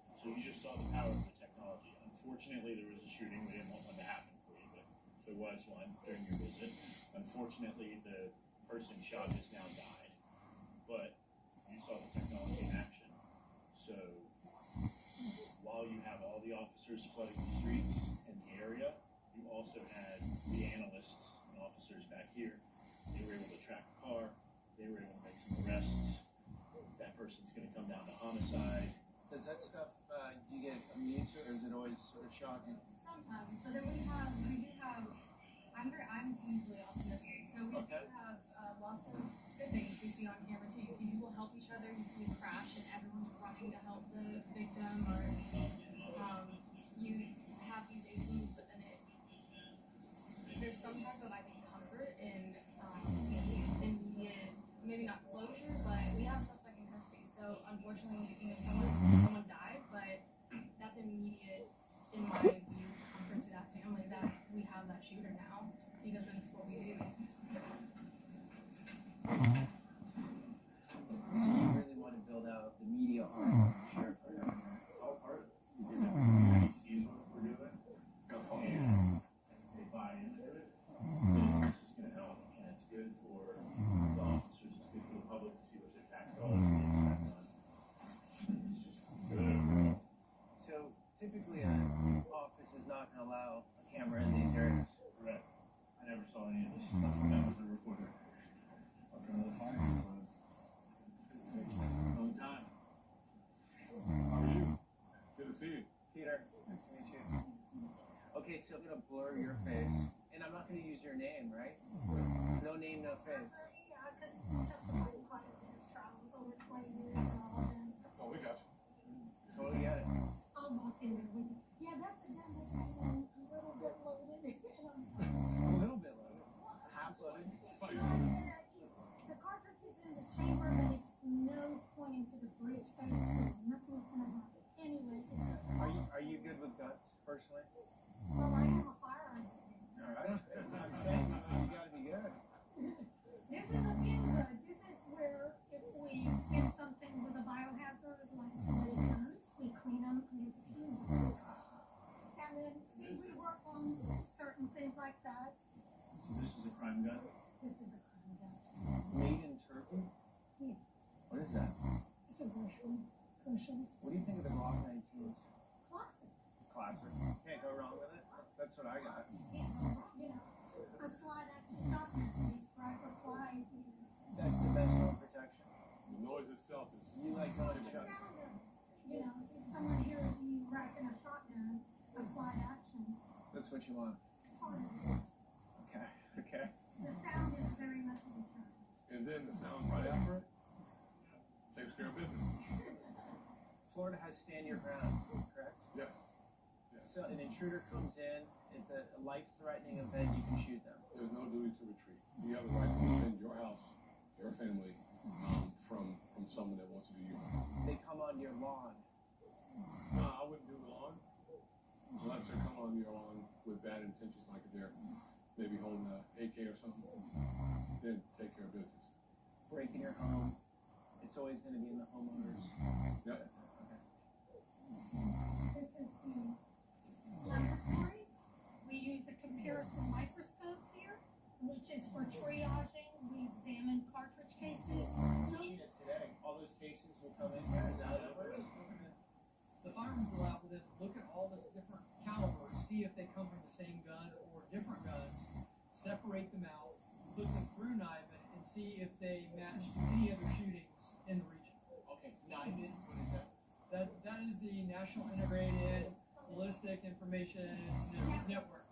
So you just saw the power of the technology. Unfortunately, there was a shooting. We didn't want one to happen for you, but there was one during your visit. Unfortunately, the person shot has now died. But you saw the technology in action. So while you have all the officers flooding the streets in the area, you also had the analysts and officers back here. They were able to track a car. They were able to make some arrests. That person's going to come down to homicide. Does that stuff, do you get immune to, or is it always sort of shocking? Sometimes, but then we do have, I'm usually optimistic. So we do have lots of good things we see on camera too. You see people help each other. You see a crash and everyone's running to help the victim, or you have these APs, but then there's some type of, I think, comfort in immediate, maybe not closure, but we have a suspect in custody. So unfortunately, someone died, but that's immediate, in my view, comfort to that family that we have that shooter now, because it's what we do. So you really want to build out the media arm of the sheriff right now. All part of it. Everybody sees what we're doing. And they buy into it. It's just going to help. And it's good for the officers. It's good for the public to see what their tax dollars are being spent on. It's just good. So typically an office is not going to allow a camera in these areas. Correct. I never saw any of this stuff. That was the reporter. Welcome to the fire club. Long time. How are you? Good to see you. Peter, nice to meet you. Okay, so I'm going to blur your face, and I'm not going to use your name, right? No name, no face. Oh, we got you. Totally get it. I'll walk in there with you. Yeah, that's the gun that's a little bit loaded. A little bit loaded. Half loaded. The cartridge is in the chamber, but its nose pointing to the bridge face, so nothing's gonna happen. Anyway, Are you good with guns, personally? well, I have a firearms exam. All right. I'm saying you got to be good. This is a pin good. This is where if we get something with a biohazard, like somebody guns, we clean them and get the fumes. And then, see, we work on certain things like that. This is a crime gun. This is a crime gun. Made in Turkey? Yeah. What is that? It's a Russian. What do you think of the Glock 19s? Classic. Classic. classic. Can't go wrong with it. That's what I got. A slide action document, right? A slide. That's the best home protection. The noise itself is. You like going to The church. sound of, if someone hears you racking a shotgun, a slide action. That's what you want. Okay. Okay. The sound is very much a deterrent. And then the sound right after it takes care of business. Florida has stand your ground, correct? Yes. So an intruder comes in, it's a life-threatening event, you can shoot them. There's no duty to retreat. You have the right to defend your house, your family, from someone that wants to do you harm. They come on your lawn. No, I wouldn't do the lawn unless they're coming on your lawn with bad intentions, like if they're maybe holding an AK or something. Then take care of business. Break in your home. It's always going to be in the homeowners. Yep. Okay. This is the laboratory. We use a comparison microscope here, which is for triaging. We examine cartridge cases. Machine it today. All those cases will come in here. Is that how it works? The firearms will out with it, look at all the different calibers, see if they come from the same gun or different guns, separate them out, put them through NIVIN, and see if they match any other shootings in the region. Okay, NIVIN, what is that? That is the National Integrated Ballistic Information Network.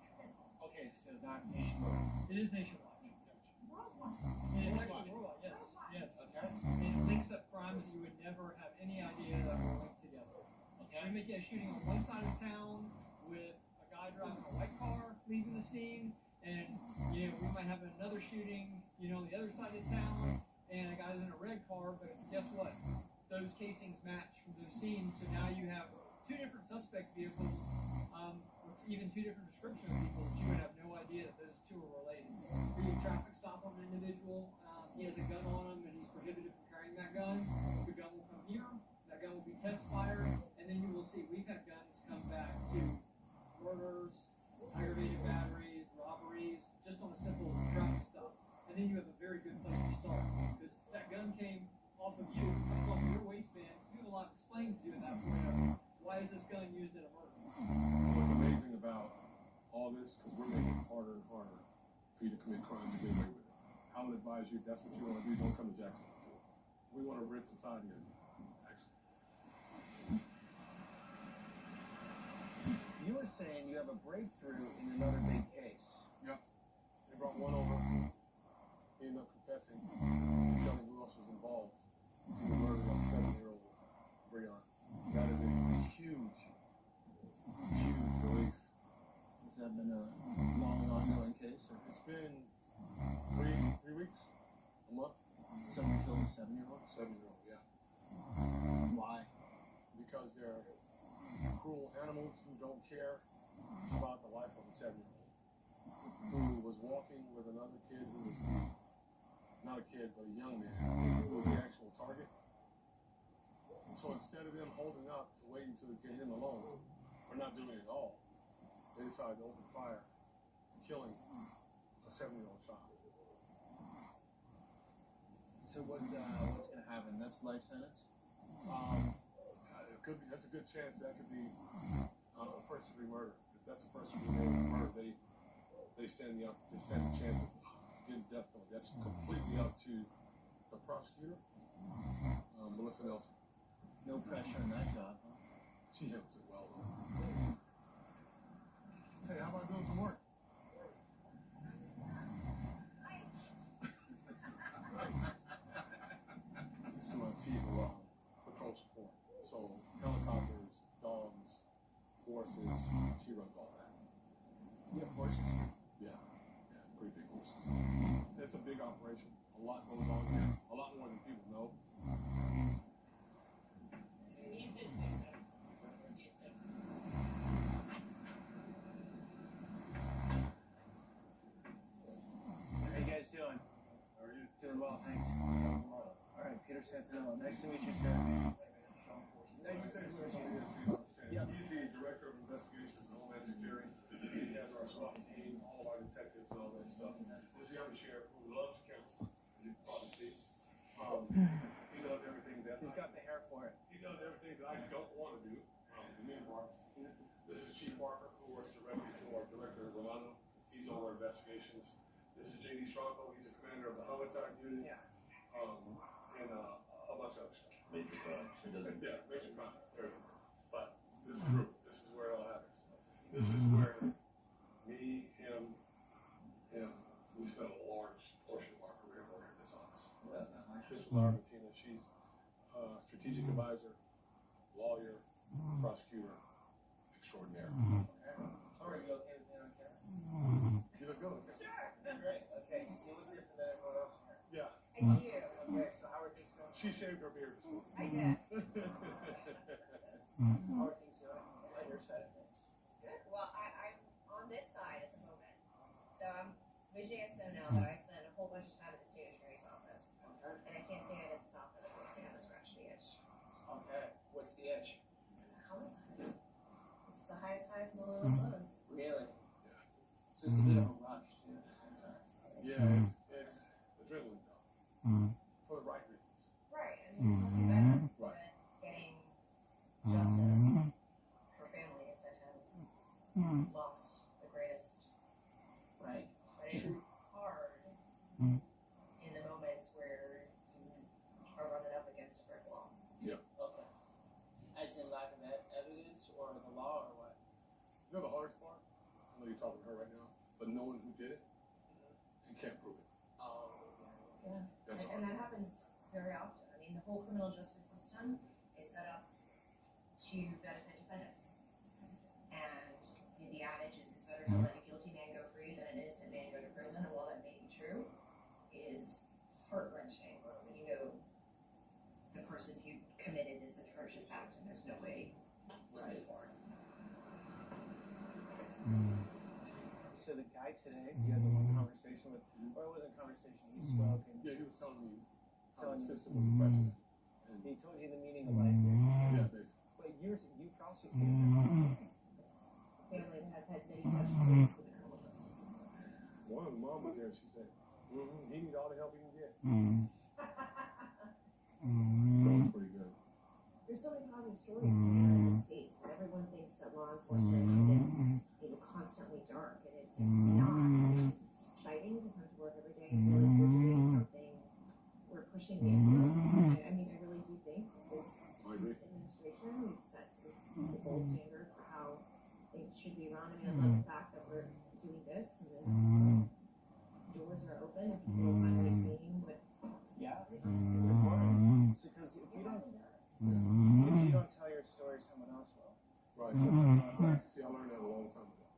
Okay, so not nationwide. It is nationwide. It is actually worldwide, yes. Yes. Okay. And it links up crimes that you would never have any idea that were linked together. Okay. We may get a shooting on one side of town with a guy driving a white car leaving the scene, and we might have another shooting, on the other side of town, and a guy's in a red car. But guess what? Those casings match from those scenes, so now you have two different suspect vehicles, or even two different descriptions of people that you would have no idea that those two are related. We do a traffic stop on an individual. He has a gun on him, and he's prohibited from carrying that gun. The gun will come here. That gun will be test fired, and then you will see we've had guns come back to murders, aggravated batteries, robberies, just on a simple traffic stop. And then you have a very good place to start, because that gun came off of you, off of your waistband. So you have a lot of explaining to do at that point. Why is this gun used in a murder? What's amazing about all this, because we're making it harder and harder for you to commit crime to get away with it. I would advise you, if that's what you want to do, don't come to Jackson. We want to rid society of you. You were saying you have a breakthrough in another big case. Yep. They brought one over. He ended up confessing, telling who else was involved in the murder of 7-year-old Breon. That is a huge, huge relief. Has that been a long, ongoing case? Or? It's been three weeks, a month. Someone killed a 7-year-old? 7-year-old, yeah. Why? Because they're cruel animals who don't care about the life of a 7-year-old who was walking with another kid who was not a kid but a young man who was the actual target. And so instead of them holding up and waiting to get him alone or not doing it at all, they decided to open fire, killing a 7-year-old child. So what's going to happen? That's life sentence? It could be. That's a good chance that could be a first-degree murder. If that's a first-degree murder, they stand the chance of getting death penalty. That's completely up to the prosecutor, Melissa Nelson. No pressure on that job, huh? She handles it well. Hey, how about doing some work? Some chief of patrol support. So helicopters, dogs, horses. She runs all that. You have horses? Yeah, pretty big horses. It's a big operation. A lot goes on here. A lot more than people know. How you guys doing? How are you? Doing well, thanks. All right, Peter Santinello. Nice to meet you, sir. He's the director of investigations and Homeland Security. He has our SWAT team, all of our detectives, and all that stuff. This young sheriff who loves counsel, you probably see. He does everything that He's got the hair for it. He does everything that I don't want to do. Me and remarks. This is Chief Parker, who works directly for Director Rolando. He's over investigations. This is J.D. Strongbow. He's the commander of the homicide unit. And a bunch of other stuff. Major crimes. Yeah, major crimes. There it is. But this is group. This is where it all happens. This is where me, him, we spent a large portion of our career working in this office. This is Laura Martina. She's a strategic advisor, lawyer, prosecutor, extraordinaire. All right, you okay with being on camera? You look good. Sure. Great. Okay. You look different than everyone else in here. Yeah. I do. Okay, so how are things going? She shaved her beard. I did. How are things going on your side of things? Good. Well, I'm on this side at the moment. So I'm with JSO now, but I spend a whole bunch of time at the state attorney's office. Okay. And I can't stay out of this office because I have a scratchy itch. Okay. What's the itch? Homicides. It's the highest highs and the lowest lows. Really? Yeah. So it's a bit of a rush too at the same time. Yeah, it's adrenaline though. For the right reasons. Right. I mean, there's nothing better than getting justice for families that have lost the greatest. Right. But it's hard in the moments where you are running up against a brick wall. Yeah. Okay. As in lack of evidence or the law or what? You know the hardest part? I know you're talking to her right now, but knowing who did it, you can't prove it. Oh. Yeah. That's And that happens very often. I mean, the whole criminal justice system is set up to benefit defendants. And the adage is it's better to let a guilty man go free than an innocent man go to prison. And while that may be true, it is heart-wrenching when you know the person who committed this atrocious act and there's no way to move forward. So the guy today, you had the one conversation with, or it wasn't a conversation, he spoke and Yeah, he was telling me how the Telling you. system was oppressive. And he told you the meaning of life. yeah, basically. But you prosecuted him. Family that has had many touch points with the criminal justice system. One of the mom was there, she said, he needs all the help he can get. That was pretty good. There's so many positive stories in this space, and everyone thinks that law enforcement is, constantly dark, and it's not. It's exciting to come to work every day and feel like we're doing something, we're pushing the envelope. I mean, I really do think this administration, we've set sort of the gold standard for how things should be run. I mean, I love the fact that we're doing this, and then doors are open, and people are finally seeing what. Yeah, it's important. So, because if you don't tell your story, someone else will. Right. See, I learned that a long time ago.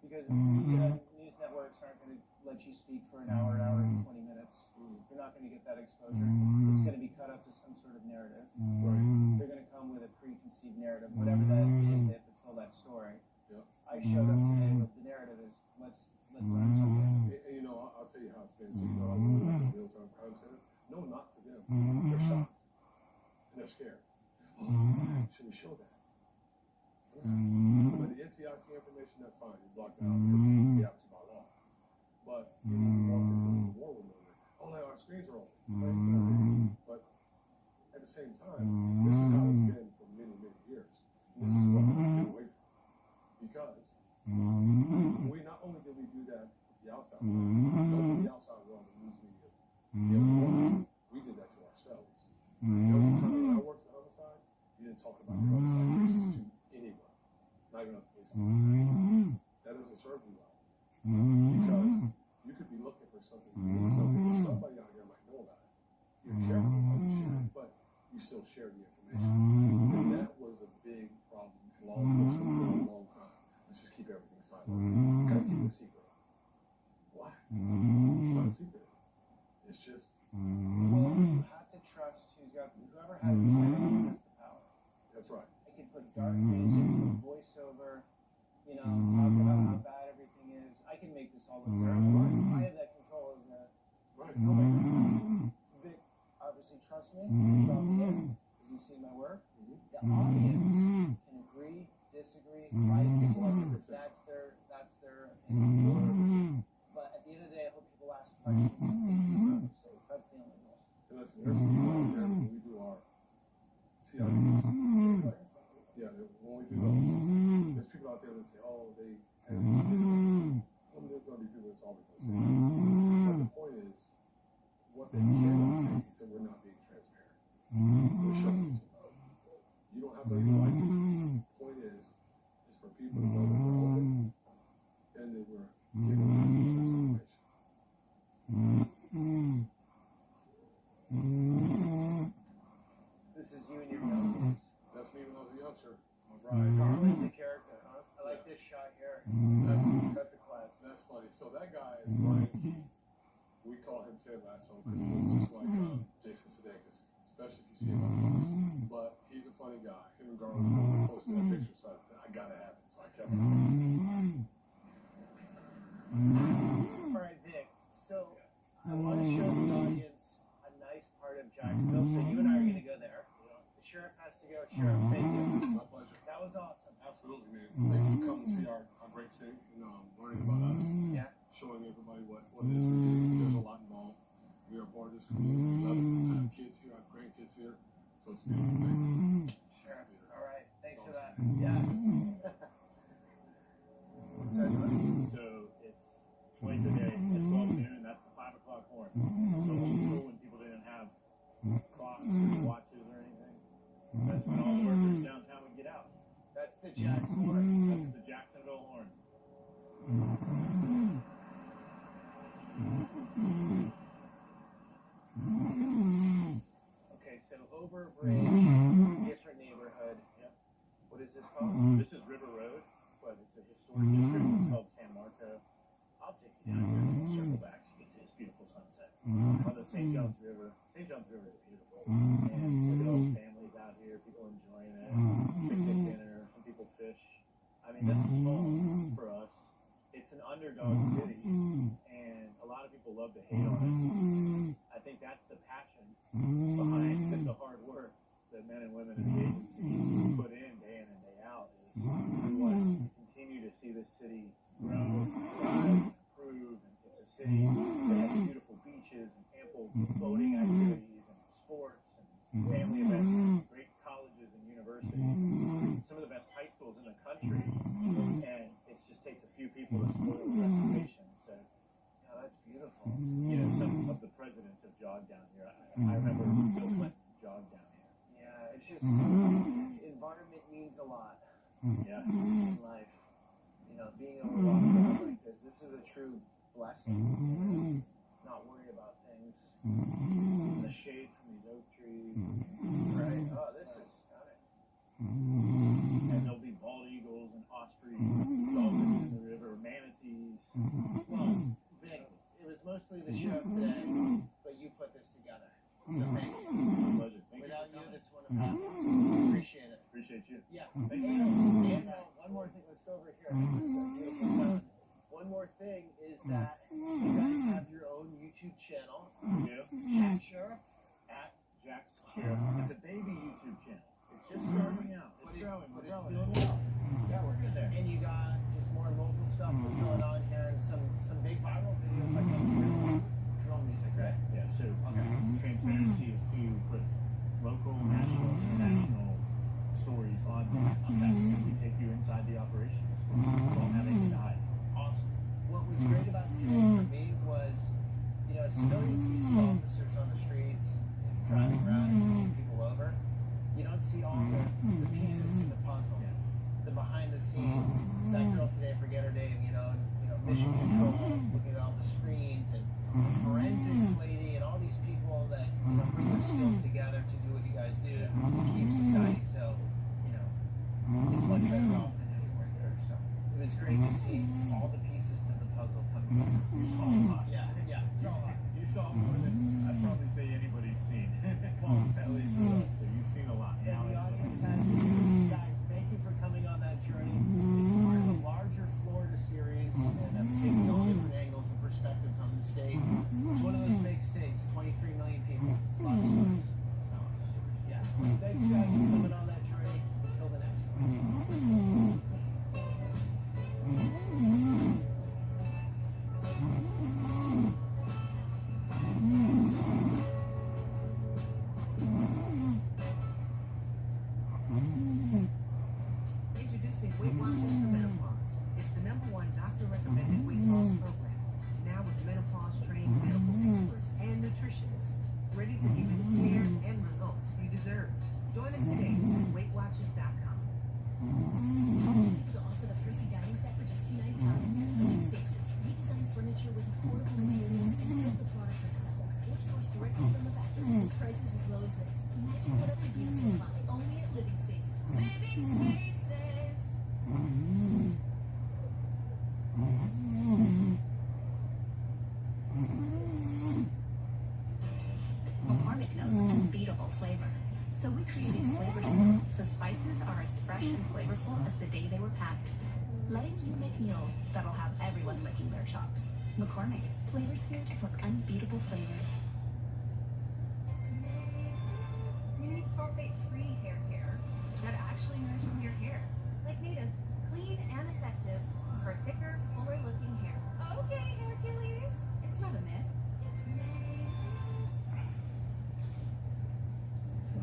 Because news networks aren't going to let you speak for an hour and 20 minutes. You're not going to get that exposure. It's going to be cut up to some sort of narrative. Right. They're going to come with a preconceived narrative, whatever that is, they have to fill that story. Yeah. I showed up today, but the narrative is let's learn something. And, you know, I'll tell you how it's been. So, you know, I was at the real-time crime center. No, not to them. They're shocked. And they're scared. Should we show that? But the NCIC information, that's fine. You block that out because it's obviously by law. But you walk into the war room and oh, now our screens are open. But at the same time, this is how it's been for many, many years. This is what we get away from. Because we not only did we do that with the outside world, the outside world, the news media, the other world, we did that to ourselves. The only time when I worked at homicide, you didn't talk about your homicide cases to anyone, not even a policeman. That doesn't serve you well. Because you could be looking for something, somebody out here might know about it. You're careful about the shit, but you still share the information. And that was a big problem for law enforcement for a long time. Let's just keep everything silent. You gotta keep it a secret. Why? It's not a secret. It's just. Well, you have to trust whoever has the power. That's right. I can put dark music, voiceover, talk about how bad everything is. I can make this all look terrible. I have that control over that. Right. Vic obviously trusts me. Because you see my work. The audience can agree, disagree, like that's their opinion. But at the end of the day, I hope people ask questions. That's the only goal. And listen, there's people out there when we do our CIDs. Yeah, when we do those. to say, oh, they. I mean, there's going to be people that's always going to say. But the point is, what they cannot say is that we're not being transparent. We're showing you don't have to even like it. The point is for people to know that we're open and that we're giving them information. This is you and your young. That's me when I was a youngster. All Right. right. Carlin's the character, huh? I like this shot here. That's a class. That's funny. So that guy is Brian Keith. We call him Ted Lasso because he looks just like Jason Sudeikis, especially if you see him up close. But he's a funny guy. Him and Garland posted that picture, so I said, I gotta have it. So I kept it. All right, Vic. So I want to show the audience a nice part of Jacksonville. So you and I are going to go there. The sheriff has to go. Sheriff, thank you. My pleasure. That was awesome. Absolutely, man. Thank you for coming to see our great city and learning about us. Yeah. Showing everybody what it is we do. There's a lot involved. We are part of this community. We love it. I have kids here. I have grandkids here. So it's a beautiful thing. Sheriff. All right. Thanks for that. Yeah. So it's twice a day at 12 noon. That's the 5 o'clock horn. So old school when people didn't have clocks or watches or anything. That's when all the workers downtown would get out. That's the Jacksonville horn. That's the Jacksonville horn. Okay, so over a bridge, different neighborhood. Yep. What is this called? This is River Road, but it's a historic district. It's called San Marco. I'll take you down here and circle back so you can see this beautiful sunset on the St. John's River. St. John's River is beautiful. And look at all the families out here, people enjoying it, picnic dinner, some people fish. I mean, this is home for us. It's an underdog city, and a lot of people love to hate on it. I think that's the passion behind the hard work that men and women in the agency put in day and day out. Is we want to continue to see this city grow, thrive, improve, and it's a city that has beautiful beaches and ample boating activities and sports and family events, great colleges and universities, some of the best high schools in the country, and it just takes a few people to spoil the reputation. So, yeah, that's beautiful. You know, some of the presidents have jogged down here. I remember Bill Clinton jogged down here. Yeah, it's just environment means a lot. Yeah. In life, you know, being able to walk around like this is a true blessing. Not worry about things. The shade from these oak trees. Right. Oh, this is stunning. And there'll be bald eagles and ospreys, dolphins in the river, manatees. Well, Vic, it was mostly the show today, but you put this together. So thank you. My pleasure. Without you, this wouldn't have happened. Appreciate it. Appreciate you. Yeah. Thank you. And one more thing. Let's go over here. One more thing is that you guys have your own YouTube channel. Yeah. Jack Sheriff. At Jack's Sheriff. It's a baby YouTube channel. It's just starting out. It's growing. We're growing. Doing well. Yeah, we're good there. And you got just more local stuff that's going on here and some big viral videos like drill music, right? Yeah, so transparency is to put local, national, international stories on that. We take you inside the operations. Don't have anything to hide. Awesome. What was great about today for me was, you know, civilians, you see officers on the streets driving around and pulling people over. You don't see all the pieces to the puzzle, the behind the scenes. That girl today, I forget her name, you know, mission control, looking at all the screens, and the forensics lady, and all these people that bring their skills together to do what you guys do to keep society so, it's much better off than anywhere there. So it was great to see all the pieces to the puzzle come together. You saw a lot. Yeah, saw a lot. You saw more than I'd probably say anybody's seen. Well, at least for us. So you've seen a lot. And the audience has seen. Guys, thank you for coming on that journey. It's part of a larger Florida series, and I'm taking all different angles and perspectives on the state. It's one of those big states, 23 million people. A lot of stories. Yeah. Thanks, guys, for coming on that journey. Until the next one. and flavorful as the day they were packed. Letting you make meals that'll have everyone licking their chops. McCormick, flavor smooth for unbeatable flavor. You need sulfate-free hair care that actually nourishes your hair. Like Native, clean and effective for thicker, fuller-looking hair. Okay, Hercules. It's not a myth. It's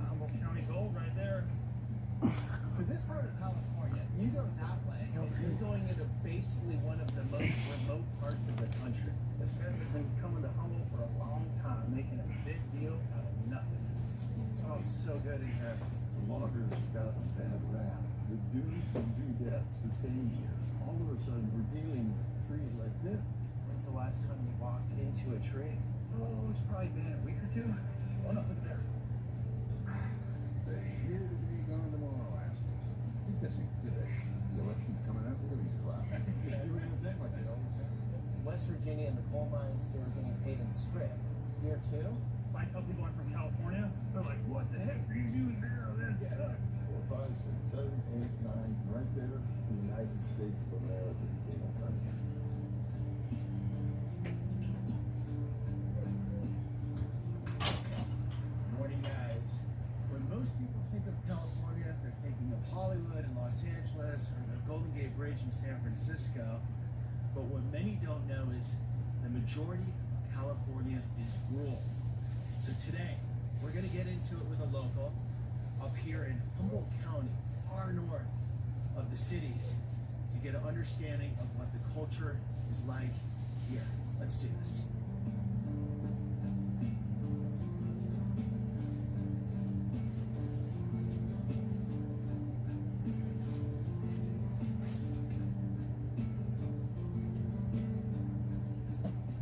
Humboldt County gold right there. So this part of California, you go that way, you're going into basically one of the most remote parts of the country. The feds have been coming to Humboldt for a long time, making a big deal out of nothing. It smells so good in here. The loggers have got a bad rap. The dudes and dudettes who came here, all of a sudden we're dealing with trees like this. When's the last time you walked into a tree? Oh, it's probably been a week or two. Oh, no, look there. They're here today, gone tomorrow, assholes. I think that's good. The election's coming up. Look at these clouds. Just doing the thing like they always do. In West Virginia, in the coal mines, they were getting paid in script. Here too? If I tell people I'm from California, they're like, what the heck are you doing here? That sucks. 4, 5, 6, 7, 8, 9, right there. The United States of America became a country. Morning, guys. When most people think of California, they're thinking of Hollywood and Los Angeles or the Golden Gate Bridge in San Francisco. But what many don't know is the majority of California is rural. So today, we're going to get into it with a local up here in Humboldt County, far north of the cities, to get an understanding of what the culture is like here. Let's do this.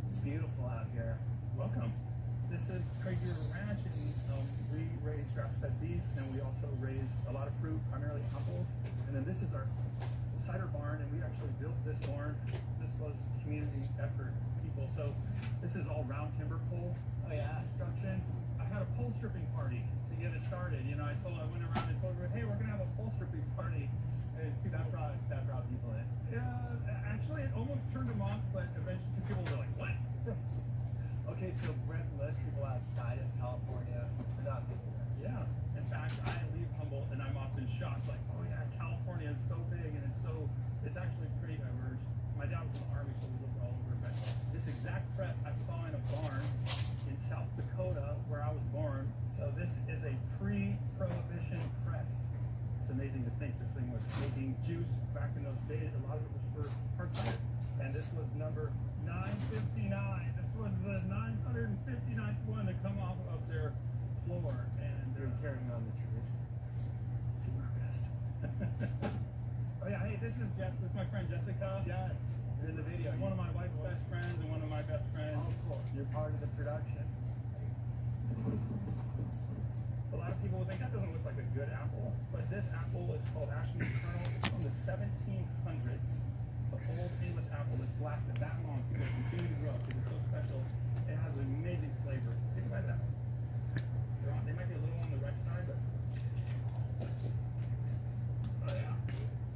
It's beautiful out here. Welcome. This is Craigie's Ranch, and we raise grass-fed beef, and we also raise a lot of fruit, primarily apples. And then this is our cider barn, and we actually built this barn. This was community effort, people. So this is all round timber pole construction. I had a pole stripping party to get it started. You know, I went around and told everyone, hey, we're gonna have a pole stripping party. And that brought people in. Yeah, actually, it almost turned them off, but eventually people were like, what? Okay, so Brent, most people outside of California are not thinking that. Yeah. In fact, I leave Humboldt and I'm often shocked, like, oh yeah, California is so big and it's actually pretty diverse. My dad was in the Army, so we lived all over. But this exact press I saw in a barn in South Dakota where I was born. So this is a pre-prohibition press. It's amazing to think this thing was making juice back in those days. A lot of it was for hard cider. And this was number 959. This was the 959th one to come off of their floor, and they're carrying on the tradition. Do our best. Oh yeah, hey, this is my friend Jessica. Yes, you're in the video. One of my wife's best friends and one of my best friends. Oh, cool. You're part of the production. A lot of people will think that doesn't look like a good apple, but this apple is called Ashman's Kernel. It's from the 1700s. It's an old English apple that's lasted that long. People continue to grow because it's so special. It has an amazing flavor. Think about that. They might be a little on the red side, but oh yeah,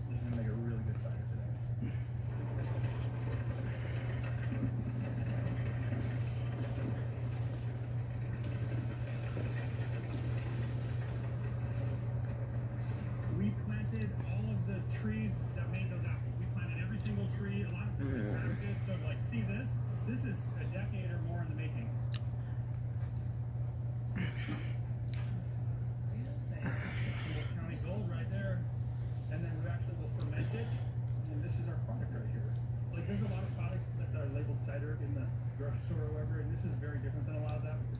this is gonna make a really good cider today. We planted all of the trees that made those apples. We planted every single tree. A lot of people grabbed it. So like, see this? This is a decade or more